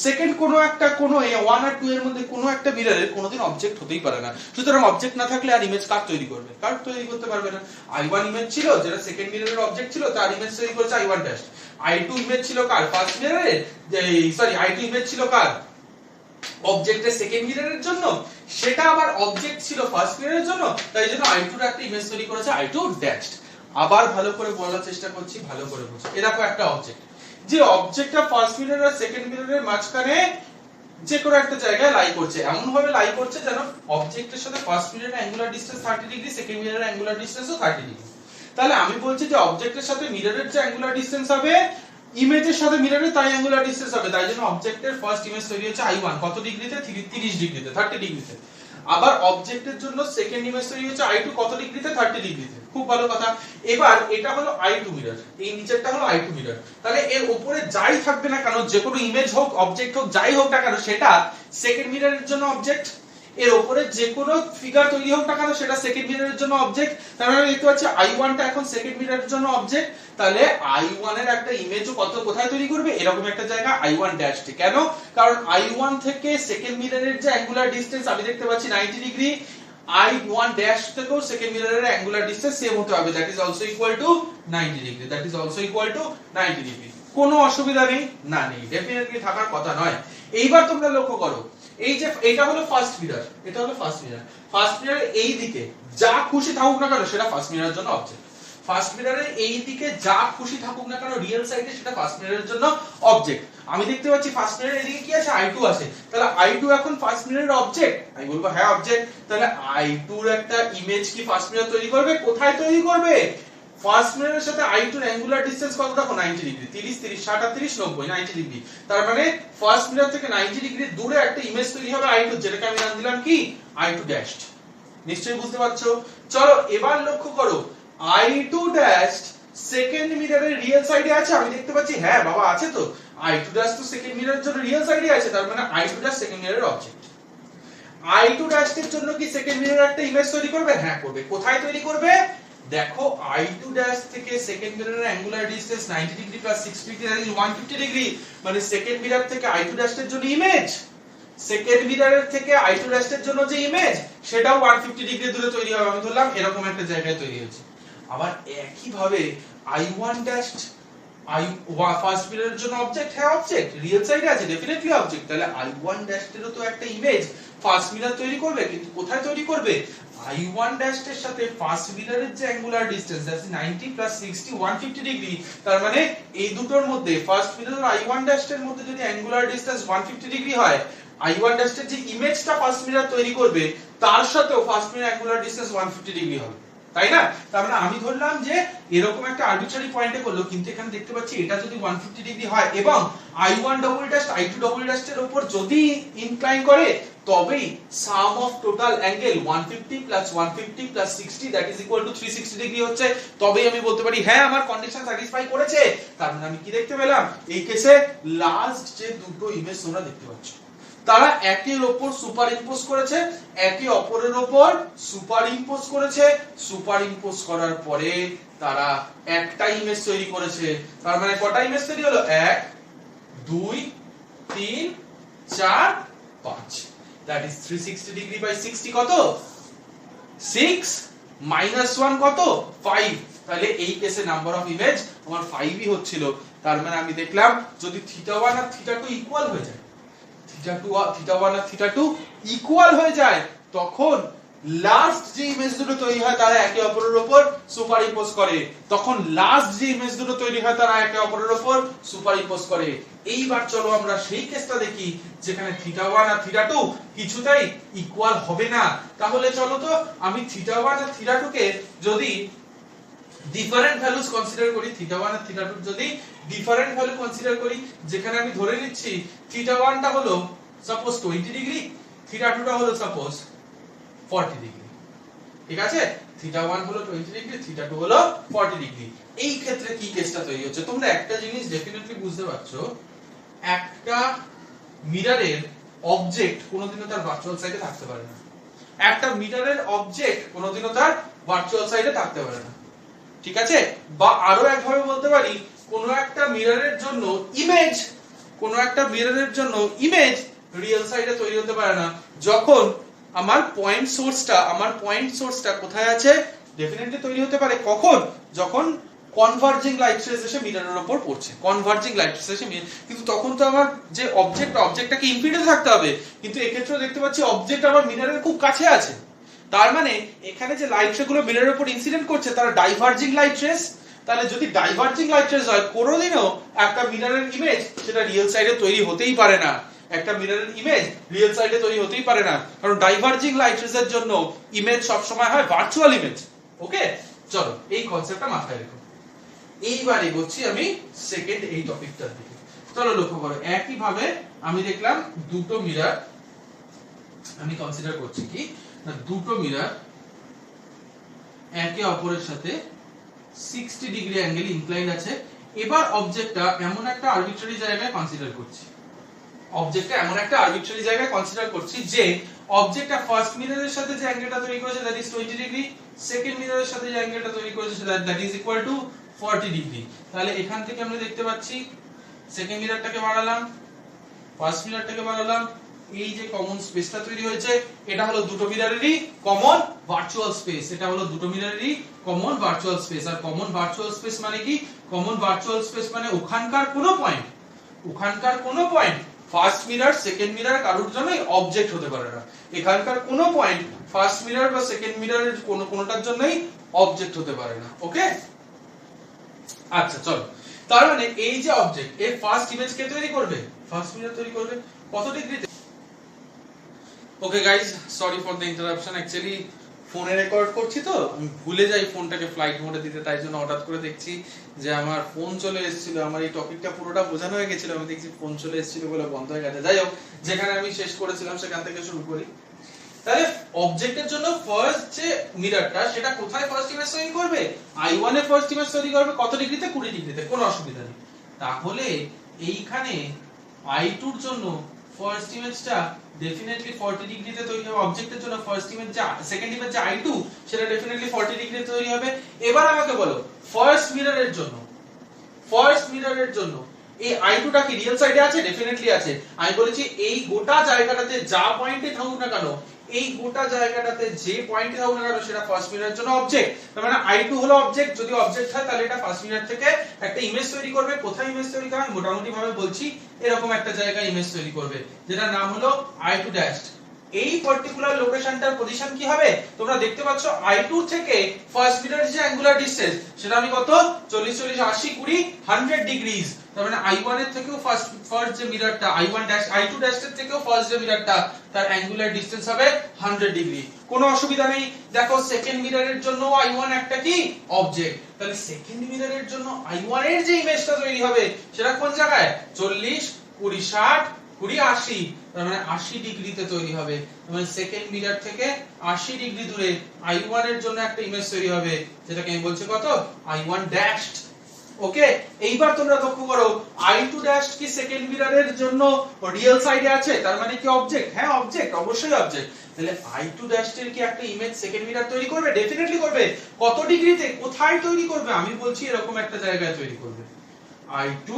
Speaker 1: সেকেন্ড কোনো একটা কোনো 1 আর 2 এর মধ্যে কোনো একটা মিররের কোনোদিন অবজেক্ট হতেই পারে না। সুতরাং অবজেক্ট না থাকলে আর ইমেজ কার তৈরি করবে? কার তৈরি করতে পারবে না। I1 ইমেজ ছিল যেটা সেকেন্ড মিররের অবজেক্ট ছিল, তার ইমেজ তৈরি করেছে I1 ড্যাশ। I2 ইমেজ ছিল কার? ফার্স্ট মিররের, I2 ইমেজ ছিল কার? অবজেক্টের সেকেন্ড মিররের জন্য, সেটা আবার অবজেক্ট ছিল ফার্স্ট মিররের জন্য, তাই জন্য I2 এর একটা ইমেজ তৈরি করেছে I2 ড্যাশ। আবার ভালো করে বলার চেষ্টা করছি, ভালো করে বুঝো। এরকম একটা অবজেক্ট, যে অবজেক্টটা ফার্স্ট মিরর আর সেকেন্ড মিররের মাঝখানে যে কোনো একটা জায়গায় লাই করছে, এমন ভাবে লাই করছে যেন অবজেক্টের সাথে ফার্স্ট মিররের অ্যাঙ্গুলার ডিসটেন্স 30 ডিগ্রি, সেকেন্ড মিররের অ্যাঙ্গুলার ডিসটেন্সও 30 ডিগ্রি। তাহলে আমি বলছি যে অবজেক্টের সাথে মিররের যে অ্যাঙ্গুলার ডিসটেন্স হবে ইমেজের সাথে মিররের তাই অ্যাঙ্গুলার ডিসটেন্স হবে। তাই জন্য অবজেক্টের ফার্স্ট ইমেজ তৈরি হচ্ছে I1 কত ডিগ্রিতে? 30 ডিগ্রিতে, 30 ডিগ্রিতে। আবার অবজেক্টের জন্য সেকেন্ড ইমেজ তৈরি হচ্ছে I2 কত ডিগ্রিতে? 30 ডিগ্রিতে। খুব ভালো কথা। এবার এটা হলো I2 মিরর, এই নিচেরটা হলো I2 মিরর। তাহলে এর উপরে যাই থাকবে না কেন, যে কোনো ইমেজ হোক অবজেক্ট হোক যাই হোক না কেন, সেটা সেকেন্ড মিররের জন্য অবজেক্ট, এর উপরে যে কোনো ফিগার তৈরি হোক না কেন সেটা সেকেন্ড মিররের জন্য অবজেক্ট। তার মানে দেখতে পাচ্ছি I1 টা এখন সেকেন্ড মিররের জন্য অবজেক্ট, তাহলে I1 এর একটা ইমেজও কোথায় তৈরি করবে, এরকম একটা জায়গা I1 ড্যাশ টি। কেন? কারণ I1 থেকে সেকেন্ড মিররের যে অ্যাঙ্গুলার ডিসটেন্স আমি দেখতে পাচ্ছি 90 ডিগ্রি, I1 ড্যাশ থেকেও সেকেন্ড মিররের অ্যাঙ্গুলার ডিসটেন্স সেম হতে হবে, that is also equal to 90 degree, that is also equal to 90 degree. কোনো অসুবিধা নেই? না, নেই, ডেফিনেটলি থাকার কথা নয়। এইবার তোমরা লক্ষ্য করো, এই যে এটা হলো ফার্স্ট মিরর, এটা হলো ফার্স্ট মিরর, ফার্স্ট মিররের এই দিকে যা খুশি থাকুক না কেন সেটা ফার্স্ট মিররের জন্য অবজেক্ট। ফার্স্ট মিররের এই দিকে যা খুশি থাকুক না কেন রিয়েল সাইডে সেটা ফার্স্ট মিররের জন্য অবজেক্ট। আমি দেখতে পাচ্ছি ফার্স্ট মিররের এদিকে কি আছে, I2 আছে, তাহলে I2 এখন ফার্স্ট মিররের অবজেক্ট। আমি বলবো হ্যাঁ অবজেক্ট, তাহলে I2 এর একটা ইমেজ কি ফার্স্ট মিরর তৈরি করবে? কোথায় তৈরি করবে? ফার্স্ট মিররের সাথে I2 এর অ্যাঙ্গুলার ডিসটেন্স কত দেখো, 90 ডিগ্রি, 30 30 60 30 90 90 ডিগ্রি। তার মানে ফার্স্ট মিরর থেকে 90 ডিগ্রি দূরে একটা ইমেজ তৈরি হবে I2, যেটাকে আমি নাম দিলাম কি, I2 ড্যাশ। নিশ্চয়ই বুঝতে পারছো? চলো এবার লক্ষ্য করো, I2 ড্যাশ সেকেন্ড মিররের রিয়েল সাইডে আছে, আমি দেখতে পাচ্ছি হ্যাঁ বাবা আছে তো, I2 ড্যাশ তো সেকেন্ড মিররের জন্য রিয়েল সাইডে আছে, তার মানে I2 ড্যাশ সেকেন্ড মিররের অবজেক্ট। I2 ড্যাশ এর জন্য কি সেকেন্ড মিরর একটা ইমেজ তৈরি করবে? হ্যাঁ করবে। কোথায় তৈরি করবে? দেখো I2 ড্যাশ থেকে সেকেন্ড মিররের angular distance 90 degree plus 60 degree, that is 150 degree, মানে সেকেন্ড মিরর থেকে I2 ড্যাশ এর জন্য ইমেজ, সেকেন্ড মিররের থেকে I2 ড্যাশ এর জন্য যে ইমেজ সেটাও 150 ডিগ্রি দূরে তৈরি হবে। আমি ধরলাম এরকম একটা জায়গায় তৈরি হয়েছে। আবার একই ভাবে I1 ড্যাশ ফার্স্ট মিররের জন্য অবজেক্ট, হ্যাঁ অবজেক্ট, রিয়েল সাইডে আছে, ডেফিনেটলি অবজেক্ট, তাহলে I1 ড্যাশ এরও তো একটা ইমেজ ফার্স্ট মিরর তৈরি করবে, কিন্তু কোথায় তৈরি করবে? I1 ড্যাশ এর সাথে ফার্স্ট মিররের যে angular distance that is 90 plus 60 150 degree, তার মানে এই দুটোর মধ্যে ফার্স্ট মিরর আর I1 ড্যাশ এর মধ্যে যদি অ্যাঙ্গুলার ডিসটেন্স 150 ডিগ্রি হয়, I1 ড্যাশ এর যে ইমেজটা ফার্স্ট মিরর তৈরি করবে তার সাথেও first mirror angular distance 150 degree হবে, তাই না? তার মানে আমি ধরলাম যে এরকম একটা আরবিট্রারি পয়েন্টে করলো, কিন্তু এখানে দেখতে পাচ্ছি এটা যদি 150 ডিগ্রি হয় এবং I1 double dash I2 double dash এর উপর যদি ইনক্লাইন করে, তবেই sum of total angle 150 plus 150 plus 60 that is equal to 360 degree হচ্ছে, তবেই আমি বলতে পারি হ্যাঁ আমার কন্ডিশন স্যাটিসফাই করেছে। তার মানে আমি কি দেখতে পেলাম? এই কেসে লাস্ট যে দুটো ইমেজ তোমরা দেখতে পাচ্ছ তারা একের উপর সুপার ইম্পোজ করেছে, একে অপরের উপর সুপার ইম্পোজ করেছে, সুপার ইম্পোজ করার পরে তারা একটা ইমেজ তৈরি করেছে। তার মানে কটা ইমেজ তৈরি হলো? 1 2 3 4 5, দ্যাট ইজ 360 ডিগ্রি বাই 60 কত? 6 মাইনাস 1 কত? 5। তাহলে এই কেসে নাম্বার অফ ইমেজ আমার 5ই হচ্ছিল। তার মানে আমি দেখলাম যদি θ1 আর θ2 ইকুয়াল হয়ে যায়, θ1 আর θ2 ইকুয়াল হয়ে যায়, তখন লাস্ট যে ইমেজ দুটো তৈরি হয় তারা একে অপরের উপর সুপার ইম্পোজ করে, তখন লাস্ট যে ইমেজ দুটো তৈরি হয় তারা একে অপরের উপর সুপার ইম্পোজ করে। এইবার চলো আমরা সেই কেসটা দেখি যেখানে θ1 আর θ2 কিছুতেই ইকুয়াল হবে না। তাহলে চলো তো আমি θ1 আর θ2 কে যদি ডিফারেন্ট ভ্যালুস কনসিডার করি, θ1 আর θ2 যদি ডিফারেন্ট ভ্যালু কনসিডার করি, যেখানে আমি ধরে নিচ্ছি θ1 টা হলো সাপোজ 20 ডিগ্রি, θ2 টা হলো সাপোজ 40 ডিগ্রি, ঠিক আছে? θ1 হলো 20 ডিগ্রি, θ2 হলো 40 ডিগ্রি। এই ক্ষেত্রে কি কেসটা তৈরি হচ্ছে? তোমরা একটা জিনিস ডেফিনেটলি বুঝতে পারছো, একটা মিররের অবজেক্ট কোনোদিনও তার ভার্চুয়াল সাইডে থাকতে পারে না, একটা মিররের অবজেক্ট কোনোদিনও তার ভার্চুয়াল সাইডে থাকতে পারে না, ঠিক আছে? বা আরো একভাবে বলতে পারি, কোনো একটা মিররের জন্য ইমেজ, কোনো একটা মিররের জন্য ইমেজ রিয়েল সাইডে তৈরি হতে পারে না, যখন আমার পয়েন্ট সোর্সটা কোথায় আছে? ডেফিনেটলি তৈরি হতে পারে কখন? যখন কনভার্জিং লাইট রেজ এসে মিররের উপর পড়ছে, কনভার্জিং লাইট রেজ এসে, কিন্তু তখন তো আমার যে অবজেক্টটাকে ইনফিনিটি থাকতে হবে, কিন্তু এক্ষেত্রে দেখতে পাচ্ছি অবজেক্ট আমার মিররের খুব কাছে আছে। তার মানে এখানে যে লাইট রেগুলো মিররের উপর ইনসিডেন্ট করছে তারা ডাইভার্জিং লাইট রেজ। তাহলে যদি ডাইভার্জিং লাইট রেজ হয়, কোনোদিনও একটা মিররের ইমেজ সেটা রিয়েল সাইডে তৈরি হতেই পারে না, একটা মিররের ইমেজ রিয়েল সাইডে তৈরি হতেই পারে না, কারণ ডাইভার্জিং লাইট রেজ এর জন্য ইমেজ সব সময় হয় ভার্চুয়াল ইমেজ। ওকে, চলো এই কনসেপ্টটা মাথায় রেখো। এইবার এগোচ্ছি আমি সেকেন্ড এই টপিকটার দিকে। চলো লক্ষ্য করো, একই ভাবে আমি দেখলাম দুটো মিরর, আমি কনসিডার করছি কি না, দুটো মিরর একে অপরের সাথে 60 ডিগ্রি অ্যাঙ্গেল ইনক্লাইন্ড আছে। এবার অবজেক্টটা এমন একটা আরবিট্রারি জায়গায় কনসিডার করছি, যে অবজেক্টটা ফার্স্ট মিররের সাথে যে অ্যাঙ্গেলটা তৈরি করেছে দ্যাট ইজ 20 ডিগ্রি, সেকেন্ড মিররের সাথে যে অ্যাঙ্গেলটা তৈরি করেছে that is equal two 40 degree. তাহলে এখান থেকে আমরা দেখতে পাচ্ছি সেকেন্ড মিররটাকে বাড়ালাম, ফার্স্ট মিররটাকে বাড়ালাম, এই যে কমন স্পেসটা তৈরি হয়েছে এটা হলো দুটো মিররেরই কমন ভার্চুয়াল স্পেস, এটা হলো দুটো মিররেরই কমন ভার্চুয়াল স্পেস। আর কমন ভার্চুয়াল স্পেস মানে কি? কমন ভার্চুয়াল স্পেস মানে ওখানকার কোনো point first mirror second mirror কারোর জন্য অবজেক্ট হতে পারে না। এখানকার কোনো পয়েন্ট ফার্স্ট মিরর বা সেকেন্ড মিররের কোনোটার জন্যই অবজেক্ট হতে পারে না। ওকে, আচ্ছা চলো, তার মানে এই যে অবজেক্ট এর ফার্স্ট ইমেজ কে তৈরি করবে? ফার্স্ট মিরর তৈরি করবে। কত ডিগ্রিতে? Okay guys, sorry for the interruption, actually ফোনে রেকর্ড করছি তো আমি ভুলে যাই ফোনটাকে ফ্লাইট মোডে দিতে, তাই জন্য হঠাৎ করে দেখছি যে আমার ফোন চলে এসেছিল, আমার এই টপিকটা পুরোটা বোঝানো হয়ে গেছিল, আমি দেখছি ফোন চলে এসেছিল বলে বন্ধ হয়ে গেছে। যাই হোক, যেখানে আমি শেষ করেছিলাম সেখান থেকে শুরু করি। তাহলে অবজেক্টের জন্য ফার্স্ট যে মিররটা সেটা কোথায় ফার্স্ট ইমেজ তৈরি করবে? i1 এ ফার্স্ট ইমেজ তৈরি করবে কত ডিগ্রিতে? 20 ডিগ্রিতে, কোনো অসুবিধা নেই। তাহলে এইখানে i2 এর জন্য ফার্স্ট ইমেজটা ডেফিনেটলি 40 ডিগ্রিতে তৈরি হবে। অবজেক্টের জন্য ফার্স্ট ইমেজ যা সেকেন্ড ইমেজ যা i2 সেটা ডেফিনেটলি 40 ডিগ্রিতে তৈরি হবে। এবার আমাকে বলো ফার্স্ট মিররের জন্য এই i2 টা কি রিয়েল সাইডে আছে? ডেফিনেটলি আছে। আমি বলেছি এই গোটা জায়গাটাতে যা পয়েন্টে থাকুক না কেন, এই গোটা জায়গাটাতে যে পয়েন্টে থাকুক না কেন সেটা ফার্স্ট মিররের জন্য অবজেক্ট। তার মানে i2 হলো অবজেক্ট। যদি অবজেক্ট হয় তাহলে এটা ফার্স্ট মিরর থেকে একটা ইমেজ তৈরি করবে। কোথায় ইমেজ তৈরি করবে? মোটামুটি ভাবে বলছি, এরকম একটা জায়গায় ইমেজ তৈরি করবে যেটার নাম হলো i2 ড্যাশ। এই পার্টিকুলার লোকেশনটার পজিশন কি হবে? তোমরা দেখতে পাচ্ছ i2 থেকে ফার্স্ট মিররের যে অ্যাঙ্গুলার ডিসটেন্স সেটা আমি কত? 40 40 80 20 100 ডিগ্রিজ। তার মানে i1 এর থেকেও ফার্স্ট যে মিররটা i1 ড্যাশ i2 ড্যাশের থেকেও ফার্স্ট যে মিররটা তার অ্যাঙ্গুলার ডিসটেন্স হবে 100 ডিগ্রি। কোনো অসুবিধা নেই। দেখো সেকেন্ড মিররের জন্য i1 একটা কি অবজেক্ট, তাহলে সেকেন্ড মিররের জন্য i1 এর যে ইমেজটা তৈরি হবে সেটা কোন জায়গায়? 40 20 60 20 80, তার মানে 80 ডিগ্রিতে তৈরি হবে। তার মানে সেকেন্ড মিরর থেকে 80 ডিগ্রি দূরে i1 এর জন্য একটা ইমেজ তৈরি হবে, যেটাকে আমি বলছি কত? i1 dashed. ওকে, এইবার তোমরা লক্ষ্য করো i2 ড্যাশ কি সেকেন্ড মিররের জন্য রিয়েল সাইডে আছে? তার মানে কি অবজেক্ট? হ্যাঁ অবজেক্ট, অবশ্যই অবজেক্ট। তাহলে i2 ড্যাশ এর কি একটা ইমেজ সেকেন্ড মিরর তৈরি করবে? ডেফিনেটলি করবে। কত ডিগ্রিতে? কোথায় তৈরি করবে? আমি বলছি এরকম একটা জায়গায় তৈরি করবে, i2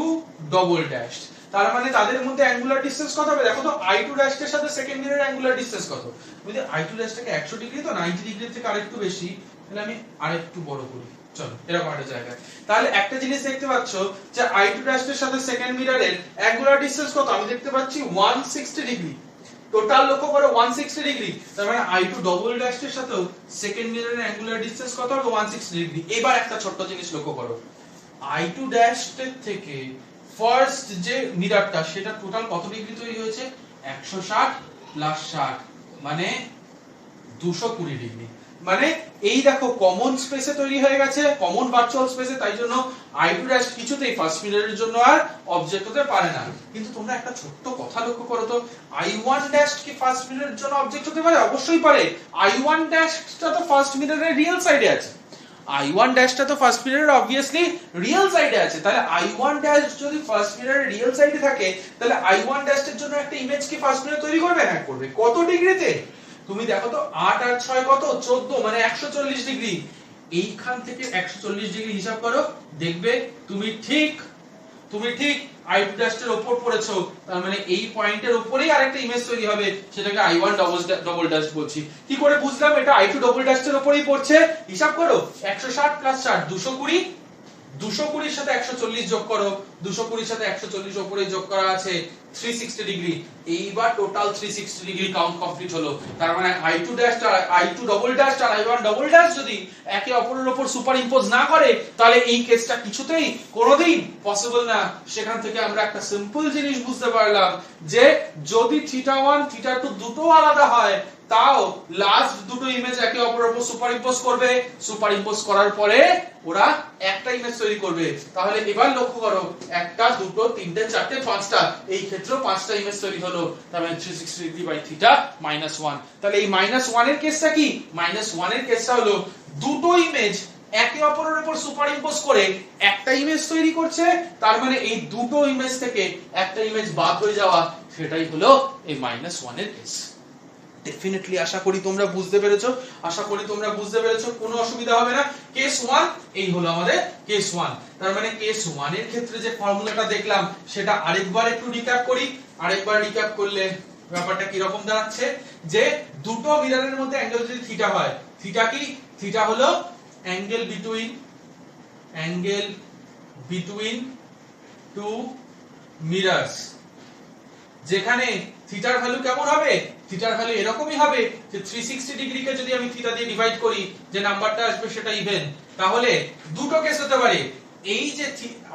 Speaker 1: ডবল ড্যাশ। তার মানে তাদের মধ্যে অ্যাঙ্গুলার ডিসটেন্স কত হবে? দেখো তো i2 ড্যাশ এর সাথে সেকেন্ড মিররের অ্যাঙ্গুলার ডিসটেন্স কত? যদি i2 ড্যাশটাকে 100 ডিগ্রি তো 90 ডিগ্রি থেকে আরেকটু বেশি, তাহলে আমি আরেকটু বড় করি, চলো এরকম একটা জায়গায়। তাহলে একটা জিনিস দেখতে পাচ্ছ যে i2 ড্যাশ এর সাথে সেকেন্ড মিররের অ্যাঙ্গুলার ডিসটেন্স কত? আমি দেখতে পাচ্ছি 160 ডিগ্রি। টোটাল লক্ষ্য করো 160 ডিগ্রি। তার মানে i2 ডবল ড্যাশ এর সাথে সেকেন্ড মিররের অ্যাঙ্গুলার ডিসটেন্স কত হবে? 160 ডিগ্রি। এবার একটা ছোট্ট জিনিস লক্ষ্য করো, i2 ড্যাশ এর থেকে ফার্স্ট যে মিররটা সেটা টোটাল কত ডিগ্রি তৈরি হয়েছে? 160 প্লাস 60 মানে 220 ডিগ্রি। মানে এই দেখো কমন স্পেসে তৈরি হয়ে গেছে, কমন ভার্চুয়াল স্পেসে, তাই জন্য i2 ড্যাশ কিছুতেই ফার্স্ট মিররের জন্য আর অবজেক্ট হতে পারে না। কিন্তু তোমরা একটা ছোট্ট কথা লক্ষ্য করো তো, i1 ড্যাশ কি ফার্স্ট মিররের জন্য অবজেক্ট হতে পারে? অবশ্যই পারে। i1 ড্যাশটা তো ফার্স্ট মিররের রিয়েল সাইডে আছে, i1 ড্যাশটা তো ফার্স্ট মিররের অবভিয়াসলি রিয়েল সাইডে আছে। তাহলে i1 ড্যাশ যদি ফার্স্ট মিররের রিয়েল সাইডে থাকে তাহলে i1 ড্যাশের জন্য একটা ইমেজ কি ফার্স্ট মিরর তৈরি করবে? হ্যাঁ করবে। কত ডিগ্রিতে? তুমি দেখো তো 8 আর 6 কত? 14, মানে 140 ডিগ্রি। এইখান থেকে 140 ডিগ্রি হিসাব করো, দেখবে তুমি ঠিক i2 ড্যাশের উপর পড়েছো। তার মানে এই পয়েন্টের উপরেই আরেকটা ইমেজ তৈরি হবে, সেটাকে i1 ডবল ড্যাশ বলছি। কি করে বুঝলাম এটা i2 ডবল ড্যাশের উপরেই পড়ছে? হিসাব করো, 160 প্লাস 60 220, 220 এর সাথে 140 যোগ করো, 220 এর সাথে 140 উপরে যোগ করা আছে 360 ডিগ্রি। এইবার টোটাল 360 ডিগ্রি কাউন্ট কমপ্লিট হলো। তার মানে i2 ড্যাশ আর i2 ডবল ড্যাশ আর i1 ডবল ড্যাশ যদি একে অপরের উপর সুপার ইম্পোজ না করে তাহলে এই কেসটা কিছুতেই কোনোদিন পসিবল না। সেখান থেকে আমরা একটা সিম্পল জিনিস বুঝতে পারলাম যে যদি θ1 θ2 দুটো আলাদা হয় তাও লাস্ট দুটো ইমেজ একে অপরের উপর সুপার ইম্পোজ করবে, সুপার ইম্পোজ করার পরে ওরা একটা ইমেজ তৈরি করবে। তাহলে এবার লক্ষ্য করো, একটা দুটো তিনটে চারটে পাঁচটা, এই ক্ষেত্রেও পাঁচটা ইমেজ তৈরি হলো। তার মানে 360 ডিগ্রি বাই θ -1। তাহলে এই -1 এর কেসটা কি? -1 এর কেসটা হলো দুটো ইমেজ একে অপরের উপর সুপার ইম্পোজ করে একটা ইমেজ তৈরি করছে। তার মানে এই দুটো ইমেজ থেকে একটা ইমেজ বাদ হয়ে যাওয়া, সেটাই হলো এই -1 এর কেস। ডেফিনেটলি আশা করি তোমরা বুঝতে পেরেছো, কোনো অসুবিধা হবে না। কেস 1 এই হলো আমাদের কেস 1। তার মানে কেস 1 এর ক্ষেত্রে যে ফর্মুলাটা দেখলাম সেটা আরেকবার একটু রিক্যাপ করি। আরেকবার রিক্যাপ করলে ব্যাপারটা কি রকম দাঁড়াচ্ছে, যে দুটো মিররের মধ্যে অ্যাঙ্গেল যদি থিটা হয়, থিটা কি, থিটা হলো অ্যাঙ্গেল বিটুইন টু মিররস। যেখানে থিটার ভ্যালু কেমন হবে, থিটার ভ্যালু এরকমই হবে যে 360 ডিগ্রিকে যদি আমি থিটা দিয়ে ডিভাইড করি, যে নাম্বারটা আসবে সেটা ইভেন। তাহলে দুটো কেস হতে পারে, এই যে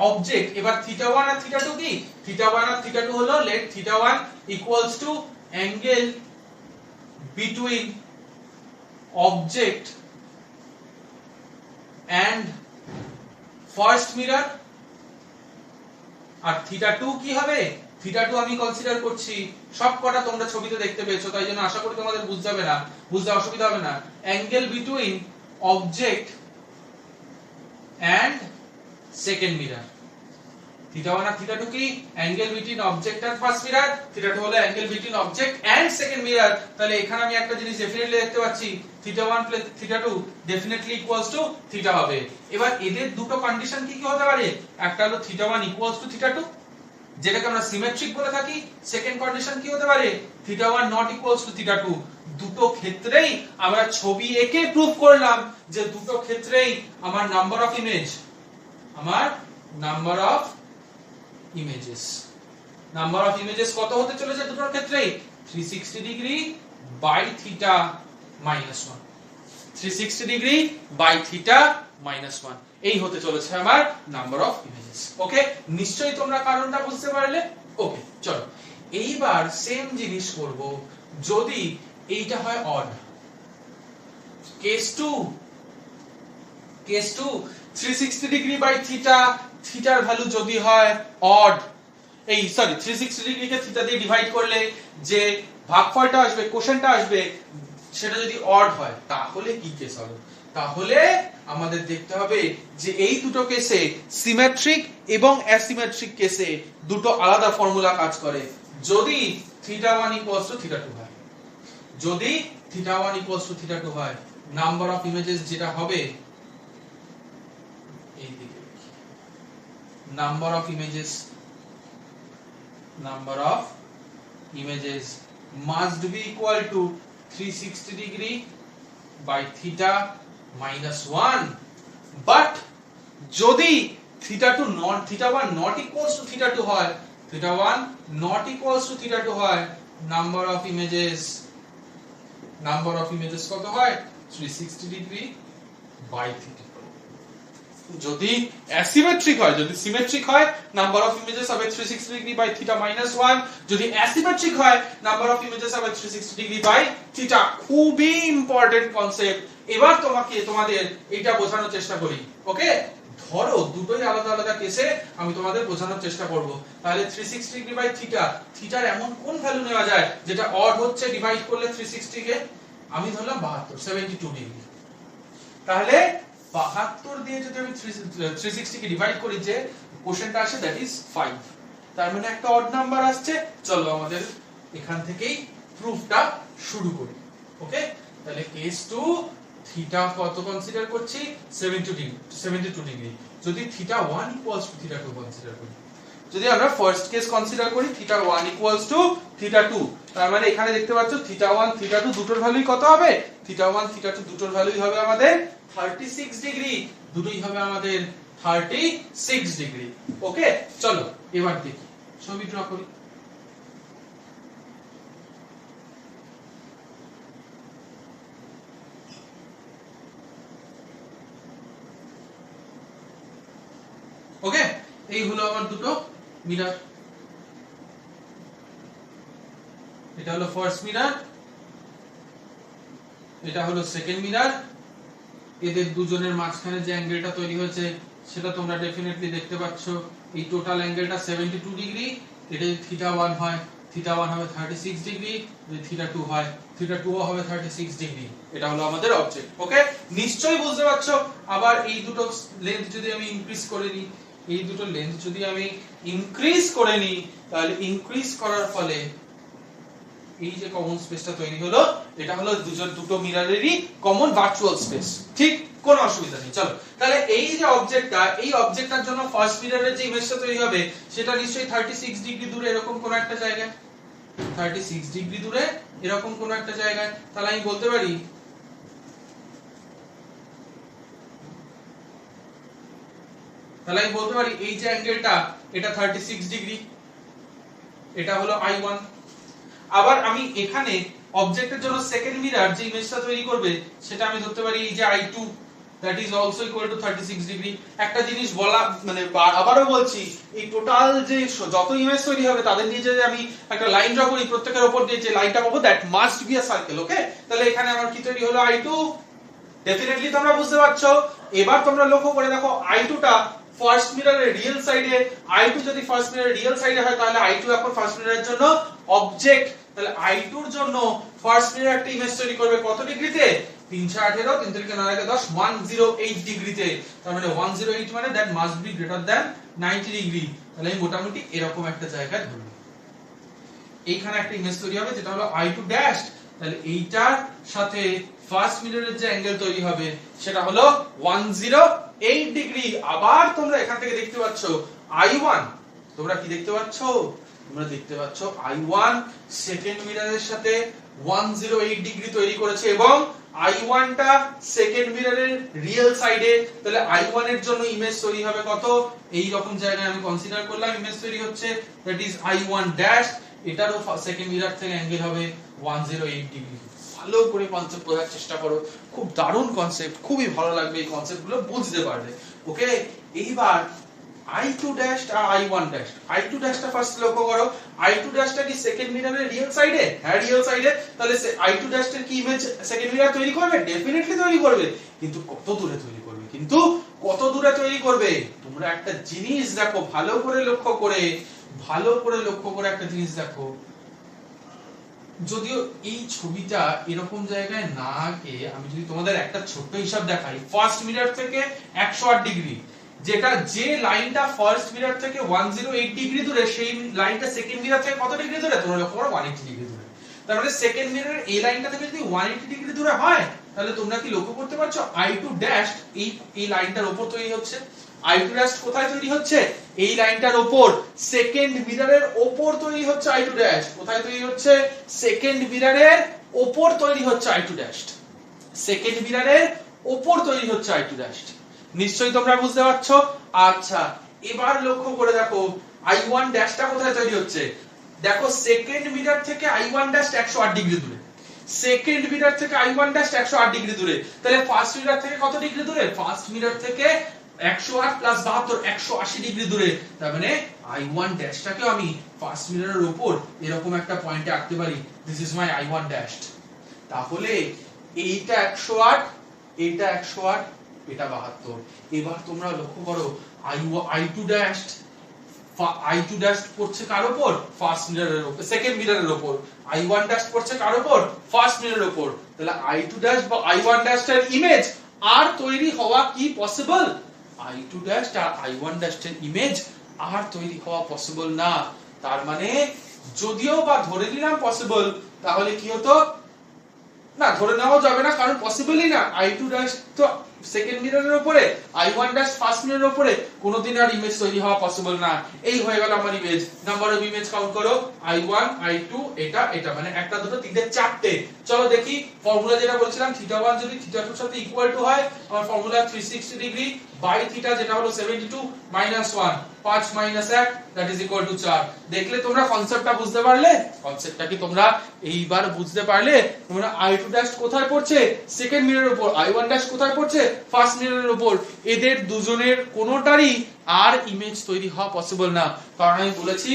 Speaker 1: অবজেক্ট, এবার থিটা 1 আর থিটা 2 কি, থিটা 1 আর থিটা 2 হলো let theta 1 equals to angle between object and first mirror, আর থিটা 2 কি হবে, থিটা 2 আমি কনসিডার করছি, সব কটা তোমরা ছবিতে দেখতে পেয়েছো, তাই জন্য আশা করি তোমাদের বুঝতে অসুবিধা হবে না। Angle between object and second mirror. Theta 1 আর থিটা 2 কি, angle between object and first mirror, theta 2 হলো angle between object and second mirror. তাহলে এখানে আমি একটা জিনিস ডেফিনেটলি দেখতে পাচ্ছি, theta 1 plus theta 2 definitely equals to theta হবে। এবার এদের দুটো কন্ডিশন কি কি হতে পারে, একটা হলো থিটা 1 ইকুয়ালস টু থিটা 2, যেটাকে আমরা সিমেট্রিক বলে থাকি। সেকেন্ড কন্ডিশন কি হতে পারে, theta 1 not equals to theta 2। দুটো ক্ষেত্রেই আমরা ছবি এঁকে প্রুফ করলাম যে দুটো ক্ষেত্রেই আমার নাম্বার অফ ইমেজেস কত হতে চলেছে দুটোর ক্ষেত্রেই, 360 degree by theta minus 1, 360 degree by theta minus 1, এই হতে চলেছে আমার নাম্বার অফ ইমেজেস। ওকে, নিশ্চয়ই তোমরা কারণটা বুঝতে পারলে। ওকে, চলো এইবার সেম জিনিস করব যদি এইটা হয় odd. Case 2 360 degree by theta, থিটার ভ্যালু যদি হয় অড, 360 ডিগ্রিকে থিটা দিয়ে ডিভাইড করলে যে ভাগফলটা আসবে, কোশেন্টটা আসবে, সেটা যদি অড হয়, তাহলে কি কেস হবে, তাহলে আমাদের দেখতে হবে যে এই দুটো কেসে সিমেট্রিক এবং অ্যাসিমেট্রিক কেসে দুটো আলাদা ফর্মুলা কাজ করে। যদি থিটা 1 ইকুয়ালস টু থিটা 2 হয়, যদি থিটা 1 ইকুয়ালস টু থিটা 2 হয়, নাম্বার অফ ইমেজেস যেটা হবে, এই দিকে number of images must be equal to 360 degree by theta minus 1, but যদি theta 1 not equals to theta 2 হয়, theta 1 not equals to theta 2 হয়, number of images কত হয়, 360 degree by theta। যদি অ্যাসিমেট্রিক হয়, যদি সিমেট্রিক হয়, নাম্বার অফ ইমেজেস হবে 360 ডিগ্রি বাই থিটা মাইনাস 1, যদি অ্যাসিমেট্রিক হয়, নাম্বার অফ ইমেজেস হবে 360 ডিগ্রি বাই থিটা। খুবই ইম্পর্টেন্ট কনসেপ্ট। এবার তোমাদের এটা বোঝানোর চেষ্টা করি। ওকে, ধরো দুটোই আলাদা আলাদা কেসে আমি তোমাদের বোঝানোর চেষ্টা করব। তাহলে 360 ডিগ্রি বাই থিটা, থিটার এমন কোন ভ্যালু নেওয়া যায় যেটা অড হচ্ছে, ডিভাইড করলে 360 কে আমি ধরলাম 72 ডিগ্রি। তাহলে 72 দিয়ে যদি আমি 360 কে ডিভাইড করি, যে কোশ্চেনটা আসে দ্যাট ইজ 5, তার মানে একটা অড নাম্বার আসছে। চলো আমাদের এখান থেকেই প্রুফটা শুরু করি। ওকে, তাহলে কেস 2 থিটা কত কনসিডার করছি, 72 ডিগ্রি। যদি theta 1 equals to theta 2 consider করি, যদি আমরা ফার্স্ট কেস কনসিডার করি থিটা 1 ইকুয়ালস টু থিটা 2, তার মানে এখানে দেখতে পাচ্ছ থিটা 1 থিটা 2 দুটোর ভ্যালুই কত হবে, থিটা 1 থিটা 2 দুটোর ভ্যালুই হবে আমাদের 36 ডিগ্রি, দুটোই হবে আমাদের 36 ডিগ্রি। ওকে, চলো এবার দেখি, ছবি ড্র করি। ওকে, এই হলো আমার দুটো মিরর, এটা হলো ফার্স্ট মিরর, এটা হলো সেকেন্ড মিরর। এদের দুজনের মাঝখানে যে অ্যাঙ্গেলটা তৈরি হয়েছে সেটা তোমরা ডেফিনেটলি দেখতে পাচ্ছ, এই টোটাল অ্যাঙ্গেলটা 72 ডিগ্রি। এটা যদি থিটা 1 হয়, থিটা 1 হবে 36 ডিগ্রি, যদি থিটা 2 হয়, থিটা 2 হবে 36 ডিগ্রি। এটা হলো আমাদের অবজেক্ট। ওকে, নিশ্চয়ই বুঝতে পারছো। আবার এই দুটো লেন্থ যদি আমি ইনক্রিজ করে নিই, তাহলে ইনক্রিজ করার ফলে এই যে কমন স্পেসটা তৈরি হলো এটা হলো দুটো মিররেরই কমন ভার্চুয়াল স্পেস, ঠিক কোনো অসুবিধা নেই। চলো তাহলে এই যে অবজেক্টটা, এই অবজেক্টটার জন্য ফার্স্ট মিররের যে ইমেজটা তৈরি হবে সেটা নিশ্চয়ই 36 ডিগ্রি দূরে এরকম কোন একটা জায়গায়, 36 ডিগ্রি দূরে এরকম কোন একটা জায়গায়। তাহলে আমি বলতে পারি এই যে অ্যাঙ্গেলটা এটা 36 ডিগ্রি, এটা হলো I1। আবার আমি এখানে অবজেক্টের জন্য সেকেন্ড মিরর যে ইমেজটা তৈরি করবে সেটা আমি ধরতে পারি এই যে I2 that is also equal to 36 degree. একটা জিনিস বলা মানে আবারও বলছি, এই টোটাল যে যত ইমেজ তৈরি হবে তাদের নিয়ে যদি আমি একটা লাইন ড্র করি প্রত্যেকের উপর দিয়ে যে লাইনটা পাবো that must be a circle. Okay, তাহলে এখানে আমার কি তৈরি হলো I2, ডেফিনেটলি তোমরা বুঝতে পারছো। এবার তোমরা লক্ষ্য করে দেখো I2 টা ফার্স্ট মিররের রিয়েল সাইডে, I2 যদি ফার্স্ট মিররের রিয়েল সাইডে হয় তাহলে I2 এখন ফার্স্ট মিররের জন্য অবজেক্ট। তাহলে I2 এর জন্য ফার্স্ট মিরর একটা ইমেজ তৈরি করবে কত ডিগ্রিতে? 318 3 3 9 10 108 ডিগ্রিতে। তার মানে 108 মানে that must B greater than 90 degree. তাহলে আমি মোটামুটি এরকম একটা জায়গায় ধরব। এইখানে একটা ইমেজ তৈরি হবে যেটা হলো I2 ড্যাশ। তাহলে এইটার সাথে ফার্স্ট মিররের যে অ্যাঙ্গেল তৈরি হবে সেটা হলো 108 ডিগ্রি। আবার তোমরা এখান থেকে দেখতে পাচ্ছ I1, তোমরা কি দেখতে পাচ্ছ? তোমরা দেখতে পাচ্ছ I1 সেকেন্ড মিররের সাথে 108 ডিগ্রি তৈরি করেছে এবং I1 টা সেকেন্ড মিররের রিয়েল সাইডে। তাহলে I1 এর জন্য ইমেজ তৈরি হবে কত? এই রকম জায়গায় আমি কনসিডার করলাম ইমেজ তৈরি হচ্ছে, দ্যাট ইজ I1 ড্যাশ। এটারও সেকেন্ড মিরর থেকে অ্যাঙ্গেল হবে 108 ডিগ্রি। ভালো করে কনসেপ্ট বোঝার চেষ্টা করো, খুব দারুণ কনসেপ্ট, খুবই ভালো লাগবে এই কনসেপ্টগুলো বুঝতে পারলে। ওকে, এইবার I2 ড্যাশ আর I1 ড্যাশ। I2 ড্যাশটা ফার্স্ট লক্ষ্য করো, I2 ড্যাশটা কি সেকেন্ড মিররের রিয়েল সাইডে? হ্যাঁ, রিয়েল সাইডে। তাহলে I2 ড্যাশটার কি ইমেজ সেকেন্ড মিরর তৈরি করবে? ডেফিনেটলি তৈরি করবে, কিন্তু কত দূরে তৈরি করবে? তোমরা একটা জিনিস দেখো, ভালো করে লক্ষ্য করে একটা জিনিস দেখো। যদিও এই ছবিটা এরকম জায়গায় না আঁকে, আমি যদি তোমাদের একটা ছোট্ট হিসাব দেখাই, ফার্স্ট মিরর থেকে 108 ডিগ্রি, যেটা যে লাইনটা ফার্স্ট মিরর থেকে 108 ডিগ্রি দূরে, সেই লাইনটা সেকেন্ড মিরর থেকে কত ডিগ্রি দূরে? তোমরা লক্ষ্য করো 180 ডিগ্রি দূরে। তার মানে সেকেন্ড মিররের এই লাইনটা থেকে যদি 180 ডিগ্রি দূরে হয়, তাহলে তোমরা কি লক্ষ্য করতে পারছো I2 ড্যাশ এই লাইনটার উপর তৈরি হচ্ছে। I2 ড্যাশ কোথায় তৈরি হচ্ছে? এই লাইনটার উপর, সেকেন্ড মিররের উপর তৈরি হচ্ছে I2 ড্যাশ। কোথায় তৈরি হচ্ছে? সেকেন্ড মিররের উপর তৈরি হচ্ছে I2 ড্যাশ। সেকেন্ড মিররের উপর তৈরি হচ্ছে I2 ড্যাশ। নিশ্চয়ই তোমরা বুঝতে পারছো। আচ্ছা, এবার লক্ষ্য করে দেখো I1 ড্যাশটা কোথায় তৈরি হচ্ছে। দেখো সেকেন্ড মিরর থেকে I1 ড্যাশ 108 ডিগ্রি দূরে, সেকেন্ড মিরর থেকে I1 ড্যাশ 108 ডিগ্রি দূরে। তাহলে ফার্স্ট মিরর থেকে কত ডিগ্রি দূরে? ফার্স্ট মিরর থেকে 108 প্লাস 72 180 ডিগ্রি দূরে। তার মানে I1 ড্যাশটাকে আমি ফার্স্ট মিররের উপর এরকম একটা পয়েন্টে আঁকতে পারি, this is my I1 dash. তাহলে এইটা 108, এইটা 108, এটা 72। এবার তোমরা লক্ষ্য করো I2 ড্যাশ পড়ছে কার উপর? ফার্স্ট মিররের উপর, সেকেন্ড মিররের উপর। I1 ড্যাশ পড়ছে কার উপর? ফার্স্ট মিররের উপর। তাহলে I2 ড্যাশ বা I1 ড্যাশের ইমেজ আর তৈরি হওয়া কি পসিবল? I2 ড্যাশ আর I1 ড্যাশের ইমেজ আর তৈরি হওয়া পসিবল না। তার মানে যদিও বা ধরে নিলাম পসিবল, তাহলে কি হতো? না, ধরে নেওয়া যাবে না, কারণ পসিবলই না। I2 ড্যাশ তো সেকেন্ড মিররের উপরে, I1 ড্যাশ ফার্স্ট মিররের উপরে, কোনোদিন আর ইমেজ তৈরি হওয়া পসিবল না। এই হয়ে গেল আমার image. Number of image count করো, I1 I2 এটা মানে একটা দুটো তিনটে চারটে। চলো দেখি ফর্মুলা যেটা বলছিলাম, θ1 যদি θ2 এর সাথে ইকুয়াল টু হয়, আমার ফর্মুলা 360 ডিগ্রি বাই θ যেটা হলো 72 -1 5 - 1 দ্যাট ইজ ইকুয়াল টু 4। দেখলে তোমরা কনসেপ্টটা বুঝতে পারলে? কনসেপ্টটা কি তোমরা এইবার বুঝতে পারলে? তোমরা I2 ড্যাশ কোথায় পড়ছে? সেকেন্ড মিররের উপর। I1 ড্যাশ কোথায় পড়ছে? ফার্স্ট মিররের উপর। এদের দুজনের কোনোটারই আর ইমেজ তৈরি হওয়া পসিবল না, কারণ আমি বলেছি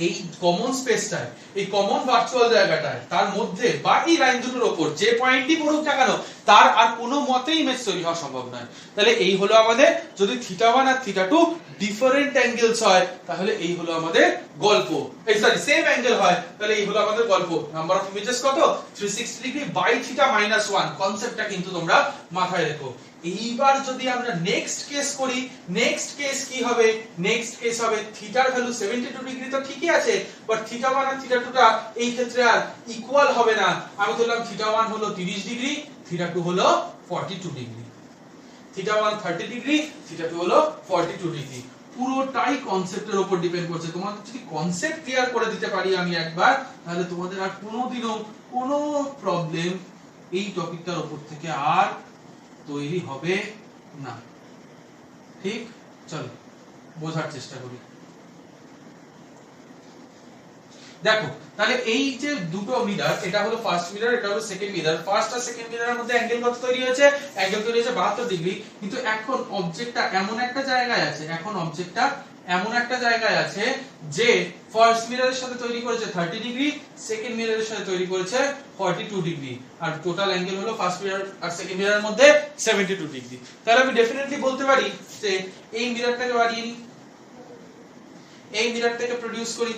Speaker 1: এই কমন স্পেসটায়, এই কমন ভার্চুয়াল জায়গাটায়, তার মধ্যে বা এই লাইন দুটোর উপর যে পয়েন্টই পড়ুক না কেন, তার আর কোনো মতেই ইমেজ তৈরি হওয়া সম্ভব নয়। তাহলে এই হলো আমাদের, যদি θ1 আর θ2 ডিফারেন্ট অ্যাঙ্গেলস হয়, তাহলে এই হলো আমাদের গল্প। এই সরি, সেম অ্যাঙ্গেল হয়, তাহলে এই হলো আমাদের গল্প। নাম্বার অফ ইমেজেস কত? 360 ডিগ্রি বাই θ -1। কনসেপ্টটা কিন্তু তোমরা মাথায় রেখো। এইবার যদি আমরা নেক্সট কেস করি, নেক্সট কেস কি হবে? নেক্সট কেস হবে থিটার ভ্যালু 72 ডিগ্রি তো ঠিকই আছে, বাট θ1 আর θ2 থিটা এই ক্ষেত্রে আর ইকুয়াল হবে না। আমি ধরলাম থিটা 1 হলো 30 ডিগ্রি, থিটা 2 হলো 42 ডিগ্রি, থিটা 1 30 ডিগ্রি, থিটা 2 হলো 42 ডিগ্রি। পুরোটাই কনসেপ্টের উপর ডিপেন্ড করছে। তোমাদের যদি কনসেপ্ট ক্লিয়ার করে দিতে পারি আমি একবার, তাহলে তোমাদের আর কোনোদিনও কোনো প্রবলেম এই টপিকটার উপর থেকে আর তৈরি হবে না। ঠিক, চলো বোঝার চেষ্টা করি। দেখো তাহলে এই যে দুটো মিরর, এটা হলো ফার্স্ট মিরর, এটা হলো সেকেন্ড মিরর। ফার্স্ট আর সেকেন্ড মিররের মধ্যে অ্যাঙ্গেল কত তৈরি হয়েছে? অ্যাঙ্গেল তৈরি হয়েছে 72 ডিগ্রি। কিন্তু এখন অবজেক্টটা এমন একটা জায়গায় আছে, এখন অবজেক্টটা এমন একটা জায়গায় আছে যে ফার্স্ট মিররের সাথে তৈরি করেছে 30 ডিগ্রি, সেকেন্ড মিররের সাথে তৈরি করেছে 42 ডিগ্রি, আর টোটাল অ্যাঙ্গেল হলো ফার্স্ট মিরর আর সেকেন্ড মিররের মধ্যে 72 ডিগ্রি। তাহলে আমি ডেফিনেটলি বলতে পারি যে এই মিররটাকে বাড়িয়ে নিই, এই মিররটাকে প্রডিউস করি।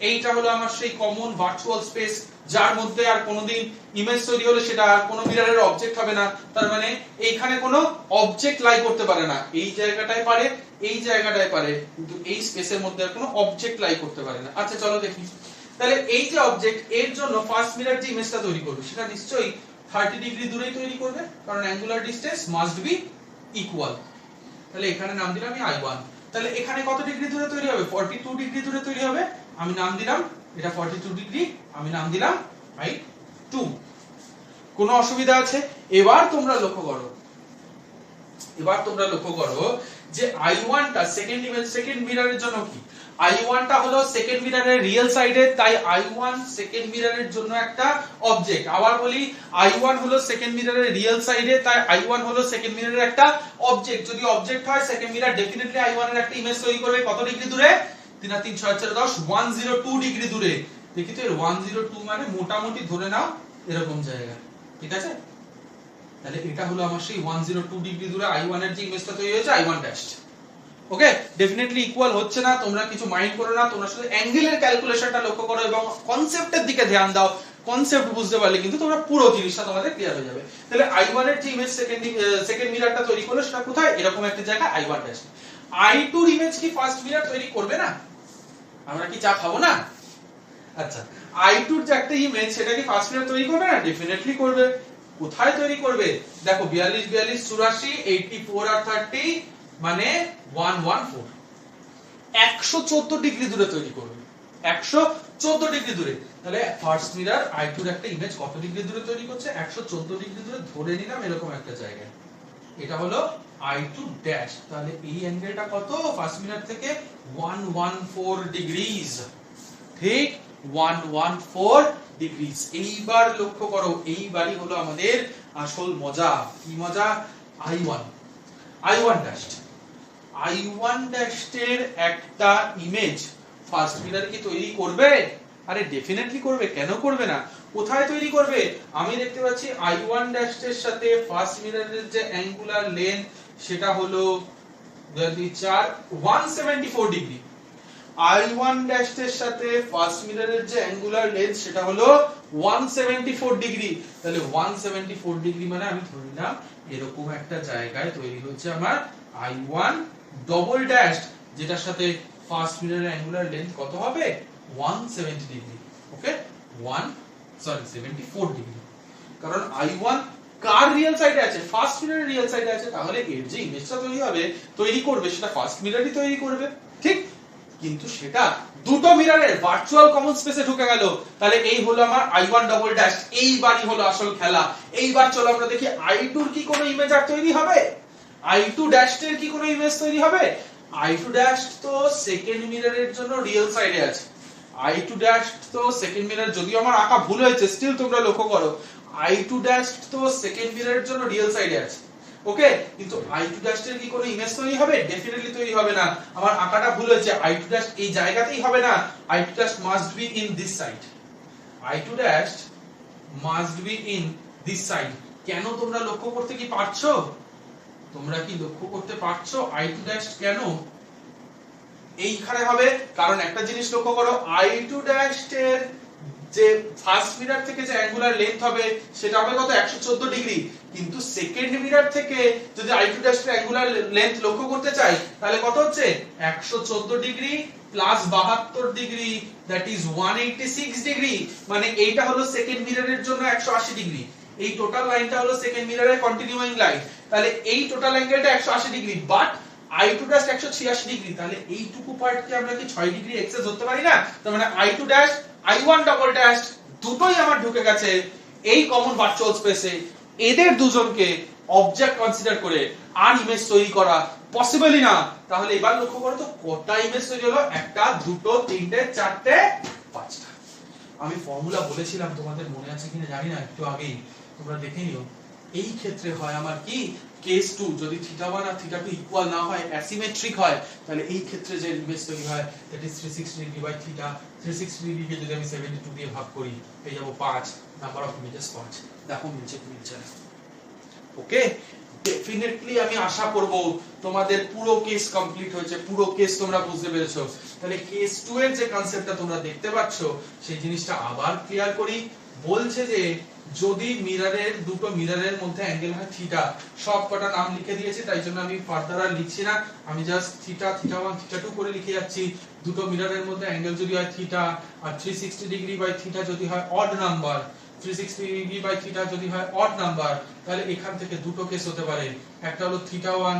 Speaker 1: এইটা হলো আমার সেই কমন ভার্চুয়াল স্পেস, যার মধ্যে আর কোনোদিন ইমেজ তৈরি হলে সেটা আর কোনো মিররের অবজেক্ট হবে না। তার মানে এইখানে কোনো অবজেক্ট লাই করতে পারে না। এই জায়গাটায় পারে, এই জায়গাটায় পারে, কিন্তু এই স্পেসের মধ্যে আর কোনো অবজেক্ট লাই করতে পারে না। আচ্ছা চলো দেখি, তাহলে এই যে অবজেক্ট, এর জন্য ফার্স্ট মিরর যে ইমেজটা তৈরি করবে সেটা নিশ্চয়ই 30 ডিগ্রি দূরেই তৈরি করবে, কারণ angular distance must be equal. তাহলে এখানে নাম দিলাম আমি I1। তাহলে এখানে কত ডিগ্রি দূরে তৈরি হবে? 42 ডিগ্রি দূরে তৈরি হবে। আমি নাম দিলাম, এটা 42 ডিগ্রি, আমি নাম দিলাম I2। কোনো অসুবিধা আছে? এবার তোমরা লক্ষ্য করো, এবার তোমরা লক্ষ্য করো যে I1 টা সেকেন্ড ইমেজ, সেকেন্ড মিররের জন্য কি? I1 টা হলো সেকেন্ড মিররের রিয়েল সাইডে, তাই I1 সেকেন্ড মিররের জন্য একটা অবজেক্ট। আবার বলি, I1 হলো সেকেন্ড মিররের রিয়েল সাইডে, তাই I1 হলো সেকেন্ড মিররের একটা অবজেক্ট। যদি অবজেক্ট হয়, সেকেন্ড মিরর ডেফিনেটলি I1 এর একটা ইমেজ তৈরি করবে। কত ডিগ্রি দূরে? 3 আর 3 6 4 10 102 ডিগ্রি দূরে। দেখি তো, এর 102 মানে মোটামুটি ধরে নাও এরকম জায়গা, ঠিক আছে? তাহলে এটা হলো আমার সেই 102 ডিগ্রি দূরে I1 এর যে ইমেজটা তৈরি হয়েছে, I1 ড্যাশ। ওকে, ডেফিনেটলি ইকুয়াল হচ্ছে না, তোমরা কিছু মাইন্ড করো না, তোমরা শুধু অ্যাঙ্গেলের ক্যালকুলেশনটা লক্ষ্য করো এবং কনসেপ্টের দিকে ধ্যান দাও। কনসেপ্ট বুঝতে পারলে কিন্তু তোমরা পুরো জিনিসটা তোমাদের ক্লিয়ার হয়ে যাবে। তাহলে I1 এর যে ইমেজ সেকেন্ড মিররটা তৈরি করলো সেটা কোথায়? এরকম একটা জায়গা I1 ড্যাশ। I2 এর ইমেজ কি ফার্স্ট মিরর তৈরি করবে না? আমরা কি চা খাবো না? আচ্ছা, I2 এর যে একটা ইমেজ, সেটা কি ফার্স্ট মিরর তৈরি করবে না? ডেফিনেটলি করবে। কোথায় তৈরি করবে? দেখো 42 42 84 84 আর 30 মানে 114, 114 ডিগ্রি দূরে তৈরি করবে, 114 ডিগ্রি দূরে। তাহলে ফার্স্ট মিরর I2 এর একটা ইমেজ কত ডিগ্রি দূরে তৈরি করছে? 114 ডিগ্রি দূরে ধরে নিলাম এরকম একটা জায়গায়। এটা হলো I2 ড্যাশ। তাহলে এই অ্যাঙ্গেলটা কত? ফার্স্ট মিরর থেকে 114 ডিগ্রিজ। ঠিক, 114 ডিগ্রিজ। এইবার লক্ষ্য করো, এইবারই হলো আমাদের আসল মজা। কি মজা? I1 dash. I1 ড্যাশ এর একটা ইমেজ ফার্স্ট মিরর কি তৈরি করবে? আরে ডেফিনেটলি করবে, কেন করবে না? কোথায় তৈরি করবে? আমি দেখতে পাচ্ছি I1 ড্যাশ এর সাথে ফার্স্ট মিররের যে অ্যাঙ্গুলার লেন্থ সেটা হলো 174 ডিগ্রি। I1 ড্যাশ এর সাথে ফার্স্ট মিররের যে অ্যাঙ্গুলার লেন্থ সেটা হলো 174 ডিগ্রি। তাহলে 174 ডিগ্রি মানে আমি ধরে নিলাম এরকম একটা জায়গায় তৈরি হচ্ছে আমার I1 ডবল ড্যাশ, যেটার সাথে ফার্স্ট মিররের অ্যাঙ্গুলার লেন্থ কত হবে? 170 ডিগ্রি। ওকে, 74 ডিগ্রি। কারণ I1 কার রিয়েল সাইডে আছে? ফার্স্ট মিররের রিয়েল সাইডে আছে। তাহলে এর যে ইমেজটা তৈরি করবে সেটা ফার্স্ট মিররই তৈরি করবে। ঠিক, কিন্তু সেটা দুটো মিররের ভার্চুয়াল কমন স্পেসে ঢুকে গেল। তাহলে এই হলো আমার I1 ডবল ড্যাশ। এইবারই হলো আসল খেলা। এইবার চলো আমরা দেখি I2 এর কি কোনো ইমেজ আর তৈরি হবে? I2 ড্যাশ এর কি কোনো ইমেজ তৈরি হবে? I2 ড্যাশ তো সেকেন্ড মিররের জন্য রিয়েল সাইডে আছে। I2 ড্যাশ তো সেকেন্ড মিরর, যদিও আমার আঁকা ভুল হয়েছে, স্টিল তোমরা লক্ষ্য করো, I2 ড্যাশ তো সেকেন্ড মিররের জন্য রিয়েল সাইডে আছে। ওকে, কিন্তু I2 ড্যাশ এর কি কোনো ইমেজ তৈরি হবে? ডেফিনেটলি তৈরি হবে না। আমার আঁকাটা ভুল হয়েছে, I2 ড্যাশ এই জায়গাতেই হবে না। I2 dash must be in this side. I2 dash must be in this side. কেন তোমরা লক্ষ্য করতে কি পারছো? তোমরা কি লক্ষ্য করতে পারছো I2 ড্যাশ কেন এইখানে হবে? কারণ একটা জিনিস লক্ষ্য করো, I2 ড্যাশ এর যে ফার্স্ট মিরর থেকে যে অ্যাঙ্গুলার লেন্থ হবে সেটা হবে কত 114 ডিগ্রি, কিন্তু সেকেন্ড মিরর থেকে যদি I2' এর অ্যাঙ্গুলার লেন্থ লক্ষ্য করতে চাই তাহলে কত হচ্ছে 114 degree plus 72 degree, that is 186 degree. মানে এইটা হলো সেকেন্ড মিররের জন্য 180 ডিগ্রি, এই টোটাল লাইনটা হলো সেকেন্ড মিররের কন্টিনিউইং লাইন। তাহলে এই টোটাল অ্যাঙ্গেলটা 180 ডিগ্রি, বাট I2' 186 ডিগ্রি, তাহলে এইটুকু পার্টকে আমরা কি 6 ডিগ্রি এক্সেস ধরতে পারি না? তার মানে I2' I1 ডাবল ড্যাশ দুটোই আমার ঢুকে গেছে এই কমন ভার্চুয়াল স্পেসে। এদের দুজনকে অবজেক্ট কনসিডার করে আর ইমেজ তৈরি করা পসিবলই না। তাহলে এবার লক্ষ্য করো তো কটা ইমেজ তৈরি হলো, একটা, দুটো, তিনটে, চারটে, পাঁচটা। আমি ফর্মুলা বলেছিলাম, তোমাদের মনে আছে কিনা জানি না, একটু আগেই তোমরা দেখে নিও। এই ক্ষেত্রে হয় আমার কি কেস 2, যদি θ1 আর θ2 ইকুয়াল না হয়, অ্যাসিমেট্রিক হয়, তাহলে এই ক্ষেত্রে যে ইমেজ তৈরি হয় দ্যাট ইজ 360 ডিগ্রি বাই θ। 360 ডিগ্রিকে যদি আমি 72 দিয়ে ভাগ করি পেয়ে যাব 5, নাম্বার অফ ইমেজেস 5। দেখো মিলছে কি মিলছে না। ওকে, ডেফিনেটলি আমি আশা করব তোমাদের পুরো কেস কমপ্লিট হয়েছে, পুরো কেস তোমরা বুঝতে পেরেছো। তাহলে কেস 2 এর যে কনসেপ্টটা তোমরা দেখতে পাচ্ছ সেই জিনিসটা আবার ক্লিয়ার করি। বলছে যে যদি মিররের দুটো মিররের মধ্যে অ্যাঙ্গেল হয় θ, সব কটা নাম লিখে দিয়েছি তাই জন্য আমি ফার্দার আর লিখছি না, আমি জাস্ট θ, θ1, θ2 করে লিখে যাচ্ছি। দুটো মিররের মধ্যে অ্যাঙ্গেল যদি হয় θ আর 360 ডিগ্রি বাই θ যদি হয় অড নাম্বার, 360 ডিগ্রি বাই θ যদি হয় অড নাম্বার, তাহলে এখান থেকে দুটো কেস হতে পারে। একটা হলো θ1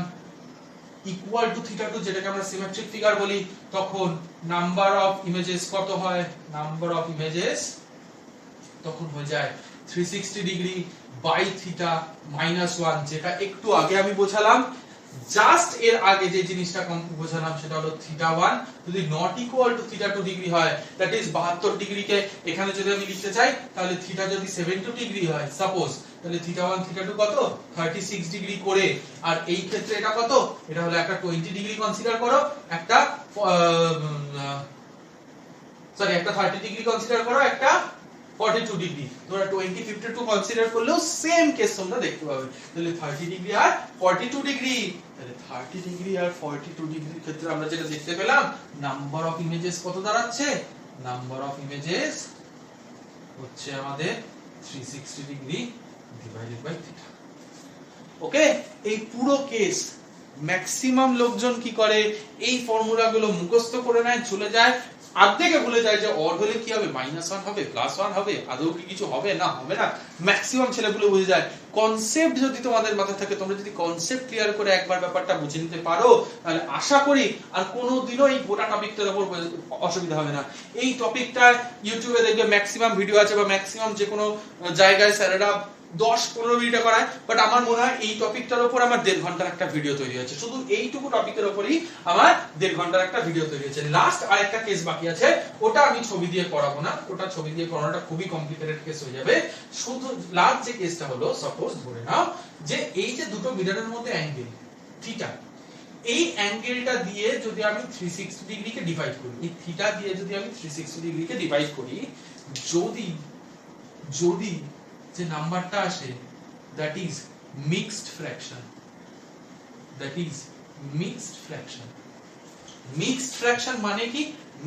Speaker 1: ইকুয়াল টু θ2, যেটাকে আমরা সিমেট্রিক ফিগার বলি, তখন নাম্বার অফ ইমেজেস কত হয়, নাম্বার অফ ইমেজেস তখন হয়ে যায় 360 ডিগ্রি বাই θ মাইনাস 1, যেটা একটু আগে আমি বোঝালাম। জাস্ট এর আগে যে জিনিসটা কম বোঝালাম সেটা হলো θ1 যদি নট ইকুয়াল টু θ2 ডিগ্রি হয়, দ্যাট ইজ 72 ডিগ্রিকে এখানে যদি আমি লিখতে চাই তাহলে θ যদি 72 ডিগ্রি হয় সাপোজ, তাহলে θ1 θ2 কত 36 ডিগ্রি করে, আর এই ক্ষেত্রে এটা কত, এটা হলো একটা 20 ডিগ্রি কনসিডার করো, একটা একটা 30 ডিগ্রি কনসিডার করো, একটা 42 ডিগ্রি। তোমরা 20 52 কনসিডার করলেও সেম কেস তোমরা দেখতে পাবে। তাহলে 30 ডিগ্রি আর 42 ডিগ্রি, তাহলে 30 ডিগ্রি আর 42 ডিগ্রির ক্ষেত্রে আমরা যেটা দেখতে পেলাম, নাম্বার অফ ইমেজেস কত দাঁড়াচ্ছে, নাম্বার অফ ইমেজেস হচ্ছে আমাদের 360 ডিগ্রি ডিভাইডেড বাই θ। ওকে, এই পুরো কেস ম্যাক্সিমাম লোকজন কি করে, এই ফর্মুলাগুলো মুখস্থ করে নেয়, চলে যায়, আর্ধেকে ভুলে যায় যে অড হলে কি হবে, -1 হবে, +1 হবে, আদৌ কি কিছু হবে না হবে না। ম্যাক্সিমাম ছেলেগুলো বুঝে যায়। কনসেপ্ট যদি তোমাদের মাথায় থাকে, তোমরা যদি কনসেপ্ট ক্লিয়ার করে একবার ব্যাপারটা বুঝে নিতে পারো, তাহলে আশা করি আর কোনোদিনও এই গোটা টপিকটার উপর অসুবিধা হবে না। এই টপিকটা ইউটিউবে দেখবে ম্যাক্সিমাম ভিডিও আছে, বা ম্যাক্সিমাম যে কোনো জায়গায় স্যারেরা 10-15 মিনিটে করায়, বাট আমার মনে হয় এই টপিকটার উপর আমার 1.5 ঘন্টার একটা ভিডিও তৈরি হয়েছে, শুধু এইটুকু টপিকের উপরই আমার 1.5 ঘন্টার একটা ভিডিও তৈরি হয়েছে। লাস্ট আরেকটা কেস বাকি আছে, ওটা আমি ছবি দিয়ে করাবো না, ওটা ছবি দিয়ে করানোটা খুবই কমপ্লিকেটেড কেস হয়ে যাবে। শুধু লাস্ট যে কেসটা হলো, সাপোজ ধরে নাও যে এই যে দুটো মিররের মধ্যে অ্যাঙ্গেল θ, এই অ্যাঙ্গেলটা দিয়ে যদি আমি 360 ডিগ্রিকে ডিভাইড করি, এই θ দিয়ে যদি আমি 360 ডিগ্রিকে ডিভাইড করি, যদি যদি যে নাম্বারটা আসে that is mixed fraction, that is mixed fraction। mixed fraction মানে কি,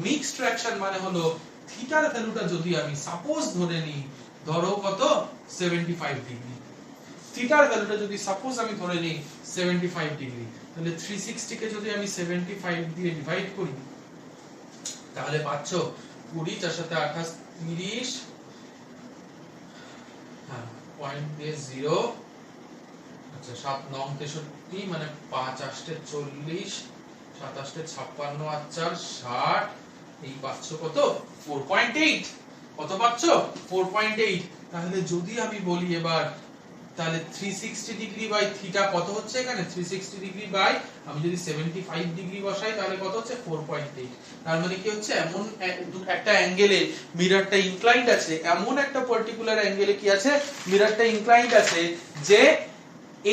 Speaker 1: mixed fraction মানে হলো থিটার ভ্যালুটা যদি আমি সাপোজ ধরে নিই, ধরো কত 75 ডিগ্রি, থিটার ভ্যালুটা যদি সাপোজ আমি ধরে নিই 75 ডিগ্রি, তাহলে 360 কে যদি আমি 75 দিয়ে ডিভাইড করি তাহলে পাচ্ছ 20 তার সাথে 28 30, হ্যাঁ পয়েন্ট দিয়ে 0, আচ্ছা 7 9 63, মানে 5 8 40, 7 8 56 আর 4 60, এই পাচ্ছ কত 4.8, কত পাচ্ছ 4.8। তাহলে যদি আমি বলি এবার, তাহলে 360 ডিগ্রি বাই θ কত হচ্ছে এখানে, 360 ডিগ্রি বাই আমি যদি 75 ডিগ্রি বসাই তাহলে কত হচ্ছে 4.8। তার মানে কি হচ্ছে, এমন একটা অ্যাঙ্গেলে মিররটা ইনক্লাইন্ড আছে, এমন একটা পার্টিকুলার অ্যাঙ্গেলে কি আছে, মিররটা ইনক্লাইন্ড আছে, যে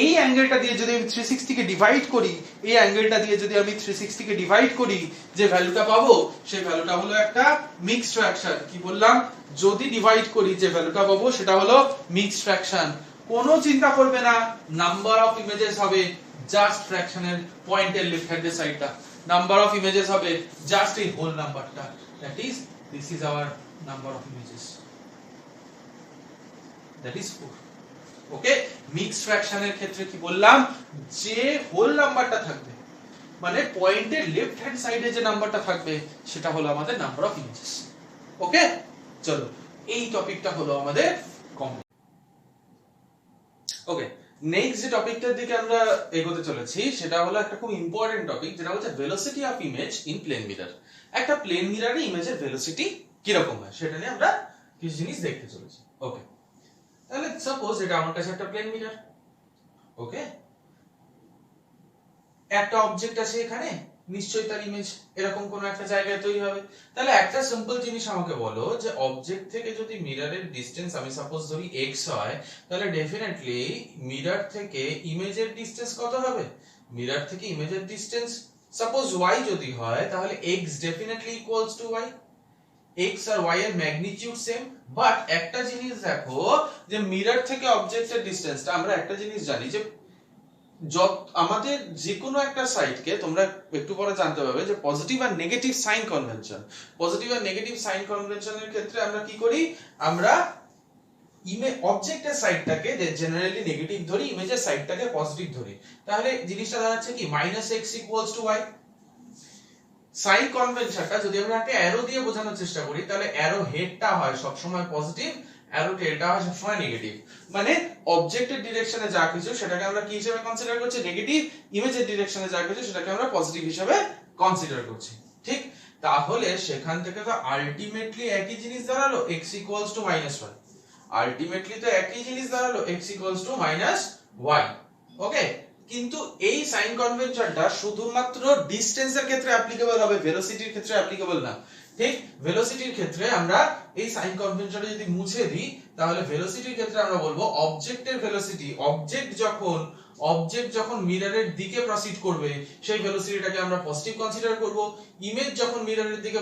Speaker 1: এই অ্যাঙ্গেলটা দিয়ে যদি আমি 360 কে ডিভাইড করি, এই অ্যাঙ্গেলটা দিয়ে যদি আমি 360 কে ডিভাইড করি, যে ভ্যালুটা পাবো সেই ভ্যালুটা হলো একটা মিক্সড ফ্র্যাকশন। কি বললাম, যদি ডিভাইড করি যে ভ্যালুটা পাবো সেটা হলো মিক্সড ফ্র্যাকশন। কোনো চিন্তা করবে না, নাম্বার অফ ইমেজেস হবে জাস্ট ফ্র্যাকশনের পয়েন্টের লেফট হ্যান্ড সাইডটা, নাম্বার অফ ইমেজেস হবে জাস্ট এই হোল নাম্বারটা, that is this is our number of images. That is 4। Okay, mixed ফ্র্যাকশনের ক্ষেত্রে কি বললাম, যে হোল নাম্বারটা থাকবে মানে পয়েন্টের লেফট হ্যান্ড সাইডে যে নাম্বারটা থাকবে সেটা হলো আমাদের নাম্বার অফ ইমেজেস। ওকে, চলো এই টপিকটা হলো আমাদের কমপ্লিট। ওকে, নেক্সট যে টপিকটার দিকে আমরা এগোতে চলেছি সেটা হলো একটা খুব ইম্পর্টেন্ট টপিক, যেটা হচ্ছে velocity of image in plane mirror. একটা প্লেন মিররে ইমেজের ভেলোসিটি কি রকম হয় সেটা নিয়ে আমরা কিছু জিনিস দেখতে চলেছি। ওকে, তাহলে সাপোজ এটা আমার কাছে একটা প্লেন মিরর। ওকে, একটা অবজেক্ট আছে এখানে, নিশ্চয়ই তার ইমেজ এরকম কোন একটা জায়গায় তৈরি হবে। তাহলে একটা সিম্পল জিনিস আমাকে বলো যে অবজেক্ট থেকে যদি মিররের ডিসটেন্স আমি সাপোজ ধরি x হয়, তাহলে ডেফিনেটলি মিরর থেকে ইমেজের ডিসটেন্স কত হবে? মিরর থেকে ইমেজের ডিসটেন্স সাপোজ y যদি হয়, তাহলে x definitely equals to y। x আর y এর ম্যাগনিটিউড সেম, বাট একটা জিনিস দেখো যে মিরর থেকে অবজেক্টের ডিসটেন্সটা আমরা একটা জিনিস জানি যে আমাদের যে কোনো একটা সাইডকে তোমরা একটু পরে জানতে পারবে যে পজিটিভ আর নেগেটিভ সাইন কনভেনশন। পজিটিভ আর নেগেটিভ সাইন কনভেনশনের ক্ষেত্রে আমরা কি করি, আমরা অবজেক্টের সাইডটাকে জেনারেলি নেগেটিভ ধরি, ইমেজের সাইডটাকে পজিটিভ ধরি। তাহলে জিনিসটা দাঁড়াচ্ছে কি -x = y। সাইন কনভেনশনটা যদি আমরা একটা অ্যারো দিয়ে বোঝানোর চেষ্টা করি, তাহলে অ্যারো হেডটা হয় সবসময় পজিটিভ, অ্যারো টেলটা হয় সবসময় নেগেটিভ। মানে অবজেক্টের ডিরেকশনে যা কিছু সেটাকে আমরা কি হিসেবে কনসিডার করছি? নেগেটিভ। ইমেজের ডিরেকশনে যা কিছু সেটাকে আমরা পজিটিভ হিসেবে কনসিডার করছি। ঠিক, তাহলে সেখান থেকে তো আলটিমেটলি একই জিনিস দাঁড়ালো, x = -y। আলটিমেটলি তো একই জিনিস দাঁড়ালো, x = -y। ওকে, কিন্তু এই সাইন কনভেনশনটা শুধুমাত্র ডিসটেন্সের ক্ষেত্রে অ্যাপ্লিকেবল হবে, ভেলোসিটির ক্ষেত্রে অ্যাপ্লিকেবল না। ঠিক, ভেলোসিটির ক্ষেত্রে আমরা এই সাইন কনভেনশনটা যদি মুছে দিই, তাহলে ভেলোসিটির ক্ষেত্রে আমরা বলবো অবজেক্টের ভেলোসিটি, অবজেক্ট যখন মিররের দিকে প্রসিড করবে সেই ভেলোসিটিটাকে আমরা পজিটিভ কনসিডার করব। ইমেজ যখন মিররের দিকে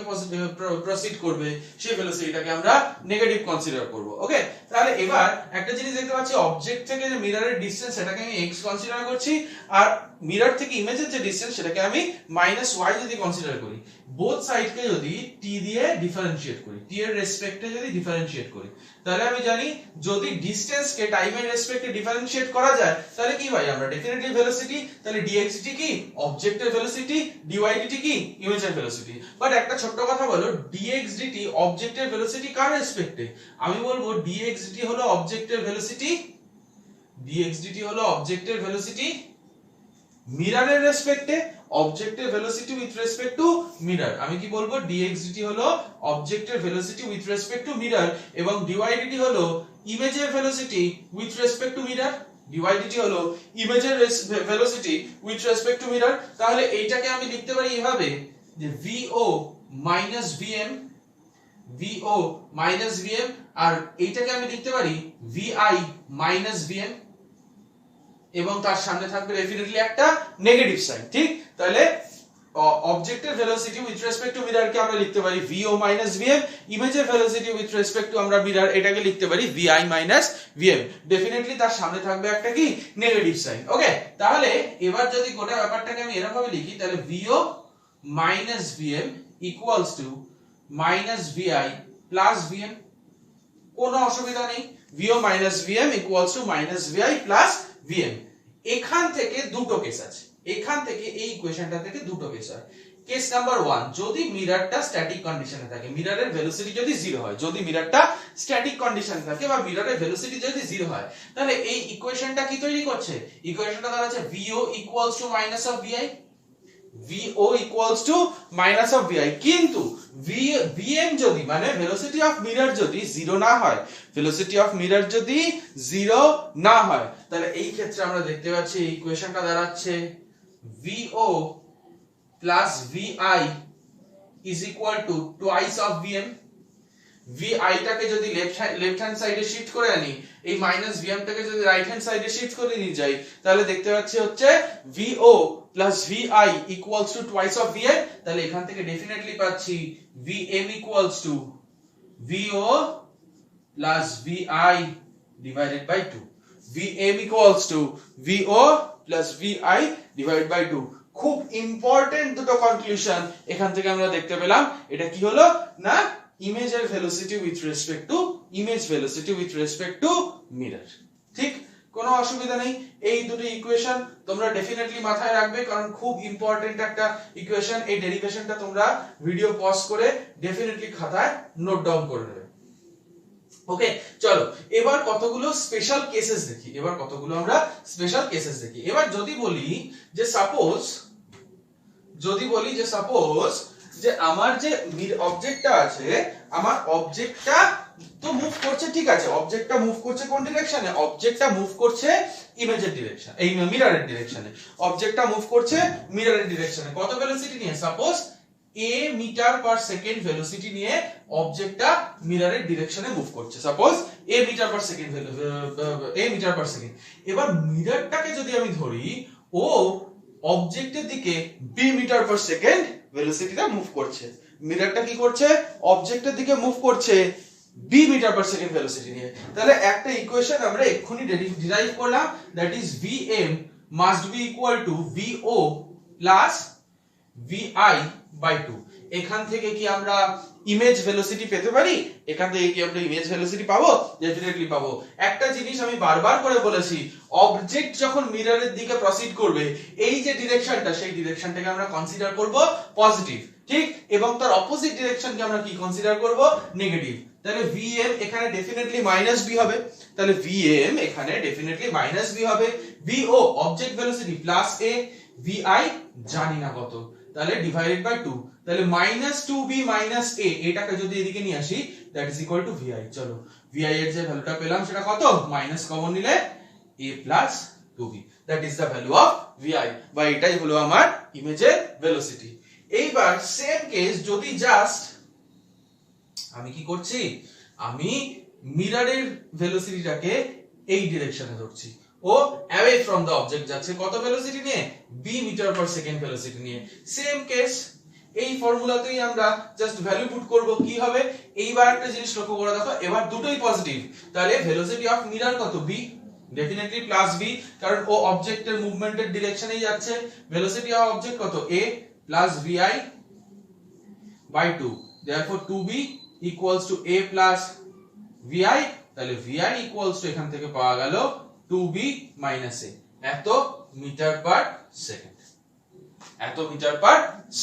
Speaker 1: প্রসিড করবে সেই ভেলোসিটিটাকে আমরা নেগেটিভ কনসিডার করব। ওকে, তাহলে এবার একটা জিনিস দেখতে পাচ্ছি, অবজেক্ট থেকে যে মিররের ডিসটেন্স সেটাকে আমি x কনসিডার করছি, আর মিরর থেকে ইমেজের যে ডিসটেন্স সেটাকে আমি -y যদি কনসিডার করি। বোথ সাইডকে যদি t দিয়ে ডিফারেনশিয়েট করি, t এর রেসপেক্টে যদি ডিফারেনশিয়েট করি, তাহলে আমি জানি যদি ডিসটেন্সকে টাইমের রেসপেক্টে ডিফারেনশিয়েট করা যায় তাহলে কি হয়, আমরা ডেফিনেটলি ভেলোসিটি। তাহলে dx/dt কি অবজেক্টের ভেলোসিটি, dy/dt কি ইমেজের ভেলোসিটি। বাট একটা ছোট্ট কথা বলো, dx/dt অবজেক্টের ভেলোসিটি কার রেসপেক্টে? আমি বলবো dx/dt হলো অবজেক্টের ভেলোসিটি, dx/dt হলো অবজেক্টের ভেলোসিটি মিররের রেসপেক্টে, অবজেক্টের velocity with respect to mirror. আমি কি বলবো, dx/dt হলো অবজেক্টের velocity with respect to mirror, এবং dy/dt হলো ইমেজের velocity with respect to mirror. dy/dt হলো ইমেজের velocity with respect to mirror. তাহলে এইটাকে আমি লিখতে পারি এইভাবে যে vo vm, vo vm, আর এইটাকে আমি লিখতে পারি vi vm, এবং তার সামনে থাকবে ডেফিনেটলি একটা নেগেটিভ সাইন। ঠিক, তাহলে অবজেক্টের velocity with respect to mirror কে আমরা লিখতে পারি vo vm, ইমেজের ভেলোসিটি উইথ রেসপেক্ট টু আমরা মিরর এটাকে লিখতে পারি vi vm। ডেফিনেটলি তার সামনে থাকবে একটা কি নেগেটিভ সাইন। ওকে, তাহলে এবার যদি গোটা ব্যাপারটাকে আমি এরকম ভাবে লিখি, তাহলে vo vm equals two vi plus vm। কোনো অসুবিধা নেই, vo vm equals two vi plus vm। এখান থেকে দুটো কেস আছে, এখান থেকে এই ইকুয়েশনটা থেকে দুটো কেস হয়। কেস নাম্বার 1, যদি মিররটা স্ট্যাটিক কন্ডিশনে থাকে, মিররের ভেলোসিটি যদি 0 হয়, যদি মিররটা স্ট্যাটিক কন্ডিশনে থাকে বা মিররের ভেলোসিটি যদি 0 হয়, তাহলে এই ইকুয়েশনটা কি তৈরি করছে? ইকুয়েশনটা দাঁড়াচ্ছে vo equals to minus of vi, vo equals to minus of vi। কিন্তু vm যদি মানে ভেলোসিটি অফ মিরর যদি 0 না হয়, ভেলোসিটি অফ মিরর যদি 0 না হয়, তাহলে এই ক্ষেত্রে আমরা দেখতে পাচ্ছি এই ইকুয়েশনটা দাঁড়াচ্ছে vo plus vi is equal two twice of vm। vi টাকে যদি লেফট হ্যান্ড সাইডে শিফট করে আনি, এই মাইনাস vm টাকে যদি রাইট হ্যান্ড সাইডে শিফট করে নিয়ে যাই, তাহলে দেখতে পাচ্ছি হচ্ছে vo plus vi equals to twice of vm। তাহলে এখান থেকে ডেফিনেটলি পাচ্ছি vm equals to vo plus vi divided by 2। vm equals to vo plus vi divided by 2। খুব ইম্পর্টেন্ট দুটো কনক্লুশন এখান থেকে আমরা দেখতে পেলাম। এটা কি হলো না, ইমেজের velocity with respect two image velocity with respect to mirror. ঠিক, কোনো অসুবিধা নেই। এই দুটো ইকুয়েশন তোমরা ডেফিনেটলি মাথায় রাখবে, কারণ খুব ইম্পর্টেন্ট একটা ইকুয়েশন। এই ডেরিভেশনটা তোমরা ভিডিও পজ করে ডেফিনেটলি খাতায় নোট ডাউন করে নেবে। ওকে, চলো এবার কতগুলো স্পেশাল কেসেস দেখি। এবার যদি বলি যে সাপোজ যে আমার যে অবজেক্টটা আছে, আমার অবজেক্টটা তো মুভ করছে, ঠিক আছে, অবজেক্টটা মুভ করছে কোন ডিরেকশনে? অবজেক্টটা মুভ করছে ইমেজের ডিরেকশন, এই মিররের ডিরেকশনে। অবজেক্টটা মুভ করছে মিররের ডিরেকশনে। কত ভেলোসিটি নিয়ে? Suppose a metre per second velocity নিয়ে অবজেক্টটা মিররের ডিরেকশনে মুভ করছে। Suppose a metre per second. এবার মিররটাকে যদি আমি ধরি, ও অবজেক্টের দিকে b মিটার পার সেকেন্ড ভেলোসিটিটা মুভ করছে। মিররটা কি করছে? অবজেক্টের দিকে মুভ করছে b metre per second velocity নিয়ে। তাহলে একটা ইকুয়েশন আমরা এক্ষুনি ডিরাইভ করলাম, that is vm must be equal to vo plus vi by 2। এখান থেকে কি আমরা ইমেজ ভেলোসিটি পেতে পারি? পাবো? ডেফিনেটলি পাবো। একটা জিনিস আমি বারবার করে বলেছি, অবজেক্ট যখন মিররের দিকে প্রসিড করবে, এই যে ডিরেকশনটা, সেই ডিরেকশনটাকে আমরা কনসিডার করব পজিটিভ, ঠিক, এবং তার অপোজিট ডিরেকশনকে আমরা কি কনসিডার করব? নেগেটিভ। তাহলে vm এখানে ডেফিনেটলি মাইনাস b হবে। vo object velocity plus a, vi জানি না কত, তাহলে ডিভাইডেড বাই 2। তাহলে -2b - a, এটাকে যদি এদিকে নিয়ে আসি, that is equal two vi। চলো vi এর যে ভ্যালুটা পেলাম সেটা কত? মাইনাস কমন নিলে a plus 2b, that is the value of vi, বা এটাই হলো আমার ইমেজের ভেলোসিটি। এইবার সেম কেস, যদি জাস্ট আমি কি করছি, আমি মিররের ভেলোসিটিটাকে এই ডিরেকশনে ধরছি, ও অ্যাওয়ে ফ্রম দ্য অবজেক্ট যাচ্ছে, কত ভেলোসিটি নিয়ে? b metre per second velocity নিয়ে। সেম কেস, এই ফর্মুলাতেই আমরা জাস্ট ভ্যালু পুট করব, কি হবে? এইবার একটা জিনিস লক্ষ্য করে দেখো, এবার দুটোই পজিটিভ, তাহলে ভেলোসিটি অফ মিরর কত? b, ডেফিনেটলি প্লাস b, কারণ ও অবজেক্টের মুভমেন্টের ডিরেকশনেই যাচ্ছে। ভেলোসিটি অফ অবজেক্ট কত? a plus vi by 2, therefore 2b equals to a plus vi, তাহলে vi equals to এখান থেকে পাওয়া গেল 2b minus a, এত মিটার পার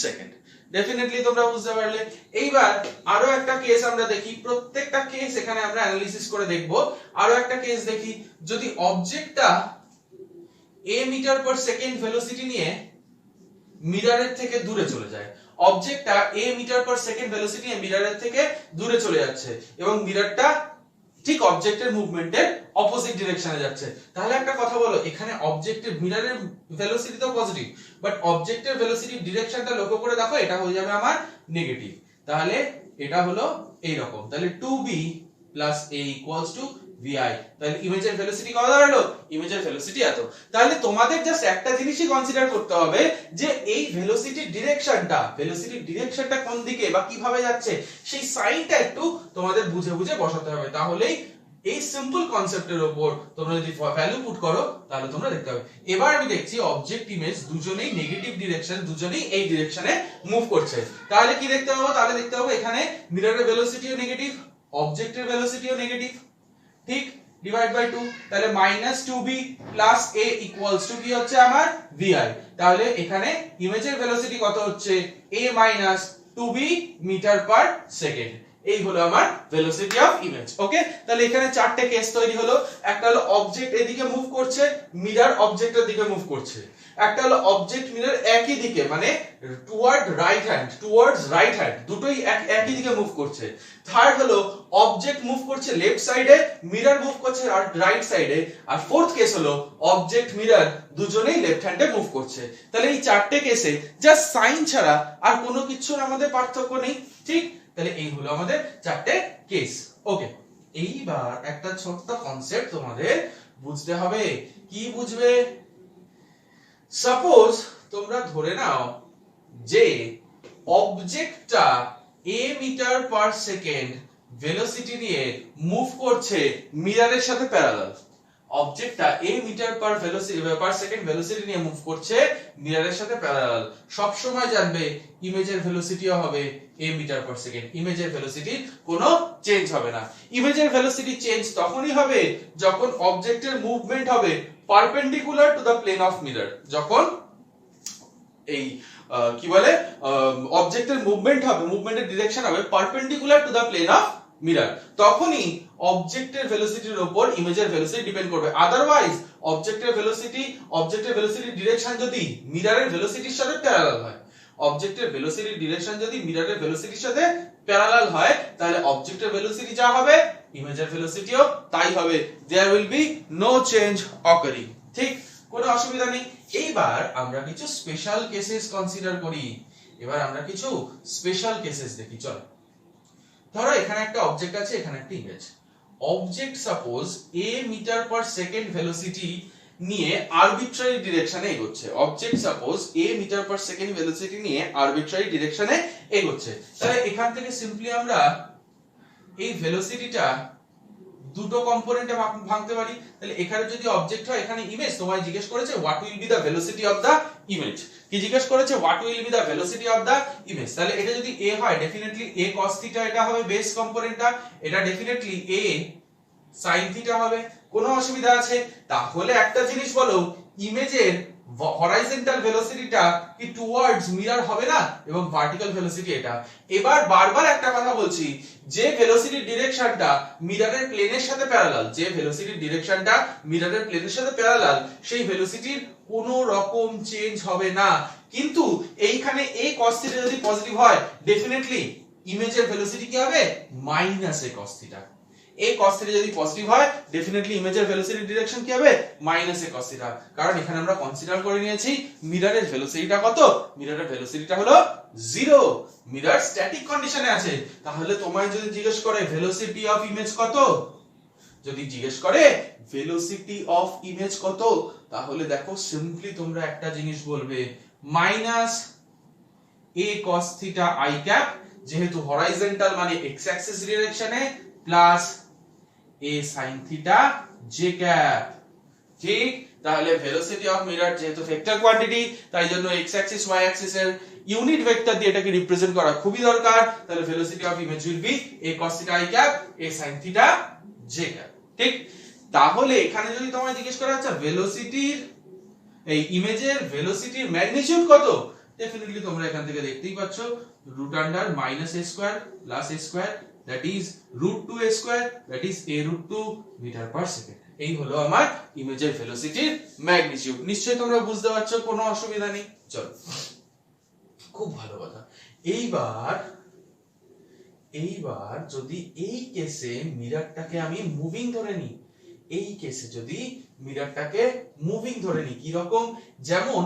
Speaker 1: সেকেন্ড। ডেফিনেটলি তোমরা বুঝতে পারলে। এইবার আরো একটা কেস আমরা দেখি, প্রত্যেকটা কেস এখানে আমরা অ্যানালিসিস করে দেখব। আরো একটা কেস দেখি, যদি অবজেক্টটা a metre per second velocity নিয়ে মিররের থেকে দূরে চলে যায়, অবজেক্টটা a metre per second velocity নিয়ে মিররের থেকে দূরে চলে যাচ্ছে, এবং মিররটা ঠিক অবজেক্টের মুভমেন্টের অপোজিট ডিরেকশনে যাচ্ছে, তাহলে একটা কথা বলো, এখানে অবজেক্টের মিররের ভেলোসিটি তো পজিটিভ, বাট অবজেক্টের ভেলোসিটির ডিরেকশনটা লক্ষ্য করে দেখো, এটা হয়ে যাবে আমার নেগেটিভ। তাহলে এটা হলো এই রকম, তাহলে 2b a equals to vi, তাহলে ইমেজের ভেলোসিটি কত দাঁড়ালো? ইমেজের ভেলোসিটি এত। তাহলে তোমাদের জাস্ট একটা জিনিসই কনসিডার করতে হবে, যে এই ভেলোসিটির ডিরেকশনটা কোন দিকে বা কিভাবে যাচ্ছে, সেই সাইনটা একটু তোমাদের বুঝে বুঝে বসাতে হবে, তাহলেই এই সিম্পল কনসেপ্টের উপর তোমরা যদি ভ্যালু পুট করো, তাহলে তোমরা দেখতে হবে। এবার আমি দেখছি অবজেক্ট ইমেজ দুজনেই নেগেটিভ ডিরেকশন, দুজনেই এই ডিরেকশনে মুভ করছে, তাহলে কি দেখতে হবে? তাহলে দেখতে হবে এখানে মিররের ভেলোসিটিও নেগেটিভ, অবজেক্টের ভেলোসিটিও নেগেটিভ, ঠিক, ডিভাইড বাই 2, তাহলে -2b a ইকুয়ালস টু কি হচ্ছে আমার? vi। তাহলে এখানে ইমেজের ভেলোসিটি কত হচ্ছে? a - 2b metre per second. এই হলো আমার ভেলোসিটি অফ ইমেজ। ওকে, তাহলে এখানে চারটে কেস তৈরি হলো। একটা হলো অবজেক্ট এদিকে মুভ করছে, মিরর অবজেক্টের দিকে মুভ করছে। একটা হলো অবজেক্ট মিরর একই দিকে, মানে টুয়ার্ডস রাইট হ্যান্ড, দুটোই একই দিকে মুভ করছে। থার্ড হলো অবজেক্ট মুভ করছে লেফট সাইডে, মিরর মুভ করছে রাইট সাইডে। আর ফোর্থ কেস হলো অবজেক্ট মিরর দুজনেই লেফট হ্যান্ডে মুভ করছে। তাহলে এই চারটে কেসে জাস্ট সাইন ছাড়া আর কোনো কিছুর আমাদের পার্থক্য নেই, ঠিক। তাহলে এই হলো আমাদের চারটে কেস। ওকে, এইবার একটা ছোট্ট কনসেপ্ট তোমাদের বুঝতে হবে। কি বুঝবে? সাপোজ তোমরা ধরে নাও যে অবজেক্টটা a metre per second velocity নিয়ে মুভ করছে মিররের সাথে প্যারালাল। অবজেক্টটা a metre per second velocity নিয়ে মুভ করছে মিররের সাথে প্যারালাল, সব সময় জানবে ইমেজের ভেলোসিটিও হবে a মিটার পার সেকেন্ড। ইমেজের ভেলোসিটি কোনো চেঞ্জ হবে না। ইমেজের ভেলোসিটি চেঞ্জ তখনই হবে যখন অবজেক্টের মুভমেন্ট হবে perpendicular to the plane of mirror. যখন এই কি বলে অবজেক্টের মুভমেন্ট হবে, মুভমেন্টের ডিরেকশন হবে perpendicular to the plane of mirror, তখনই অবজেক্টের ভেলোসিটির উপর ইমেজের ভেলোসিটি ডিপেন্ড করবে। আদারওয়াইজ অবজেক্টের ভেলোসিটি ডিরেকশন যদি মিররের ভেলোসিটির সাথে প্যারালাল হয়, অবজেক্টের ভেলোসিটি ডিরেকশন যদি মিররের ভেলোসিটির সাথে প্যারালাল হয়, তাহলে অবজেক্টের ভেলোসিটি যা হবে ইমেজের ভেলোসিটিও তাই হবে। There will be no change occurring. ঠিক, কোনো অসুবিধা নেই। এইবার আমরা কিছু স্পেশাল কেসেস কনসিডার করি। এবার আমরা কিছু স্পেশাল কেসেস দেখি। চলো, ধরো এখানে একটা অবজেক্ট আছে, এখানে একটা image. Object suppose a metre per second velocity নিয়ে আরবিট্রারি ডিরেকশনে এগোচ্ছে। Object suppose a metre per second velocity নিয়ে আরবিট্রারি ডিরেকশনে এগোচ্ছে। তাহলে এখান থেকে সিম্পলি আমরা এই ভেলোসিটিটা দুটো কম্পোনেন্টে ভাঙতে পারি। তাহলে এখানে যদি অবজেক্ট হয়, এখানে ইমেজ, তোমায় জিজ্ঞেস করেছে what will be the velocity of the image. কি জিজ্ঞেস করেছে? What will be the velocity of the image. তাহলে এটা যদি a হয়, ডেফিনেটলি a cos থিটা এটা হবে বেস কম্পোনেন্টটা, এটা ডেফিনেটলি a sin থিটা হবে। কোনো অসুবিধা আছে? তাহলে একটা জিনিস বলো, ইমেজের হরাইজন্টাল ভেলোসিটিটা কি টুয়ার্ডস মিরর হবে না, এবং ভার্টিক্যাল ভেলোসিটি এটা। এবার বারবার একটা কথা বলছি, যে ভেলোসিটির ডিরেকশনটা মিররের প্লেনের সাথে প্যারালাল, যে ভেলোসিটির ডিরেকশনটা মিররের প্লেনের সাথে প্যারালাল, সেই ভেলোসিটির কোনো রকম চেঞ্জ হবে না। কিন্তু এইখানে a cos থিটা যদি পজিটিভ হয়, ডেফিনেটলি ইমেজের ভেলোসিটি কি হবে? Minus a cos theta. a cos theta যদি পজিটিভ হয়, ডেফিনেটলি ইমেজের ভেলোসিটির ডিরেকশন কি হবে? Minus a cos theta. কারণ এখানে আমরা কনসিডার করে নিয়েছি মিররের ভেলোসিটিটা কত? মিররের ভেলোসিটিটা হলো 0। মিরর স্ট্যাটিক কন্ডিশনে আছে। তাহলে তোমায় যদি জিজ্ঞেস করে ভেলোসিটি অফ ইমেজ কত, যদি জিজ্ঞেস করে ভেলোসিটি অফ ইমেজ কত, তাহলে দেখো সিম্পলি তোমরা একটা জিনিস বলবে, minus a cos theta i cap, যেহেতু হরাইজন্টাল মানে x অ্যাক্সিস ডিরেকশনে, plus a sin theta j cap. ঠিক, তাহলে ভেলোসিটি অফ মিরর যেহেতু ভেক্টর কোয়ান্টিটি, তাই জন্য x অ্যাক্সিস y অ্যাক্সিস এর ইউনিট ভেক্টর দিয়ে এটাকে রিপ্রেজেন্ট করা খুবই দরকার। তাহলে velocity of image will be a cos theta i cap a sin theta j cap. ঠিক, তাহলে এখানে যদি তোমায় জিজ্ঞেস করা আচ্ছা ভেলোসিটির এই ইমেজের ভেলোসিটির ম্যাগনিটিউড কত, ডেফিনেটলি তোমরা এখান থেকে দেখতেই পাচ্ছ root under minus a square plus a square, that is root 2a square, that is a root 2 metre per second. এই হলো আমার ইমেজের ভেলোসিটির ম্যাগনিটিউড। নিশ্চয়ই তোমরা বুঝতে পারছো, কোনো অসুবিধা নেই। চলো, খুব ভালো কথা। এইবার যদি এই কেসে মিররটাকে আমি মুভিং ধরে নিই, এই কেসে যদি মিররটাকে মুভিং ধরে নিই, কি রকম? যেমন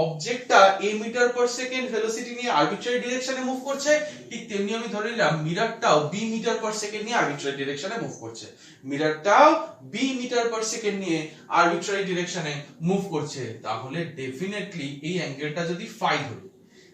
Speaker 1: অবজেক্টটা a metre per second velocity নিয়ে আরবিট্রারি ডিরেকশনে মুভ করছে, ঠিক তেমনি আমি ধরে নিলাম মিররটাও b মিটার পার সেকেন্ড নিয়ে আরবিট্রারি ডিরেকশনে মুভ করছে। মিররটাও b মিটার পার সেকেন্ড নিয়ে আরবিট্রারি ডিরেকশনে মুভ করছে। তাহলে ডেফিনেটলি এই অ্যাঙ্গেলটা যদি ফাই ধরি,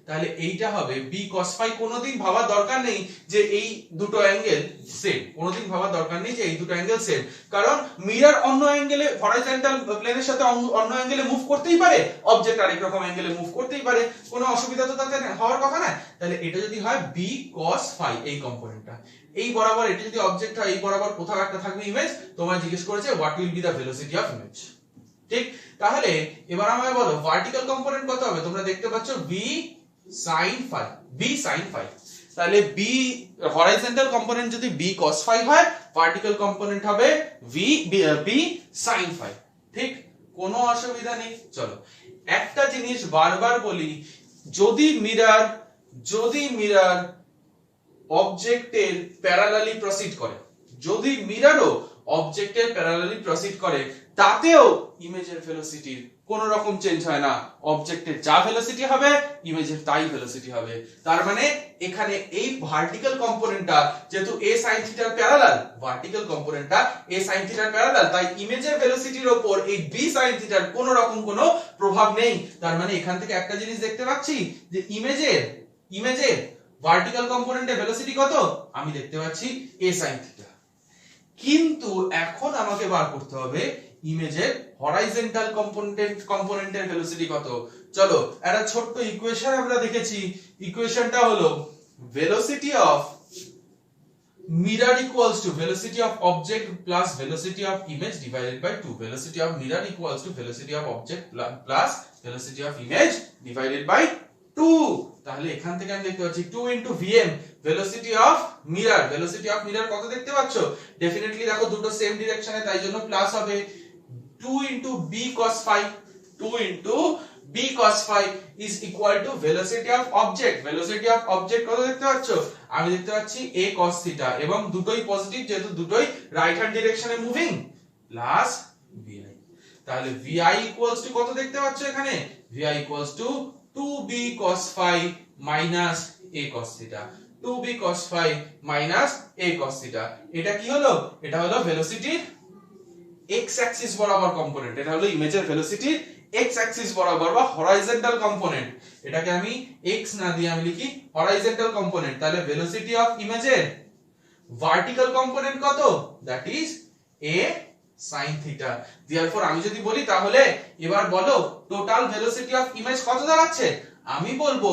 Speaker 1: তাহলে এইটা হবে b cos phi। কোনোদিন ভাবার দরকার নেই যে এই দুটো অ্যাঙ্গেল সেম, কোনোদিন ভাবার দরকার নেই যে এই দুটো অ্যাঙ্গেল সেম, কারণ মিরর অন্য অ্যাঙ্গেলে হরাইজন্টাল প্লেনের সাথে অন্য অ্যাঙ্গেলে মুভ করতেই পারে, অবজেক্ট আরেক রকম অ্যাঙ্গেলে মুভ করতেই পারে, কোনো অসুবিধা তো তাতে হওয়ার কথা না। তাহলে এটা যদি হয় b cos phi, এই কম্পোনেন্টটা এই বরাবর, এটা যদি অবজেক্ট হয় এই বরাবর কোথাও একটা থাকবে ইমেজ, তোমায় জিজ্ঞেস করেছে what will be the velocity of image. ঠিক, তাহলে এবার আমায় বলো ভার্টিক্যাল কম্পোনেন্ট কত হবে? তোমরা দেখতে পাচ্ছ b sin phi, b sin phi। তাহলে b হরাইজন্টাল কম্পোনেন্ট যদি b cos phi হয়, ভার্টিক্যাল কম্পোনেন্ট হবে b sin phi। ঠিক, কোনো অসুবিধা নেই। চলো, একটা জিনিস বারবার বলি, যদি মিরর অবজেক্টের প্যারালালি প্রসিড করে, যদি মিররও অবজেক্টের প্যারালালি প্রসিড করে, তাতেও ইমেজের ভেলোসিটির কোনো রকম চেঞ্জ হয় না। অবজেক্টের যা ভেলোসিটি হবে ইমেজের তাই ভেলোসিটি হবে। তার মানে এখানে এই ভার্টিক্যাল কম্পোনেন্টটা যেহেতু a sin থিটার প্যারালাল, ভার্টিক্যাল কম্পোনেন্টটা a sin থিটার প্যারালাল, তাই ইমেজের ভেলোসিটির উপর এই b sin থিটার কোনো রকম কোনো প্রভাব নেই। তার মানে এখান থেকে একটা জিনিস দেখতে পাচ্ছি যে ইমেজের ভার্টিক্যাল কম্পোনেন্টের ভেলোসিটি কত? আমি দেখতে পাচ্ছি a sin থিটা। কিন্তু এখন আমাকে বার করতে হবে ইমেজের হরাইজন্টাল কম্পোনেন্টের ভেলোসিটি কত। চলো একটা ছোট্ট ইকুয়েশন আমরা দেখেছি, ইকুয়েশনটা হলো velocity of mirror equals to velocity of object plus velocity of image divided by 2. Velocity of mirror equals to velocity of object plus velocity of image divided by 2. তাহলে এখান থেকে আমি দেখতে পাচ্ছি 2 into vm velocity of mirror, velocity of mirror কত দেখতে পাচ্ছো, definitely দেখো দুটো সেম ডিরেকশনে, তাই জন্য প্লাস হবে 2 into b cos phi, 2 into b cos phi is equal to velocity of object, velocity of object কত দেখতে পাচ্ছো, আমি দেখতে পাচ্ছি a cos theta, এবং দুটোই পজিটিভ যেহেতু দুটোই রাইট হ্যান্ড ডিরেকশনে মুভিং, প্লাস vi। তাহলে vi equals to কত দেখতে পাচ্ছো এখানে, vi equals to 2b cos phi minus a cos theta, 2b cos phi minus a cos theta। এটা কি হলো, এটা হলো ভেলোসিটির x অ্যাক্সিস বরাবর কম্পোনেন্ট, এটা হলো ইমেজের ভেলোসিটির x অ্যাক্সিস বরাবর বা হরাইজন্টাল কম্পোনেন্ট। এটাকে আমি x না দিয়ে আমি লিখি হরাইজন্টাল কম্পোনেন্ট। তাহলে ভেলোসিটি অফ ইমেজের ভার্টিক্যাল কম্পোনেন্ট কত, that is a sin theta। therefore আমি যদি বলি তাহলে এবার বলো টোটাল ভেলোসিটি অফ ইমেজ কত দাঁড়াচ্ছে, আমি বলবো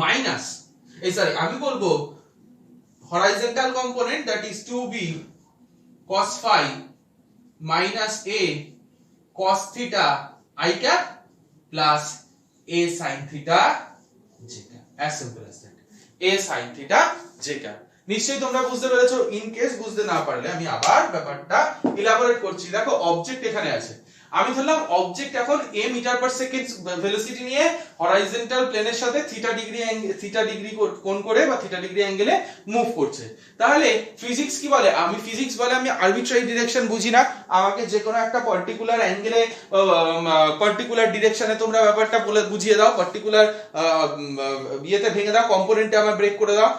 Speaker 1: মাইনাস আমি বলবো horizontal component that is 2b cos phi minus a cos theta I cap plus a sin theta j cap, as simple as that, a sin theta j cap। নিশ্চয়ই তোমরা বুঝতে পেরেছো। ইন কেস বুঝতে না পারলে আমি আবার ব্যাপারটা ইলাবোরেট করছি। দেখো অবজেক্ট এখানে আছে, আমি ধরলাম অবজেক্ট এখন a metre per second velocity নিয়ে হরাইজন্টাল প্লেনের সাথে থিটা ডিগ্রি কোণ করে বা থিটা ডিগ্রি অ্যাঙ্গেলে মুভ করছে। তাহলে ফিজিক্স কি বলে, আমি ফিজিক্স বলে আমি আরবিট্রারি ডিরেকশন বুঝি না, আমাকে যে কোনো একটা পার্টিকুলার অ্যাঙ্গেলে পার্টিকুলার ডিরেকশনে তোমরা ব্যাপারটা বলে বুঝিয়ে দাও, পার্টিকুলার ইয়েতে ভেঙে দাও, কম্পোনেন্টে আমার ব্রেক করে দাও।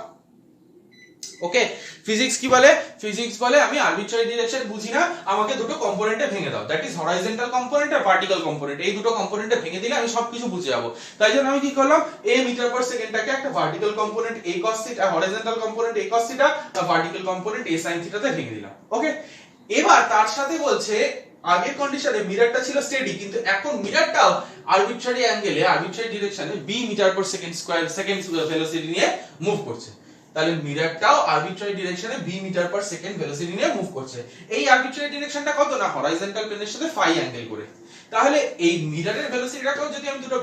Speaker 1: ওকে, ফিজিক্স কি বলে, ফিজিক্স বলে আমি আরবিট্রারি ডিরেকশন বুঝি না, আমাকে দুটো কম্পোনেন্টে ভেঙে দাও, দ্যাট ইজ হরাইজন্টাল কম্পোনেন্ট আর ভার্টিক্যাল কম্পোনেন্ট, এই দুটো কম্পোনেন্টে ভেঙে দিলে আমি সবকিছু বুঝে যাবো। তাই জন্য আমি কি করলাম, a মিটার পার সেকেন্ডটাকে একটা vertical component a cos theta, horizontal component a cos theta আর vertical component a sin theta তে ভেঙে দিলাম। ওকে, এবার তার সাথে বলছে আগের কন্ডিশনে মিররটা ছিল স্টেডি, কিন্তু এখন মিররটাও আরবিট্রারি অ্যাঙ্গেলে আরবিট্রারি ডিরেকশনে b metre per second square second velocity নিয়ে মুভ করছে। তাহলে মিররটাও আরবিট্রারি ডিরেকশনে b metre per second velocity নিয়ে মুভ করছে। এই আরবিট্রারি ডিরেকশনটা কত না, হরাইজন্টাল প্লেনের সাথে ফাই অ্যাঙ্গেল করে। তাহলে এই মিররের ভেলোসিটিটাকেও যদি আমি দুটো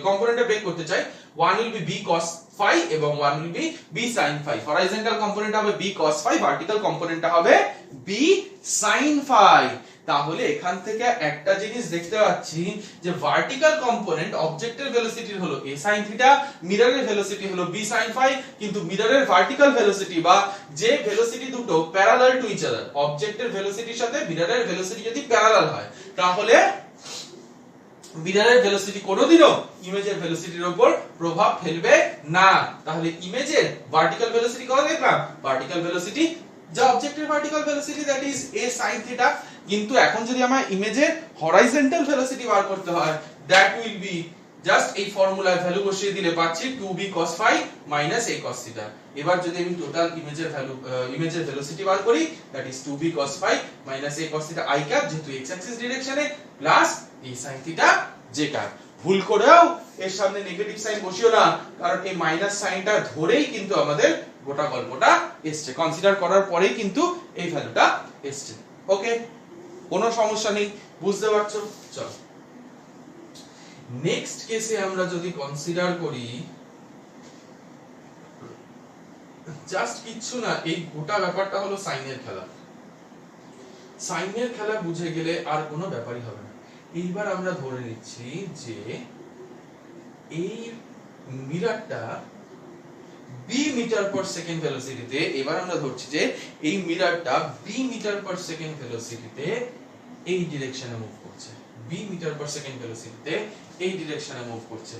Speaker 1: কম্পোনেন্টে ব্রেক করতে চাই, one will be b cos phi এবং one will be b sin phi। Horizontal component হবে b cos phi, ভার্টিক্যাল কম্পোনেন্টটা হবে b sin phi। তাহলে এখান থেকে একটা জিনিস দেখতে পাচ্ছি যে ভার্টিক্যাল কম্পোনেন্ট অবজেক্টের ভেলোসিটি হলো a sin theta, মিররের ভেলোসিটি হলো b sin phi, কিন্তু মিররের ভার্টিক্যাল ভেলোসিটি বা যে ভেলোসিটি দুটো প্যারালাল টু ইচ আদার, অবজেক্টের ভেলোসিটির সাথে মিররের ভেলোসিটি যদি প্যারালাল হয় তাহলে মিররের ভেলোসিটি কোনোদিনও ইমেজের ভেলোসিটির উপর প্রভাব ফেলবে না। তাহলে ইমেজের ভার্টিক্যাল ভেলোসিটি কত দেখলাম, ভার্টিক্যাল ভেলোসিটি যা অবজেক্টের vertical velocity that is a sin theta, কিন্তু এখন যদি আমার ইমেজের হরাইজন্টাল ভেলোসিটি বার করতে হয় দ্যাট উইল বি জাস্ট এই ফর্মুলায় ভ্যালু বসিয়ে দিলে পাচ্ছি 2b cos phi minus a cos theta। এবার যদি আমি টোটাল ইমেজের ভেলোসিটি বার করি that is 2b cos phi minus a cos theta I cap, যেহেতু x অ্যাক্সিস ডিরেকশনে, plus a sin theta j cap। ভুল করেও এর সামনে নেগেটিভ সাইন বসিও না, কারণ এই মাইনাস সাইনটা ধরেই কিন্তু আমাদের গোটা গল্পটা এসছে, কনসিডার করার পরেই কিন্তু এই ভ্যালুটা এসছে। ওকে, কোনো সমস্যা নেই, বুঝতে পারছো। চলো নেক্সট কেসে আমরা যদি কনসিডার করি, জাস্ট কিচ্ছু না, এই গোটা ব্যাপারটা হলো সাইনের খেলা। সাইনের খেলা বুঝে গেলে আর কোনো ব্যাপারই হবে না। এইবার আমরা ধরে নিচ্ছি যে এই মিররটা b মিটার পার সেকেন্ড ভেলোসিটিতে, এবার আমরা ধরছি যে এই মিররটা b মিটার পার সেকেন্ড ভেলোসিটিতে এই ডিরেকশনে মুভ করছে, b মিটার পার সেকেন্ড ভেলোসিটিতে এই ডিরেকশনে মুভ করছে,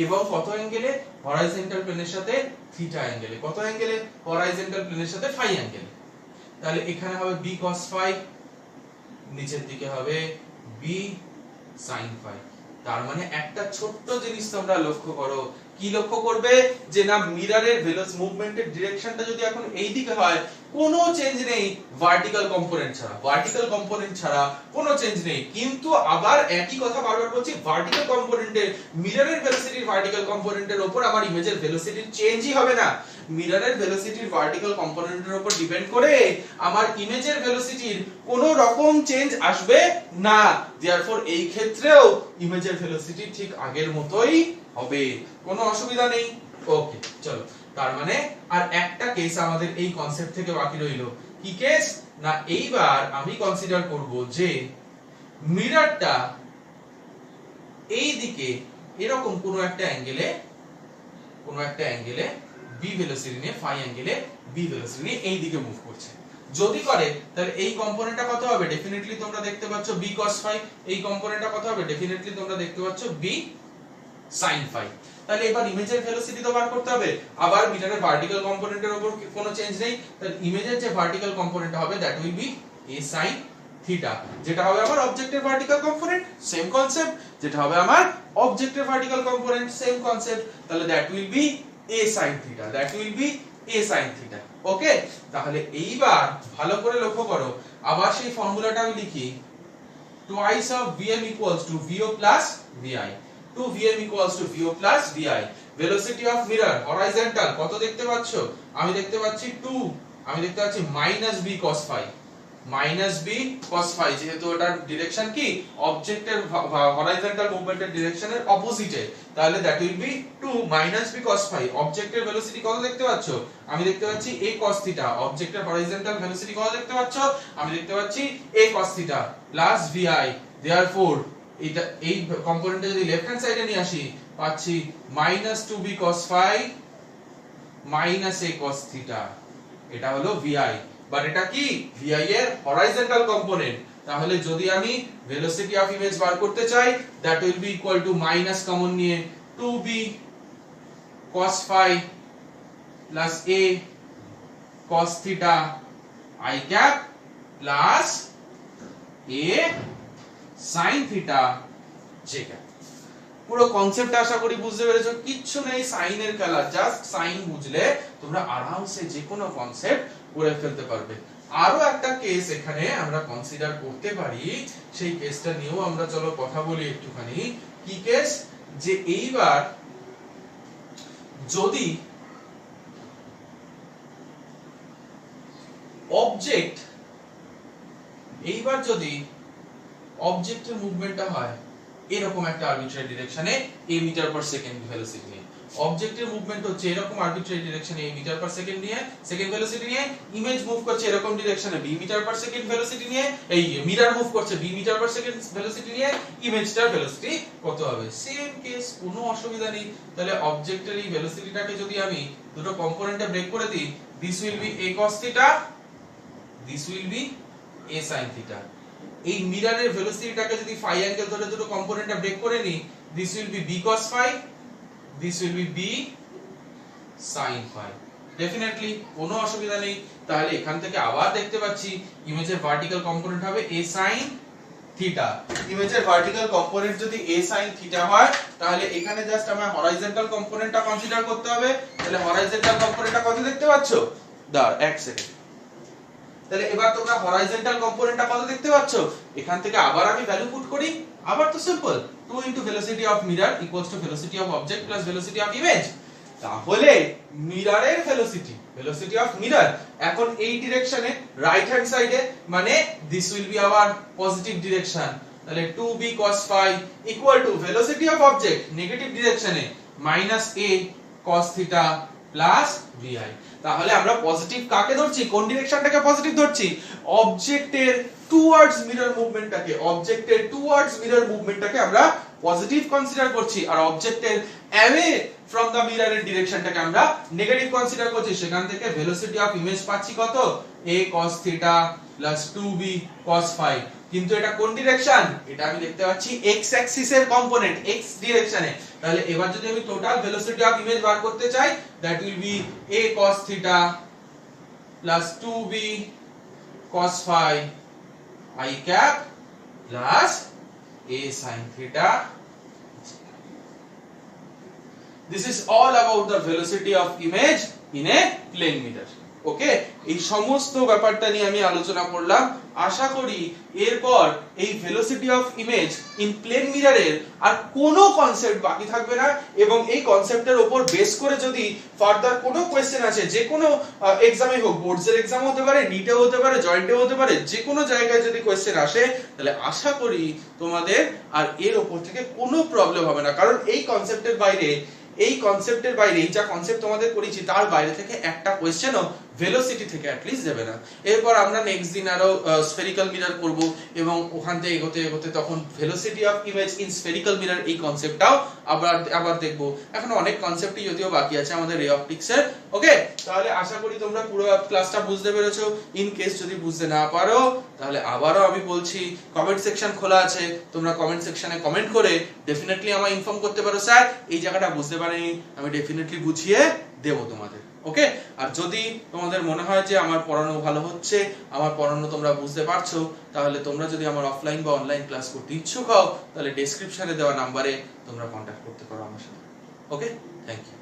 Speaker 1: এবং কত অ্যাঙ্গেলে, হরাইজন্টাল প্লেনের সাথে থিটা অ্যাঙ্গেলে, কত অ্যাঙ্গেলে, হরাইজন্টাল প্লেনের সাথে ফাই অ্যাঙ্গেলে। তাহলে এখানে হবে b cos phi, নিচের দিকে হবে b sin phi। তার মানে একটা ছোট্ট জিনিস তোমরা লক্ষ্য করো, কি লক্ষ্য করবে যে না মিররের মুভমেন্টের ডিরেকশনটা যদি এখন এই দিকে হয় কোনো চেঞ্জ নেই ভার্টিক্যাল কম্পোনেন্ট ছাড়া কোনো চেঞ্জ নেই, কিন্তু আবার একই কথা বারবার বলছি ভার্টিক্যাল কম্পোনেন্টে মিররের ভেলোসিটির ভার্টিক্যাল কম্পোনেন্টের উপর আমার ইমেজের ভেলোসিটির চেঞ্জই হবে না। মিররের ভেলোসিটির ভার্টিক্যাল কম্পোনেন্টের উপর ডিপেন্ড করে আমার ইমেজের ভেলোসিটির কোনো রকম চেঞ্জ আসবে না। দেয়ারফর এই ক্ষেত্রেও ইমেজের ভেলোসিটি ঠিক আগের মতোই হবে, কোনো অসুবিধা নেই। ওকে চলো, তার মানে আর একটা কেস আমাদের এই কনসেপ্ট থেকে বাকি রইল। কি কেস না, এইবার আমি কনসিডার করব যে মিররটা এই দিকে এরকম কোনো একটা অ্যাঙ্গেলে বি ভেলোসিটি নিয়ে ফাই অ্যাঙ্গেলে বি ভেলোসিটি নিয়ে এই দিকে মুভ করছে। যদি করে তাহলে এই কম্পোনেন্টটা কত হবে? ডেফিনেটলি তোমরা দেখতে পাচ্ছ b cos phi। এই কম্পোনেন্টটা কত হবে? ডেফিনেটলি তোমরা দেখতে পাচ্ছ b sin phi। তাহলে এবার ইমেজের ভেলোসিটি তো বার করতে হবে। আবার মিটারের ভার্টিক্যাল কম্পোনেন্টের উপর কোনো চেঞ্জ নেই, তাহলে ইমেজের যে ভার্টিক্যাল কম্পোনেন্ট হবে that will be a sin theta, যেটা হবে আমার অবজেক্টের ভার্টিক্যাল কম্পোনেন্ট, সেম কনসেপ্ট। যেটা হবে আমার অবজেক্টের ভার্টিক্যাল কম্পোনেন্ট, সেম কনসেপ্ট। তাহলে that will be a sin theta, that will be a sin theta. Okay, তাহলে এইবার ভালো করে লক্ষ্য করো, আবার সেই ফর্মুলাটা আমি লিখি, twice of vm equals to vo plus vi, 2vm equals to vo plus vi। velocity of mirror horizontal কত দেখতে পাচ্ছ? আমি দেখতে পাচ্ছি 2, আমি দেখতে পাচ্ছি - b cos phi, -b cos phi, যেহেতু এটার ডিরেকশন কি অবজেক্টের হরাইজন্টাল মুভমেন্টের ডিরেকশনের অপোজিটে, তাহলে that will B 2 - b cos phi। অবজেক্টের ভেলোসিটি কত দেখতে পাচ্ছ? আমি দেখতে পাচ্ছি a cos থিটা। অবজেক্টের হরাইজন্টাল ভেলোসিটি কত দেখতে পাচ্ছ? আমি দেখতে পাচ্ছি a cos theta plus vi। Therefore এটা এই কম্পোনেন্টটা যদি লেফট হ্যান্ড সাইডে নিয়ে আসি পাচ্ছি -2b cos phi - a cos theta. এটা হলো vi, বাট এটা কি vi এর হরাইজন্টাল কম্পোনেন্ট। তাহলে যদি আমি ভেলোসিটি অফ ইমেজ বার করতে চাই that will B equal two minus common নিয়ে 2b cos phi plus a cos theta I cap plus a sin theta j cap। পুরো কনসেপ্টটা আশা করি বুঝতে পেরেছো। কিচ্ছু নেই সাইনের খেলা, জাস্ট সাইন বুঝলে তোমরা আরামসে যে কোনো কনসেপ্ট করে ফেলতে পারবে। আরো একটা কেস এখানে আমরা কনসিডার করতে পারি, সেই কেসটা নিয়েও আমরা চলো কথা বলি একটুখানি। কি কেস, যে এইবার যদি অবজেক্টের মুভমেন্টটা হয় এরকম একটা আরবিট্রারি ডিরেকশনে a metre per second velocity নিয়ে, অবজেক্টের মুভমেন্ট হচ্ছে এরকম আরবিট্রারি ডিরেকশনে a মিটার পার সেকেন্ড নিয়ে সেকেন্ড ভেলোসিটি নিয়ে, ইমেজ মুভ করছে এরকম ডিরেকশনে b metre per second velocity নিয়ে, এই মিরর মুভ করছে b metre per second velocity নিয়ে, ইমেজটার ভেলোসিটি কত হবে? সেম কেস, কোনো অসুবিধা নেই। তাহলে অবজেক্টের এই ভেলোসিটিটাকে যদি আমি দুটো কম্পোনেন্টে ব্রেক করে দিই, this will be a cos theta, this will be a sin theta. এই মিররের ভেলোসিটিটাকে যদি ফাই অ্যাঙ্গেল ধরে দুটো কম্পোনেন্টে ব্রেক করে নি, this will B b cos phi, this will B b sin phi। Definitely কোনো অসুবিধা নেই। তাহলে এখান থেকে আবার দেখতে পাচ্ছি ইমেজের ভার্টিক্যাল কম্পোনেন্ট হবে a sin থিটা। ইমেজের ভার্টিক্যাল কম্পোনেন্ট যদি a sin থিটা হয় তাহলে এখানে জাস্ট আমার হরাইজন্টাল কম্পোনেন্টটা কনসিডার করতে হবে। তাহলে হরাইজন্টাল কম্পোনেন্টটা কত দেখতে পাচ্ছ? দাঁড় এক সেকেন্ড। তাহলে এবার তোমরা হরাইজন্টাল কম্পোনেন্টটা কত দেখতে পাচ্ছ? এখান থেকে আবার আমি ভ্যালু পুট করি, আবার তো simple, 2 into velocity of mirror equals to velocity of object plus velocity of image. তাহলে মিররের ভেলোসিটি অফ মিরর এখন এই ডিরেকশনে রাইট হ্যান্ড সাইডে, মানে this will be our positive direction. তাহলে 2b cos phi equal to velocity of object negative ডিরেকশনে -a cos theta plus vi। তাহলে আমরা positive কাকে ধরছি? কোন ডিরেকশনটাকে পজিটিভ ধরছি? অবজেক্টের টুয়ার্ডস মিরর মুভমেন্টটাকে আমরা পজিটিভ কনসিডার করছি, আর অবজেক্টের অ্যাওয়ে ফ্রম দা মিররের ডিরেকশনটাকে আমরা নেগেটিভ কনসিডার করছি। সেখান থেকে ভেলোসিটি অফ ইমেজ পাচ্ছি কত? a cos theta plus 2b cos phi। কিন্তু এটা কোন ডিরেকশন? এটা আমি দেখতে পাচ্ছি x অ্যাক্সিসের কম্পোনেন্ট, x ডিরেকশনে। তাহলে এবার যদি আমি টোটাল ভেলোসিটি অফ ইমেজ বার করতে চাই that will be a cos theta plus 2b cos phi I cap plus a sin theta. This is all about the velocity of image in a plane meter. ওকে, এই সমস্ত ব্যাপারটা নিয়ে আমি আলোচনা করলাম। আশা করি এরপর এই velocity of image in plane মিররের আর কোনো কনসেপ্ট বাকি থাকবে না, এবং এই কনসেপ্টের উপর বেস করে যদি ফার্দার কোনো কোশ্চেন আছে, যে কোনো এক্সামে হোক, বোর্ডসের এক্সাম হতে পারে, নিটেও হতে পারে, জয়েন্টেও হতে পারে, যে কোনো জায়গায় যদি কোশ্চেন আসে, তাহলে আশা করি তোমাদের আর এর উপর থেকে কোনো প্রবলেম হবে না। কারণ এই কনসেপ্টের বাইরে এই যা কনসেপ্ট তোমাদের করেছি তার বাইরে থেকে একটা কোশ্চেনও ভেলোসিটি থেকে অ্যাটলিস্ট যাবে না। এরপর আমরা নেক্সট দিন আরো স্ফেরিক্যাল মিরর করব, এবং ওখান থেকে এগোতে এগোতে তখন velocity of image in spherical mirror এই কনসেপ্টটাও আবার দেখব। এখন অনেক কনসেপ্টই যদিও বাকি আছে আমাদের রে অপটিক্স এর। ওকে, তাহলে আশা করি তোমরা পুরো ক্লাসটা বুঝতে পেরেছো। ইন কেস যদি বুঝতে না পারো, তাহলে আবারও আমি বলছি, কমেন্ট সেকশন খোলা আছে, তোমরা কমেন্ট সেকশনে কমেন্ট করে ডেফিনেটলি আমায় ইনফর্ম করতে পারো, স্যার এই জায়গাটা বুঝতে পারিনি, আমি ডেফিনেটলি বুঝিয়ে দেব তোমাদের। ওকে, আর যদি তোমাদের মনে হয় যে আমার পড়ানো ভালো হচ্ছে, আমার পড়ানো তোমরা বুঝতে পারছো, তাহলে তোমরা যদি আমার অফলাইন বা অনলাইন ক্লাস করতে ইচ্ছুক হও, তাহলে ডেসক্রিপশনে দেওয়া নাম্বারে তোমরা কন্ট্যাক্ট করতে পারো আমার সাথে। ওকে, থ্যাংক ইউ।